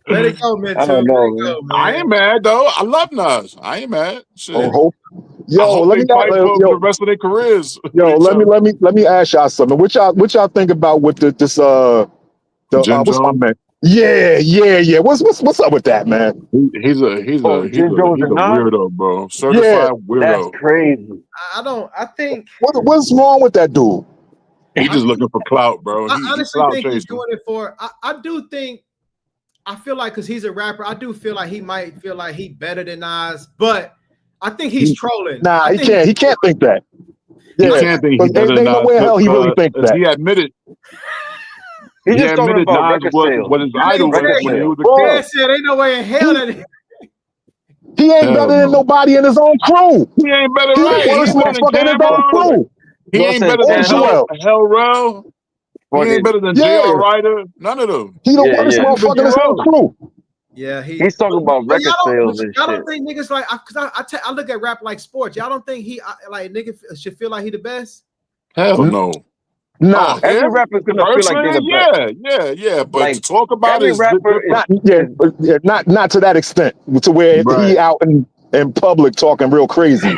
Let it go, man. I don't know, man. I ain't mad though. I love Nas. I ain't mad. Shit. I Yo, hope let they me fight for the rest of their careers. let me ask y'all something. What y'all think about with Jim what's my Jones? man? Yeah. What's up with that, man? He's a Jim Jones and Nas? weirdo, bro. Certified weirdo. That's crazy. I think What's wrong with that dude? He's just looking for clout, bro. I He's honestly clout think he's chasing. doing it for. I feel like because he's a rapper, I do feel like he might feel like he better than Nas, but I think he's trolling. Nah, I he think can't. He can't think that. He Yeah, can't think but he's better ain't than no Nas. way in hell he really think that. He admitted He's just talking about Nas record was sales. his idol Record when he was a Bro, kid. Man said ain't no way in hell that He ain't Hell better than no. nobody in his own crew. He ain't better, He right? the He worst ain't better than motherfucker in his own Cameron. crew. He You know ain't what I'm better saying? than Joel. Hellrell. He ain't Fucking, better than Yeah. J.R. Ryder. None of them. He the Yeah, worst yeah. motherfucker in his own crew. Yeah, he's talking about but record sales and y'all shit. don't think niggas like because I look at rap like sports. Y'all don't think like nigga should feel like he the best? Hell no. Nah. Oh, Every yeah? rapper's gonna feel like they're the best. Yeah. But Like, to talk about every it is rapper different. Not to that extent, to where Right. he out and in public talking real crazy.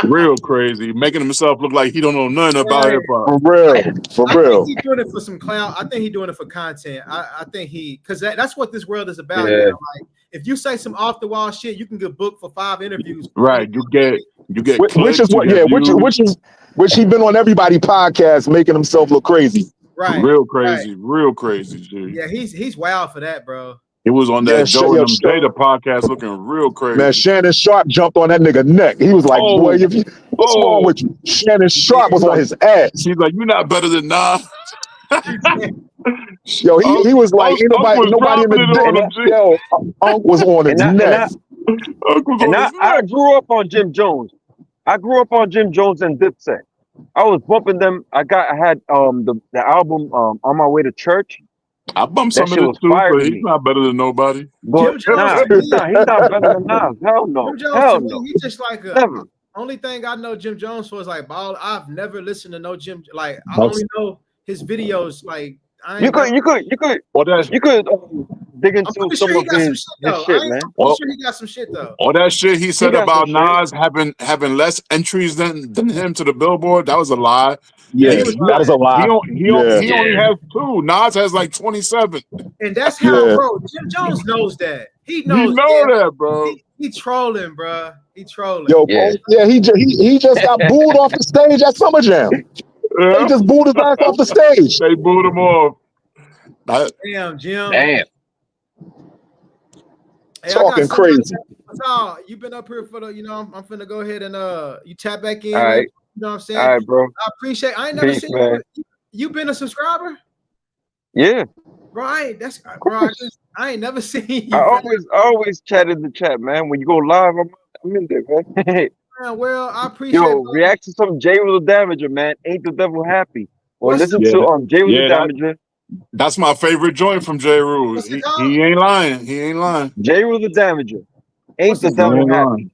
Real crazy, making himself look like he don't know nothing about Right. hip hop. For real. For I real. think he's doing it for some clout. I think he's doing it for content. I think because that's what this world is about. Yeah. Now. Like, if you say some off the wall shit, you can get booked for 5 interviews. Right, you get Which clicks, is you what, get yeah, views. which he been on everybody podcast making himself look crazy. Right. Real crazy, real crazy, G. Yeah, he's wild for that, bro. He was on Yeah, that Joe and them Sure. Jada podcast looking real crazy. Man, Shannon Sharp jumped on that nigga neck. He was like, Oh. boy, what's wrong with you? Shannon Sharp was on his ass. He's like, you're not better than Nas. Yo, he was like, ain't nobody in dropping it on the him, G. yo, Unc was on his neck. I grew up on Jim Jones. I grew up on Jim Jones and Dipset. I was bumping them. I had the album On My Way to Church. I bumped That some shit of was this too, fire but to he's me. not better than nobody. But Jim nah, Jones, he's not better than Nas. Hell no. Jim Jones Hell to me, no. he's just like a Never. only thing I know Jim Jones for is like ball. I've never listened to no Jim. Like I That's- only know his videos. Like I You ain't could Or that, dig I'm into pretty some sure he of got some his shit though. shit, I'm man. pretty sure he got some shit though. or that shit he said got about some Nas having less entries than him to the Billboard. That was a lie. Yeah, he was that was a lie. He only has 2. Nas has like 27. And that's how, Yeah. bro. Jim Jones knows that. He You knows know that, bro. He trolling, bro. He trolling. Yo, Yeah. he just got booed off the stage at Summer Jam. Yeah. They just booed his ass off the stage. They booed him off. Damn, Jim. Damn. Hey, Talking crazy. You've been up here for the, I'm finna go ahead and you tap back in. All right. You know what I'm saying? All right, bro. I appreciate. I ain't never Peace, seen man. you been a subscriber, Yeah. bro. I ain't never seen you. I always chatted the chat, man. When you go live, I'm in there, man. Man, well, I appreciate. Yo, bro. react to some J Will the Damager, man. Ain't the Devil Happy? Or What's listen the- to J Will the Yeah, that- Damager. That's my favorite joint from J. Rule. What's it He called? ain't lying. He ain't lying. J Will the Damager. Ain't What's the the Devil He ain't Happy? lying.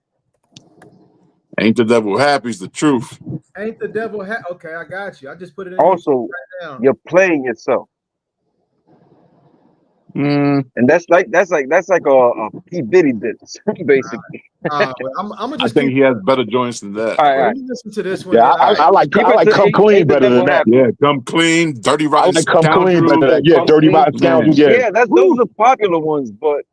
Ain't the devil happy? It's the truth. Ain't the devil? Okay, I got you. I just put it in. Also, right now. you're playing yourself. Mm, And that's like a P. Diddy diss, basically. Well, I'm gonna I just think he has better joints than that. All right, all Let right. me listen to this one. Yeah, man. I like Keep it to Come Ain't Clean the better Devil than that. Happy. Yeah, Come Clean, Dirty I Rotten like Come Clean better than Scoundrel. that. Yeah, Come Dirty Clean. Rotten Scoundrel. Yeah, Yeah. those are popular ones, but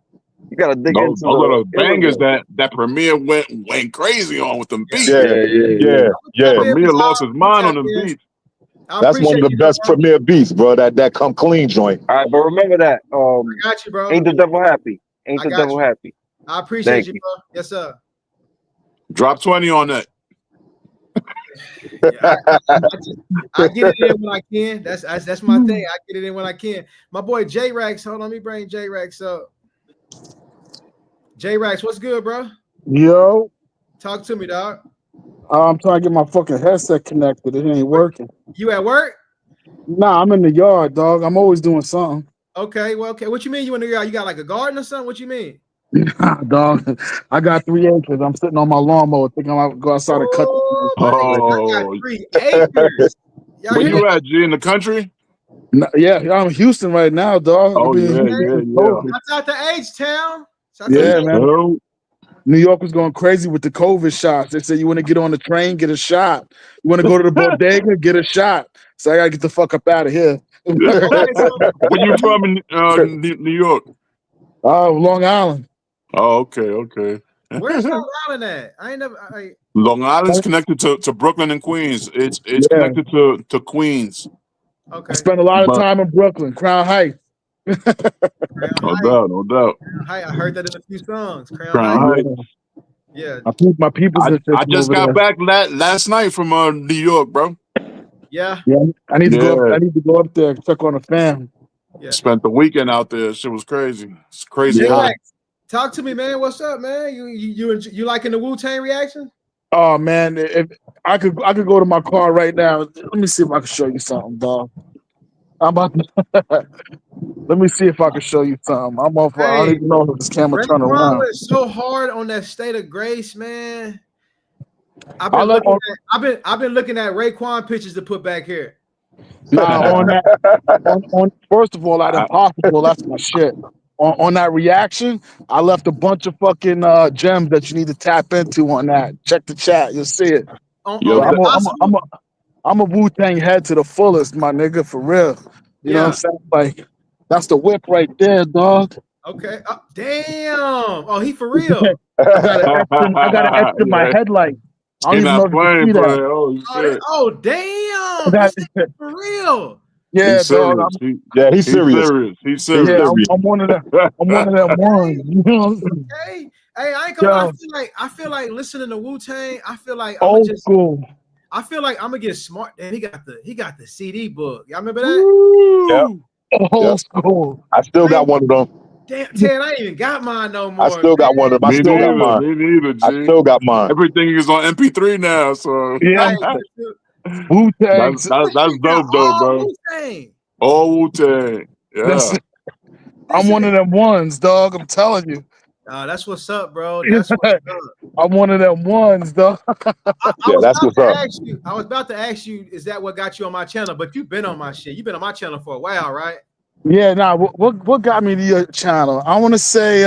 you gotta dig Those into are the the bangers illness. that Premier went crazy on with them beats. Yeah. Premier lost his mind on them beats. I That's one of appreciate the you, best bro. Premier beats, bro. That Come Clean joint. All right, but remember that. I got you, bro. Ain't the Devil Happy? Ain't I the got Devil you. Happy? I appreciate Thank you, you. bro. Yes, sir. Drop 20 on that. Yeah, I get it in when I can. That's my thing. I get it in when I can. My boy J Rax. Hold on, let me bring J Rax up. J Rax, what's good, bro? Yo, Talk to me, dog. I'm trying to get my fucking headset connected. It ain't working. You at work? Nah, I'm in the yard, dog. I'm always doing something. Okay, well, okay. What you mean you in the yard? You got like a garden or something? What you mean? Dog, I got 3 acres. I'm sitting on my lawnmower thinking I'm gonna go outside and cut. Oh, my nigga, I got 3 acres. Y'all Where hear you that? at, G? In the country? Yeah, I'm in Houston right now, dog. Oh, I've been in yeah, Houston yeah, since yeah. COVID. That's out to H-Town. Yeah, man. Oh, New York was going crazy with the COVID shots. They said you want to get on the train, get a shot. You want to go to the bodega, get a shot. So I gotta get the fuck up out of here. Okay, so where you from in New York? Oh, Long Island. Oh, okay. where's Long Island at? I ain't never. Long Island's connected to Brooklyn and Queens. It's Yeah. connected to Queens. Okay. I spent a lot of But- time in Brooklyn, Crown Heights. No doubt, no doubt. I heard that in a few songs. Crown Crown Heights. Heights. Yeah, My people's I just got back last night from New York, bro. yeah. Yeah, I need to go. Yeah. I need to go up there, check on the fam. Yeah. Spent the weekend out there. Shit was crazy. It's crazy. J hot. Rax, talk to me, man. What's up, man? You liking the Wu-Tang reaction? Oh man, if I could go to my car right now. Let me see if I can show you something, dog. I'm about to. Let me see if I can show you something. I'm off. I don't Hey, even know if this camera turn Raekwon around. went so hard on that State of Grace, man. I've I'll been let- looking at Raekwon pictures to put back here. Nah, on that. On first of all, that Impossible. That's my shit. on that reaction, I left a bunch of fucking gems that you need to tap into on that. Check the chat, you'll see it. Yo, I'm a Wu-Tang head to the fullest, my nigga, for real. You know what I'm saying? Like, that's the whip right there, dog. Okay. Damn. Oh, he for real. I got an etch in my headlight. I don't He even know not if you can playing, see that. bro. Oh, damn. That- This nigga for real. Yeah, He's dog. serious. Yeah, he's serious. He's serious. Yeah, I'm one of them. I'm one of them ones. You know what I'm saying? Hey, I ain't gonna. Yo. I feel like listening to Wu-Tang. I feel like Old school. I feel like I'm gonna get smart. And he got the CD book. Y'all remember that? Yep. Old school. I still got one of them. Damn, Ted, I ain't even got mine no more. I still got one of them. I still got mine. Me neither, G. I still got mine. Everything is on MP3 now, so Yeah. Wu-Tang. that's dope, though, bro. Wu-Tang. All Wu-Tang. Yeah. I'm one of them ones, dog. I'm telling you. That's what's up, bro. That's what's up. I'm one of them ones, dog. That's what's up. I was about to ask you, is that what got you on my channel? But you've been on my shit. You've been on my channel for a while, right? Yeah, nah. What got me to your channel? I want to say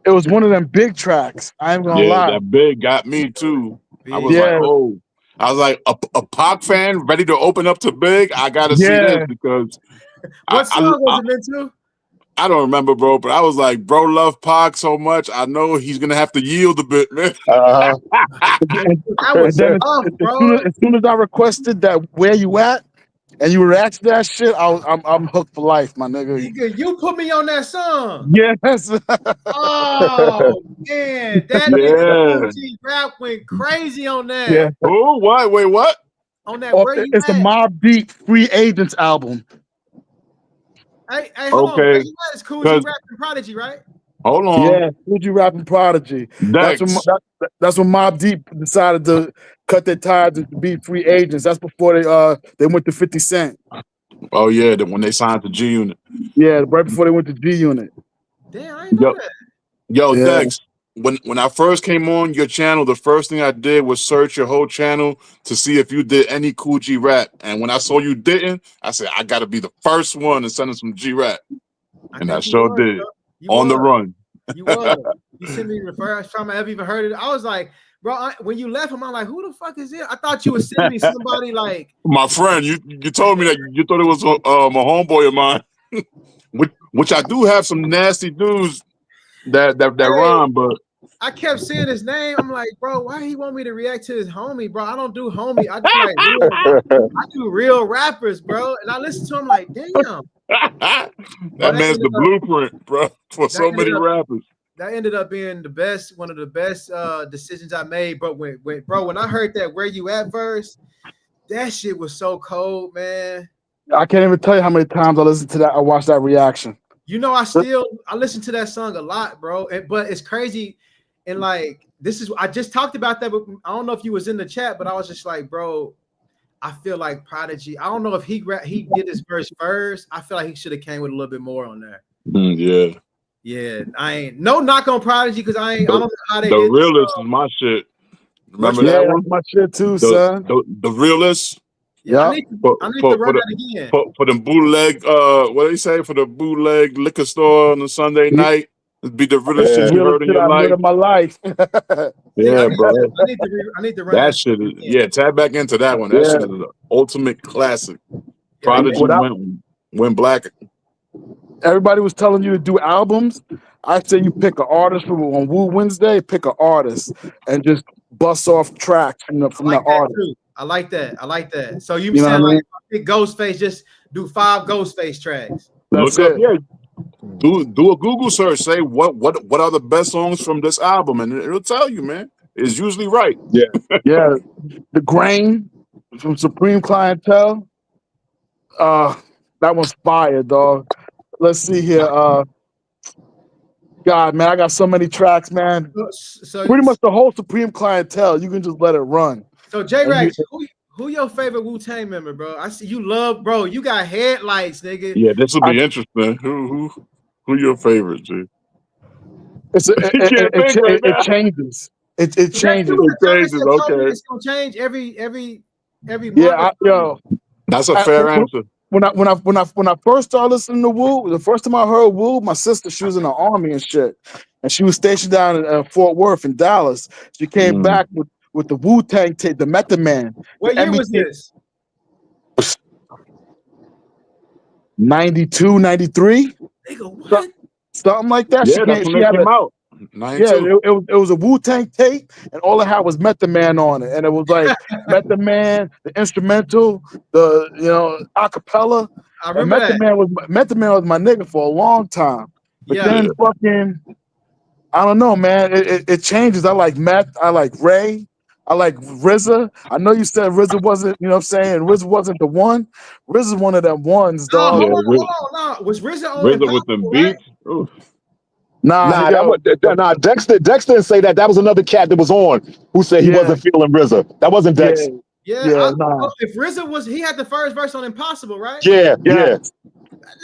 it was one of them big tracks. I ain't gonna lie. That big got me too. I was Yeah. like, oh. I was like, a Pac fan ready to open up to Big. I gotta see this because What song was it into? I don't remember, bro, but I was like, bro, love Pac so much. I know he's gonna have to yield a bit, man. That was tough, bro. As soon as I requested that "Where You At" and you react to that shit, I'm hooked for life, my nigga. Nigga, you put me on that song. Yes. Oh man, that nigga rap went crazy on that. Yeah. Oh, what? Wait, what? On that, where you It's a at? Mobb Deep Free Agents album. Hey, hold on. Okay. Where you at? It's Cool G Rap and Prodigy, right? Hold on. Yeah, Cool G Rapping Prodigy. That's when Mobb Deep decided to cut their ties and be free agents. That's before they went to 50 Cent. Oh yeah, when they signed to G Unit. Yeah, right before they went to G Unit. Damn, I ain't know that. Yo, Yeah. Dex, when I first came on your channel, the first thing I did was search your whole channel to see if you did any Cool G Rap. And when I saw you didn't, I said, I gotta be the first one to send him some G Rap. And I sure did. On the run. You was. You sent me the first time I ever even heard it. I was like, bro, when you left him, I'm like, who the fuck is it? I thought you were sending me somebody like My friend, you told me that you thought it was a homeboy of mine, which I do have some nasty dudes that rhyme, but I kept seeing his name. I'm like, bro, why he want me to react to his homie, bro? I don't do homie. I do I do real rappers, bro. And I listen to him like, damn. that man's the blueprint, bro, for so many rappers. That ended up being one of the best decisions I made. But when I heard that "Where You At" verse, that shit was so cold, man. I can't even tell you how many times I listened to that. I watched that reaction. You know, I listen to that song a lot, bro. But it's crazy, and like I just talked about that. But I don't know if you was in the chat, but I was just like, bro, I feel like Prodigy. I don't know if he did his verse first. I feel like he should have came with a little bit more on there. Yeah. Yeah, I ain't no knock on Prodigy because I don't know how they the did realist is my shit. Remember Yeah, that that's one? my shit too, son. The realist. Yeah. I need to run that again. For the bootleg, what do they say? For the bootleg liquor store on a Sunday night, it'd be the realest shit you heard in your life. My life. Yeah, bro. I need to run That shit is, tap back into that one. That shit is an ultimate classic. Prodigy went black. Everybody was telling you to do albums. I say you pick an artist on Woo Wednesday, pick an artist and just bust off tracks from the artist. Too. I like that. So you know saying what I like pick Ghostface, just do 5 Ghostface tracks. Look up, do a Google search. Say what are the best songs from this album, and it'll tell you, man. It's usually right. Yeah. Yeah. The Grain from Supreme Clientele. That one's fire, dog. Let's see here. God, man, I got so many tracks, man. So pretty much the whole Supreme Clientele. You can just let it run. So J-Rex, who your favorite Wu-Tang member, bro? I see you love, bro. You got headlights, nigga. Yeah, this will be interesting. Who your favorite, G? It changes. It changes. Okay. It's gonna change every month. Yeah, that's a fair answer. when I first started listening to Wu, the first time I heard Wu, my sister, she was in the army and shit, and she was stationed down in Fort Worth in Dallas. She came back with the Wu-Tang tape, the Method Man. What year was this? 92, 93? Nigga, what? Something like that. Yeah, that's when they came out. 92. Yeah, it was a Wu-Tang tape, and all it had was Method Man on it, and it was like Method Man, the instrumental, the acapella. I remember Method that. Method Man was my nigga for a long time, but Yeah. then fucking, I don't know, man. It changes. I like Meth. I like Ray. I like RZA. I know you said RZA wasn't, you know what I'm saying? RZA wasn't the one. RZA's one of them ones, dog. Hold on. No. Was RZA on RZA with them beats? Oof. Nah, Dexter didn't say that. That was another cat that was on who said he wasn't feeling RZA. That wasn't Dex. Yeah, if RZA was, he had the first verse on Impossible, right? Yeah. That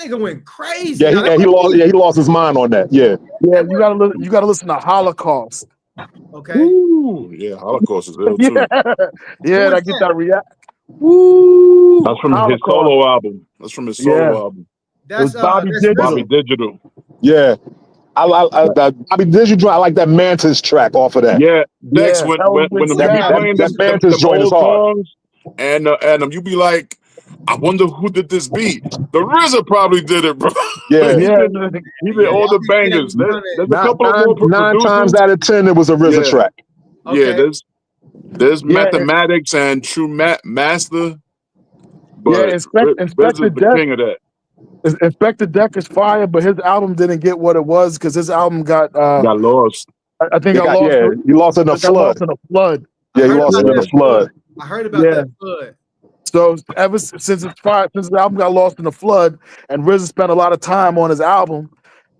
nigga went crazy. Yeah, he lost his mind on that. Yeah. Yeah, you gotta listen to Holocaust. Okay. Ooh, yeah, Holocaust is ill too. Yeah, I get that react. Woo! That's from his solo album. That's from his solo album. That's Bobby Bobby Digital. Yeah. I Bobby Digital. I like that Mantis track off of that. Yeah, Dex, when the playing that Mantis joint is hard. songs, and you be like, I wonder who did this beat. The RZA probably did it, bro. Yeah, he did all the bangers. There's a couple of more nine producers. times out of 10, it was a RZA track. Yeah, there's Mathematics and True Master. But Inspector the Deck, king of that. Inspector Deck is fire, but his album didn't get what it was because his album got lost. I think I lost. Yeah, he lost in the flood. Yeah, he lost in the flood. I heard about that flood. So ever since since the album got lost in the flood, and RZA spent a lot of time on his album,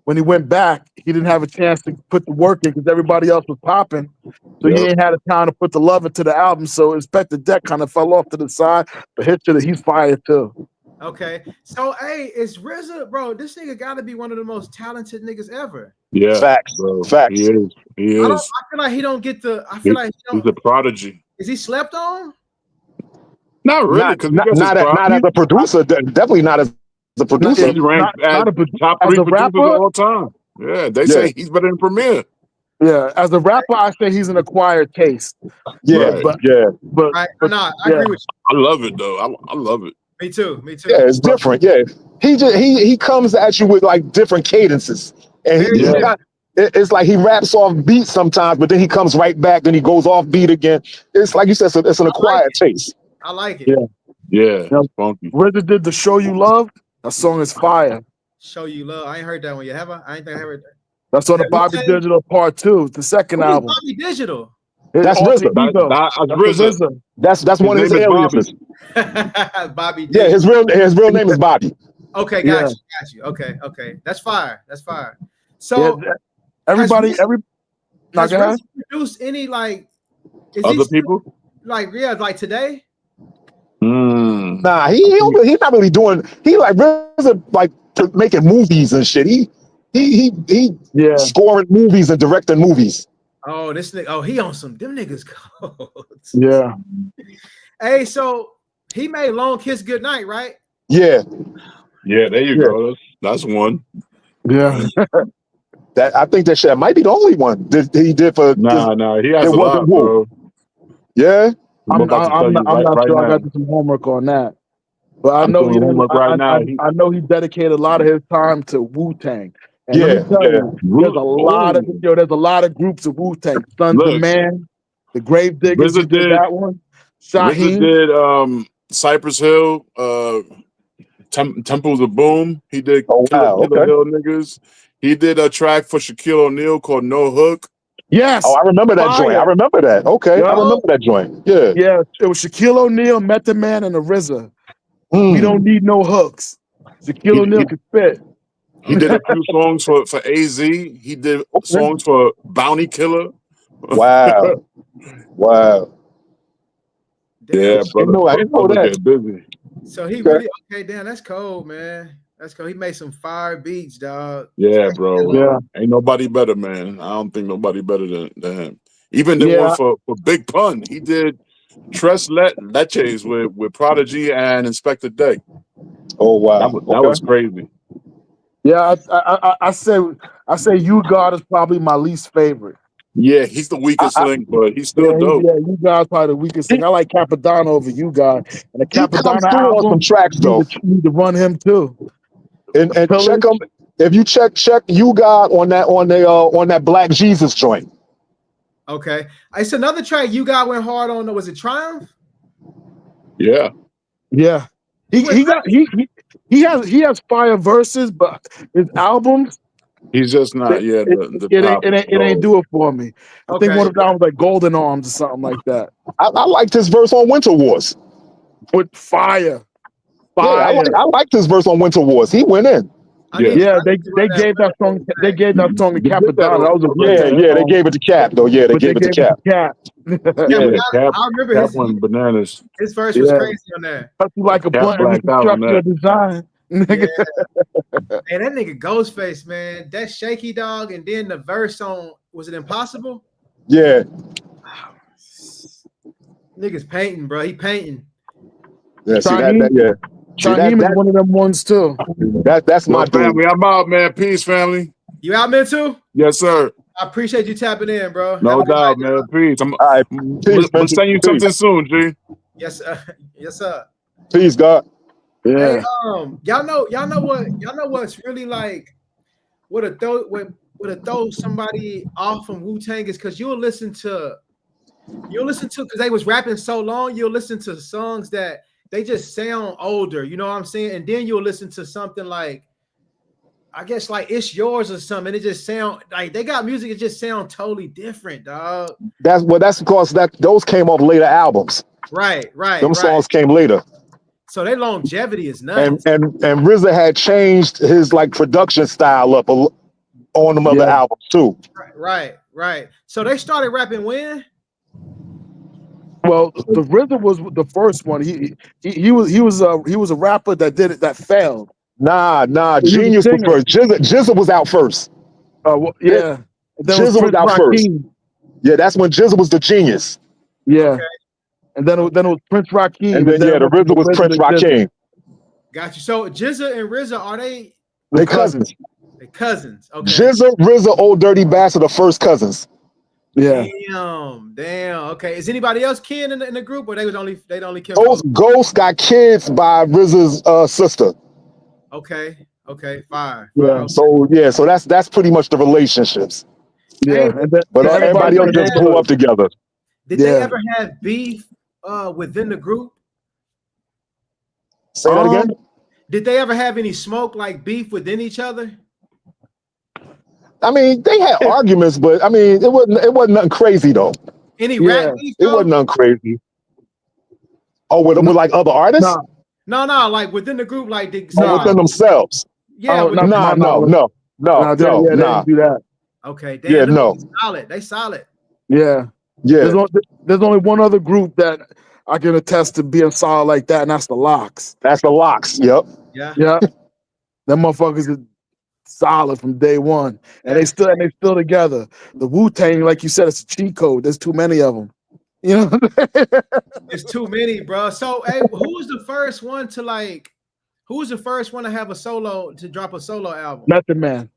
when he went back, he didn't have a chance to put the work in because everybody else was popping. So he ain't had a time to put the love into the album. So Inspector Deck kind of fell off to the side, but he's fired too. Okay, so hey, it's RZA, bro. This nigga got to be one of the most talented niggas ever. Yeah, facts, bro. Facts. He is. I feel like he don't get the. I feel like he's a prodigy. Is he slept on? Not really, because not as a producer. Definitely not as a producer. He ranked top 3 producers of all time. Yeah, they say he's better than Premier. Yeah, as a rapper, I say he's an acquired taste. Yeah, but I agree with you. I love it though. I love it. Me too. Yeah, it's different. Yeah, he comes at you with like different cadences, and it's like he raps off beat sometimes, but then he comes right back, then he goes off beat again. It's like you said, it's an acquired taste. I like it. Yeah, funky. RZA did the Show You Love. That song is fire. Show You Love. I ain't heard that one yet. Have I? I ain't think I heard that. That's on the Bobby Digital Part 2, the second album. Bobby Digital. That's RZA. That's one of his aliases. Bobby. Yeah, his real name is Bobby. Okay, got you. Okay. That's fire. So everybody, has RZA produced any like other people? Like like today? Nah, he's not really doing. He like RZA like making movies and shit. He scoring movies and directing movies. Oh, this nigga. Oh, he on some them niggas cold. Yeah. Hey, so he made Long Kiss Goodnight, right? Yeah. Yeah, there you go. That's one. Yeah. That I think that shit might be the only one that he did for. Nah, he has a lot, bro. Yeah. I'm not sure. I got to do some homework on that. But I know I know he dedicated a lot of his time to Wu-Tang. And let me tell you, there's a lot of groups of Wu-Tang. Sons of Man, the Grave Diggers did that one. Shaheen did Cypress Hill, Temples of Boom. He did Killer Hill Niggas. He did a track for Shaquille O'Neal called No Hook. Yes. Oh, I remember that joint. I remember that. Okay, I remember that joint. Yeah. Yeah, it was Shaquille O'Neal, Method Man, and the RZA. We don't need no hooks. Shaquille O'Neal could spit. He did a few songs for AZ. He did songs for Bounty Killer. Wow. Yeah, brother. I didn't know that. Busy. So he really damn, that's cold, man. That's cold. He made some fire beats, dog. Yeah, bro. Yeah. Ain't nobody better, man. I don't think nobody better than him. Even the one for Big Pun. He did Tres Leches with Prodigy and Inspector Deck. Oh wow. That was crazy. Yeah, I say You God is probably my least favorite. Yeah, he's the weakest link, but he's still Yeah, dope. You God's probably the weakest thing. I like Capadonna over You God, and the He comes Capadonna through on some album. tracks though. You need to run him too. And check him. If you check You God on that Black Jesus joint. Okay. It's another track you got went hard on. Was it Triumph? Yeah. Yeah. He has fire verses, but his albums, He's just not. Yeah, it ain't do it for me. I think one of them was like Golden Arms or something like that. I liked his verse on Winter Wars. With fire. Yeah, I liked his verse on Winter Wars. He went in. Yeah, they gave that song. They gave that song to Capadonna. That was a they gave it to Cap though. Yeah, they gave it to Cap. Cap I remember his went bananas. His verse was crazy on there. Like a blunt structure design. Yeah. Hey, that nigga Ghostface, man, that shaky dog, and then the verse on was it Impossible? Yeah. Niggas painting, bro. He painting. Yeah, see Shaheem is one of them ones too. That's my family. I'm out, man. Peace, family. You out, man, too? Yes, sir. I appreciate you tapping in, bro. No doubt, man. Peace. I'm gonna send you something soon, G. Yes, sir. Yes, sir. Peace, God. Yeah. Hey, y'all know what's really like would have throw somebody off from Wu-Tang is because you'll listen to because they was rapping so long, you'll listen to songs that they just sound older, you know what I'm saying? And then you'll listen to something like, I guess like It's Yours or something, and it just sound like they got music, it just sound totally different, dog. That's because those came off later albums. Right. Them songs came later. So their longevity is nuts. And RZA had changed his like production style up on them other albums too. Right. So they started rapping when? Well, the RZA was the first one. He was a rapper that did it that failed. Nah. Genius was first. GZA was out first. Yeah. GZA was out first. Yeah, that's when GZA was the genius. Yeah. Okay. And then it was Prince Rakeem. And then the RZA was Prince Rakeem. Got you. So GZA and RZA, are they cousins? They cousins. Okay. RZA, Old Dirty Bastard, the first cousins. Yeah. Damn. Okay. Is anybody else kin in the group, or they only killed? Ghost got kids by RZA's sister. Okay. Fire. Yeah. So that's pretty much the relationships. Yeah. But everybody else just grew up together. Did they ever have beef within the group? Say that again? Did they ever have any smoke, like beef within each other? I mean, they had arguments, but I mean, it wasn't nothing crazy though. Any rap beef? It wasn't nothing crazy. Oh, with like other artists? No, like within the group, like within themselves. Yeah. No. They didn't do that. Okay. Solid. They solid. Yeah. Yeah. There's only one other group that I can attest to being solid like that, and that's the Locks. That's the Locks. Yep. Yeah. Them motherfuckers are solid from day one, and they still together. The Wu-Tang, like you said, it's a cheat code. There's too many of them. You know, it's too many, bro. So, hey, who was the first one to have to drop a solo album? Method Man.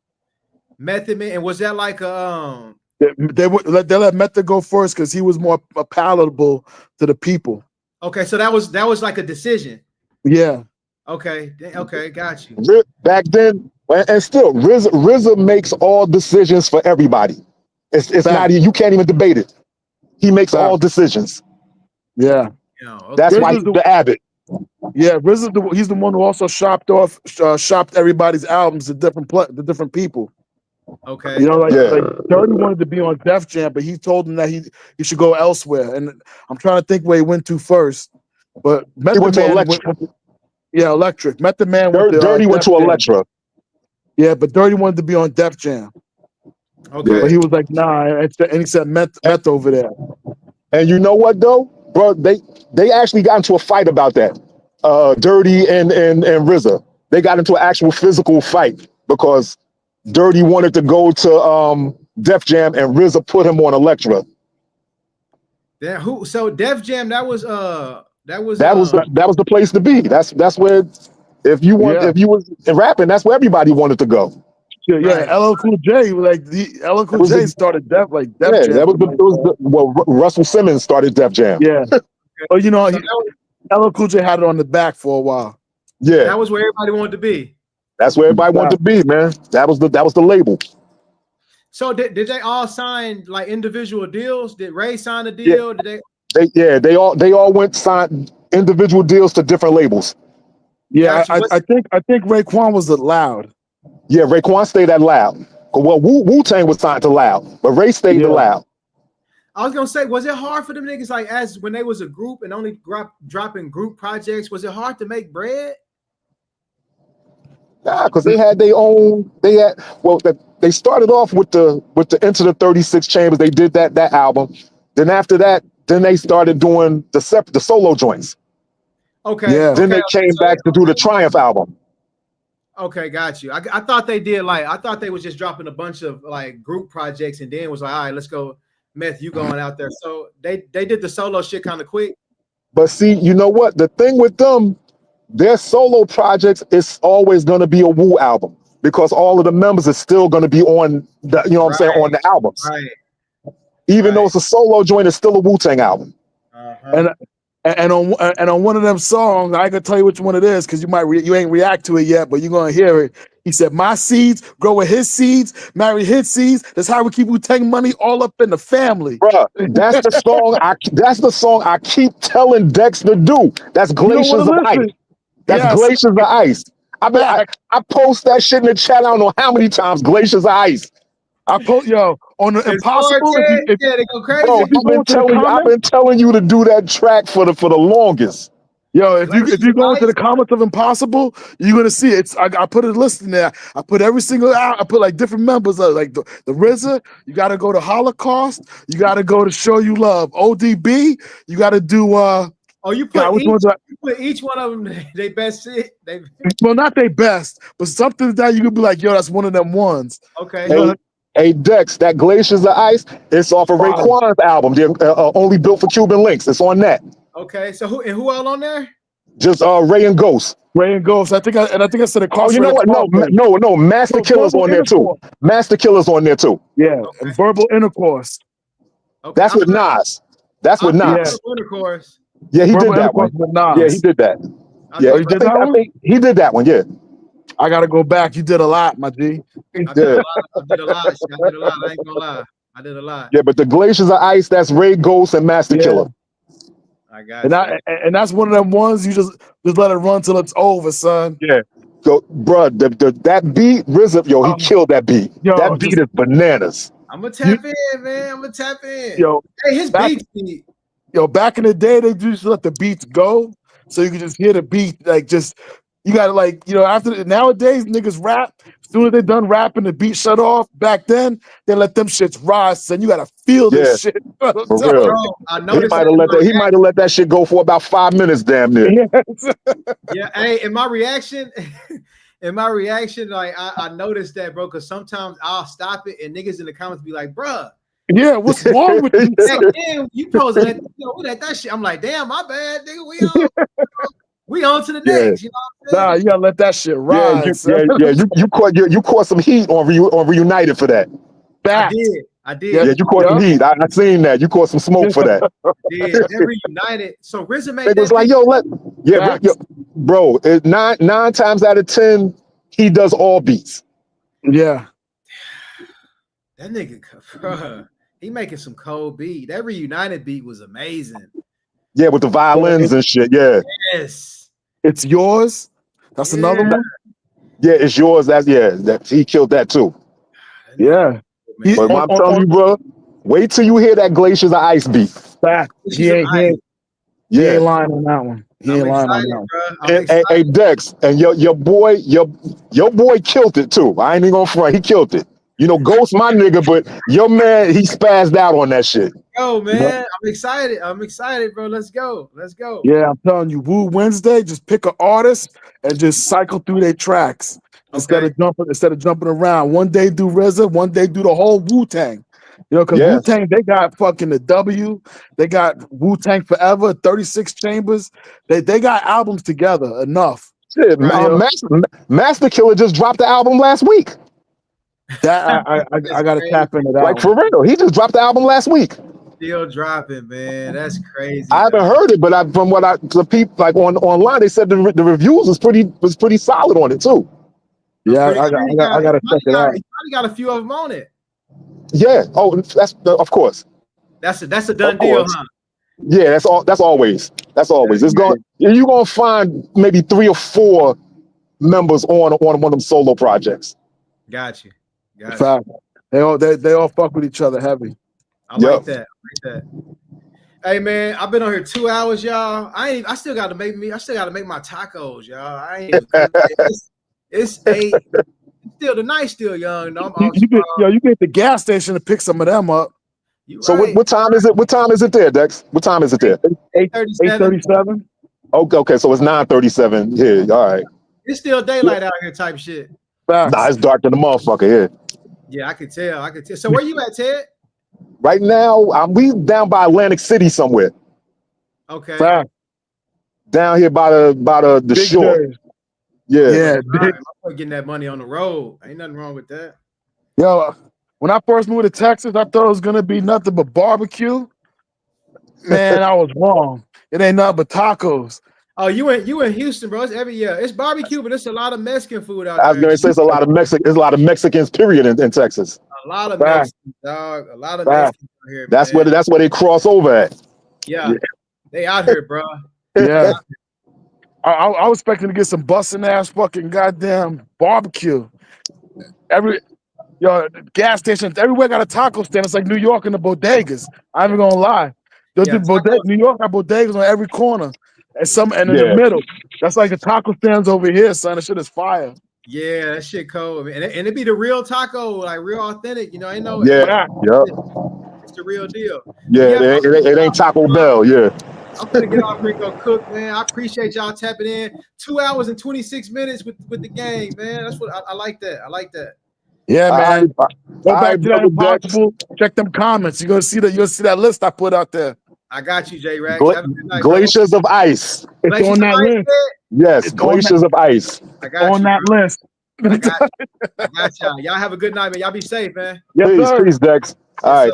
And was that like a They let Method go first because he was more palatable to the people. Okay, so that was like a decision. Yeah. Okay, got you. Back then, and still, RZA makes all decisions for everybody. It's not, you can't even debate it. He makes all decisions. Yeah. That's why he's the Abbott. Yeah, RZA, he's the one who also shopped everybody's albums to different people. Okay. You know, like Dirty wanted to be on Def Jam, but he told him that he should go elsewhere. And I'm trying to think where he went to first. But he went to Electra. Electric. Method Man Dirty went to Electra. Yeah, but Dirty wanted to be on Def Jam. Okay. But he was like, nah, and he said Meth over there. And you know what though? Bro, they actually got into a fight about that. Dirty and RZA. They got into an actual physical fight because Dirty wanted to go to Def Jam and RZA put him on Electra. That who? So Def Jam, that was That was the place to be. That's where if you was rapping, that's where everybody wanted to go. Yeah, LL Cool J, like LL Cool J started Def Jam. Well, Russell Simmons started Def Jam. Yeah, but you know, LL Cool J had it on the back for a while. Yeah, that was where everybody wanted to be. That's where everybody wanted to be, man. That was the label. So did they all sign like individual deals? Did Ray sign a deal? Yeah. Did they all went signed individual deals to different labels. Yeah, I think Raekwon was at Loud. Yeah, Raekwon stayed at Loud. Well, Wu-Tang was signed to Loud, but Ray stayed to Loud. I was gonna say, was it hard for them niggas like as when they was a group and only dropping group projects? Was it hard to make bread? Nah, because they had their own. They started off with the Into the 36 Chambers. They did that album. Then after that, then they started doing the solo joints. Okay. Yeah. Then they came back to do the Triumph album. Okay, got you. I thought they did I thought they was just dropping a bunch of like group projects and then was like, all right, let's go. Meth, you going out there. So they did the solo shit kind of quick. But see, you know what? The thing with them, their solo projects is always going to be a Wu album because all of the members are still going to be on the, you know what I'm saying, on the albums. Right. Even though it's a solo joint, it's still a Wu-Tang album. And on one of them songs, I can tell you which one it is because you ain't react to it yet, but you're gonna hear it. He said, "My seeds grow with his seeds, marry his seeds. That's how we keep Wu-Tang money all up in the family." Bruh, that's the song. That's the song I keep telling Dex to do. That's Glaciers of Ice. That's Glaciers of Ice. I post that shit in the chat. I don't know how many times. Glaciers of Ice. I put on the Impossible. They go crazy. Bro, I've been telling you to do that track for the longest. Yo, if you go into the comments of Impossible, you're gonna see it. I put a list in there. I put every single out. I put like different members, like the RZA. You got to go to Holocaust. You got to go to Show You Love. ODB. You got to do. You put each one of them they best shit. Well, not they best, but something that you could be like, yo, that's one of them ones. Okay. Hey Dex, that Glaciers of Ice, it's off of Raekwon's album, Only Built for Cuban Links. It's on that. Okay, so who all on there? Just Ray and Ghost. Ray and Ghost. I think I said it. Oh, you know what? No. Master Killer's on there too. Master Killer's on there too. Yeah, and Verbal Intercourse. Okay. That's with Nas. That's with Nas. Intercourse. Yeah, he did that one. Yeah, he did that. Yeah, he did that one. I think he did that one. Yeah. I gotta go back. You did a lot, my G. I did a lot. I ain't gonna lie. I did a lot. Yeah, but the Glaciers of Ice, that's Ray Ghost and Master Killer. I got you. And that's one of them ones you just let it run till it's over, son. Yeah. So, bro, that beat, RZA, yo, he killed that beat. That beat is bananas. I'm gonna tap in, man. I'm gonna tap in. Yo, hey, his beats. Yo, back in the day, they just let the beats go, so you can just hear the beat, like just. You gotta after nowadays niggas rap. As soon as they done rapping, the beat shut off. Back then, they let them shits rise, and you gotta feel this shit. For real. He might have let that shit go for about 5 minutes, damn near. Yes. Yeah. Hey, in my reaction, like I noticed that, bro, because sometimes I'll stop it and niggas in the comments be like, bruh. Yeah, what's wrong with you? Damn, you supposed to let that shit. I'm like, damn, my bad, nigga. We on to the next, you know what I'm saying? Nah, you gotta let that shit rise. You caught some heat on Reunited for that. I did. Yeah, you caught some heat. I seen that. You caught some smoke for that. Yeah, Reunited. So RZA made it was like, bro. 9 times out of 10, he does all beats. Yeah. That nigga, bro, he making some cold beat. That Reunited beat was amazing. Yeah, with the violins and shit. Yeah. Yes. It's Yours. That's another one. Yeah, It's Yours. He killed that too. Yeah. But I'm telling you, bro, wait till you hear that Glaciers of Ice beat. Back. He ain't lying on that one. He ain't lying on that one. Hey, Dex, and your boy killed it too. I ain't even gonna front. He killed it. You know, Ghost my nigga, but your man, he spazzed out on that shit. Yo, man, I'm excited, bro. Let's go. Yeah, I'm telling you, Wu Wednesday, just pick an artist and just cycle through their tracks instead of jumping around. One day do RZA, one day do the whole Wu-Tang. You know, because Yes. Wu-Tang, they got fucking the W, they got Wu-Tang Forever, 36 Chambers. They got albums together enough. Shit, You know, Master Killer just dropped the album last week. that I That's gotta crazy. tap into that Like for one. real, he just dropped the album last week. Still dropping, man. That's crazy. I haven't dog. heard it, but from what the people like online, they said the reviews was pretty solid on it too. Yeah, Pretty sure he I gotta check it out. He probably got a few of them on it. Yeah. Oh, that's of course. That's a done Of deal, course. huh? Yeah, that's all. That's always. It's going. You're gonna find maybe 3 or 4 members on one of them solo projects. Got you. Got you. Fact. They all fuck with each other heavy. I like that. I like that. Hey man, I've been on here 2 hours, y'all. I still gotta make my tacos, y'all. I ain't even cooked yet. It's 8. Still the night's still young. No, You get the gas station to pick some of them up. So what time is it? What time is it there, Dex? What time is it there? 8:37. Okay, so it's 9:37 here. All right. It's still daylight out here, type shit. Nah, it's dark than the motherfucker here. Yeah, I could tell. So where you at, Ted? Right now, we down by Atlantic City somewhere. Okay. Down here by the Big shore. Jersey. Yeah. All right, I'm getting that money on the road. Ain't nothing wrong with that. Yo, when I first moved to Texas, I thought it was gonna be nothing but barbecue. Man, I was wrong. It ain't nothing but tacos. Oh, you in Houston, bro. It's every year. It's barbecue, but it's a lot of Mexican food out I was there. gonna say it's a lot of Mexicans, period, in Texas. A lot of Mexicans, dog. A lot of Mexicans out here. That's man. where they cross over at. Yeah. They out here, bro. Yeah. I was expecting to get some busting ass fucking goddamn barbecue. Gas stations everywhere got a taco stand. It's like New York and the bodegas. I'm even gonna lie. New York got bodegas on every corner. And in the middle. That's like the taco stands over here, son. That shit is fire. Yeah, that shit cold. And it be the real taco, like real authentic. You know, ain't no. Yeah. It's the real deal. Yeah, it ain't Taco Bell. Yeah. I'm gonna get off here and go cook, man. I appreciate y'all tapping in. 2 hours and 26 minutes with the game, man. That's what I like that. I like that. Yeah, man. Go back to that Impossible. Check them comments. You're gonna see that list I put out there. I got you, J Rax. Have a good night, Glaciers of Ice. It's on that list. Yes, Glaciers of Ice. I got on you, that bro. list. I got y'all. Y'all have a good night, man. Y'all be safe, man. Peace, Dex. All right.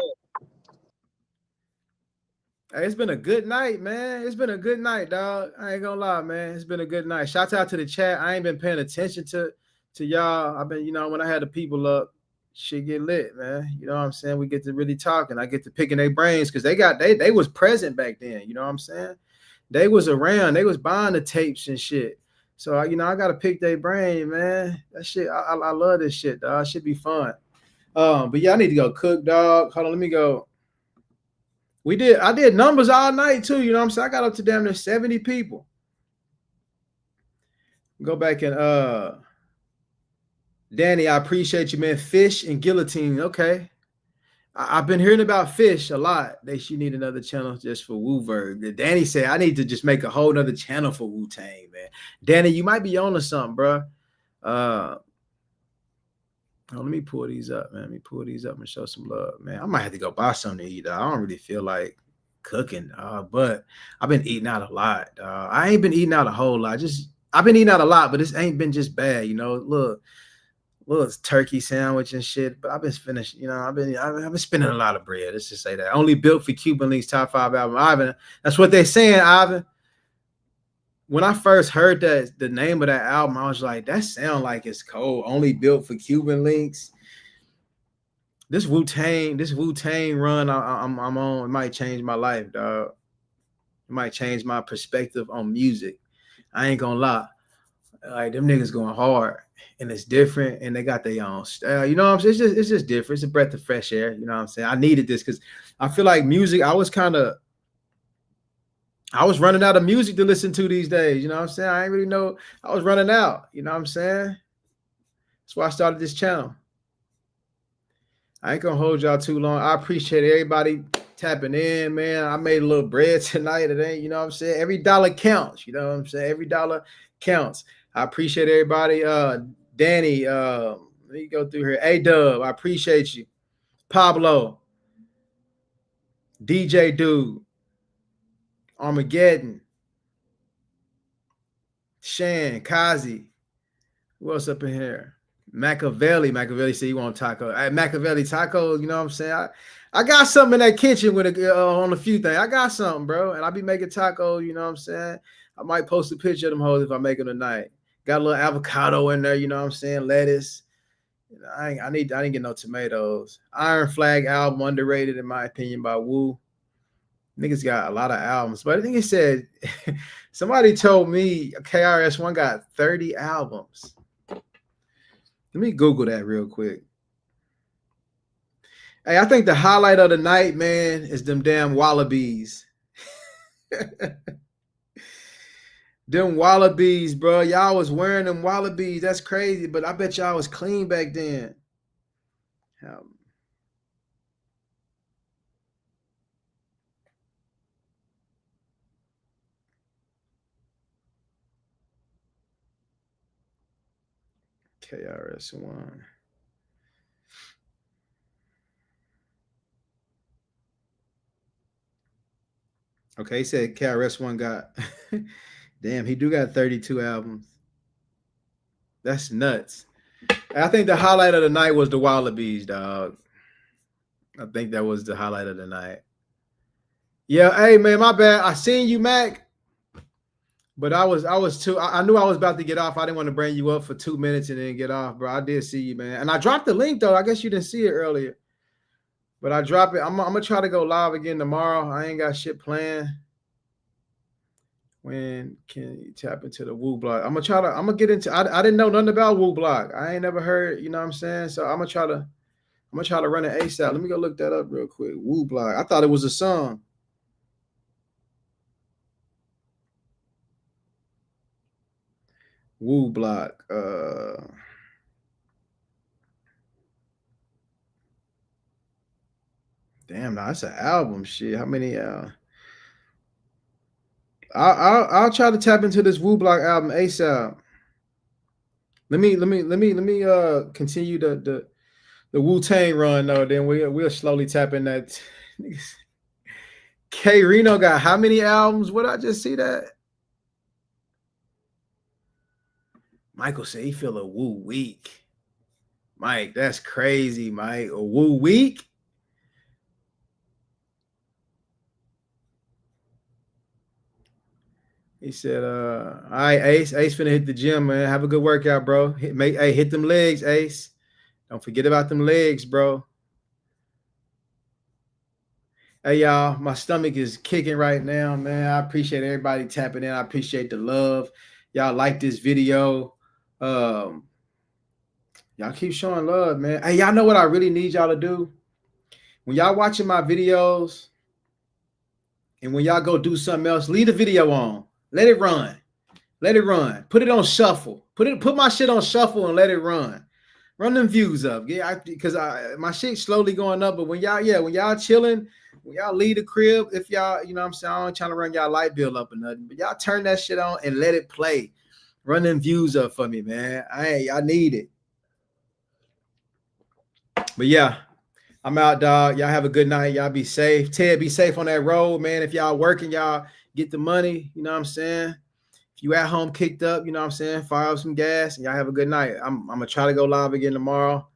Hey, it's been a good night, man. It's been a good night, dog. I ain't gonna lie, man. It's been a good night. Shouts out to the chat. I ain't been paying attention to y'all. I've been, when I had the people up, shit get lit, man. You know what I'm saying? We get to really talk, and I get to picking their brains because they was present back then. You know what I'm saying? They was around. They was buying the tapes and shit. So I gotta pick their brain, man. That shit, I love this shit, dog. It should be fun. But yeah, I need to go cook, dog. Hold on, let me go. I did numbers all night too. You know what I'm saying? I got up to damn near 70 people. Go back and Danny, I appreciate you, man. Fish and guillotine. Okay. I've been hearing about Fish a lot. She need another channel just for Wooverg. Danny said I need to just make a whole nother channel for Wu-Tang, man. Danny, you might be on to something, bro. Let me pull these up, man. Let me pull these up and show some love, man. I might have to go buy something to eat. I don't really feel like cooking, but I've been eating out a lot. I ain't been eating out a whole lot. I've been eating out a lot, but this ain't been just bad, little turkey sandwich and shit. But I've been finishing, I've been spending a lot of bread. Let's just say that. Only Built for Cuban Links top 5 album. Ivan, that's what they're saying, Ivan. When I first heard the name of that album, I was like, that sound like it's cold. Only Built for Cuban Links. This Wu-Tang run I'm on, it might change my life, dog. It might change my perspective on music. I ain't gonna lie. Like, them niggas going hard, and it's different, and they got their own style. You know what I'm saying? It's just different. It's a breath of fresh air. You know what I'm saying? I needed this because I feel like music, I was running out of music to listen to these days. You know what I'm saying? I didn't really know. I was running out. You know what I'm saying? That's why I started this channel. I ain't gonna hold y'all too long. I appreciate everybody tapping in, man. I made a little bread tonight. It ain't, you know what I'm saying? Every dollar counts. You know what I'm saying? Every dollar counts. I appreciate everybody. Danny, let me go through here. A-Dub, I appreciate you. Pablo, DJ Dude, Armageddon, Shan, Kazi. Who else up in here? Machiavelli. Machiavelli said you want taco. Machiavelli tacos, you know what I'm saying? I got something in that kitchen with on a few things. I got something, bro. And I be making tacos, you know what I'm saying? I might post a picture of them hoes if I make them tonight. Got a little avocado in there, you know what I'm saying? Lettuce. I didn't get no tomatoes. Iron Flag album, underrated in my opinion by Wu. Niggas got a lot of albums. But I think it said, somebody told me KRS-One got 30 albums. Let me Google that real quick. Hey, I think the highlight of the night, man, is them damn Wallabies. Them Wallabies, bro. Y'all was wearing them Wallabies. That's crazy, but I bet y'all was clean back then. KRS-One. Okay, he said KRS-One got damn, he do got 32 albums. That's nuts. I think the highlight of the night was the Wallabies, dog. I think that was the highlight of the night. Yeah, hey man, my bad. I seen you, Mac. But I knew I was about to get off. I didn't want to bring you up for 2 minutes and then get off, bro. I did see you, man. And I dropped the link though. I guess you didn't see it earlier. But I drop it. I'm gonna try to go live again tomorrow. I ain't got shit planned. When can you tap into the Wu Block? I'm gonna get into. I didn't know nothing about Wu Block. I ain't never heard. You know what I'm saying? So I'm gonna try to run it ASAP. Let me go look that up real quick. Wu Block. I thought it was a song. Wu Block. Damn, no, that's an album. Shit, how many? I'll try to tap into this Wu Block album ASAP. Let me continue the Wu-Tang run though. Then we'll slowly tap in that. K Reno got how many albums? What I just see that? Michael said he feel a Wu week. Mike, that's crazy, Mike. A Wu week? He said, all right, Ace finna hit the gym, man. Have a good workout, bro. Hit them legs, Ace. Don't forget about them legs, bro. Hey, y'all, my stomach is kicking right now, man. I appreciate everybody tapping in. I appreciate the love. Y'all like this video. Y'all keep showing love, man. Hey, y'all know what I really need y'all to do? When y'all watching my videos and when y'all go do something else, leave the video on. Let it run. Let it run. Put it on shuffle. Put my shit on shuffle and let it run. Run them views up. Yeah, because my shit's slowly going up. But when y'all chilling, when y'all leave the crib, if y'all, you know what I'm saying, I ain't trying to run y'all light bill up or nothing. But y'all turn that shit on and let it play. Run them views up for me, man. I need it. But yeah, I'm out, dog. Y'all have a good night. Y'all be safe. Ted, be safe on that road, man. If y'all working, y'all get the money. You know what I'm saying? If you at home kicked up, you know what I'm saying? Fire up some gas and y'all have a good night. I'm going to try to go live again tomorrow.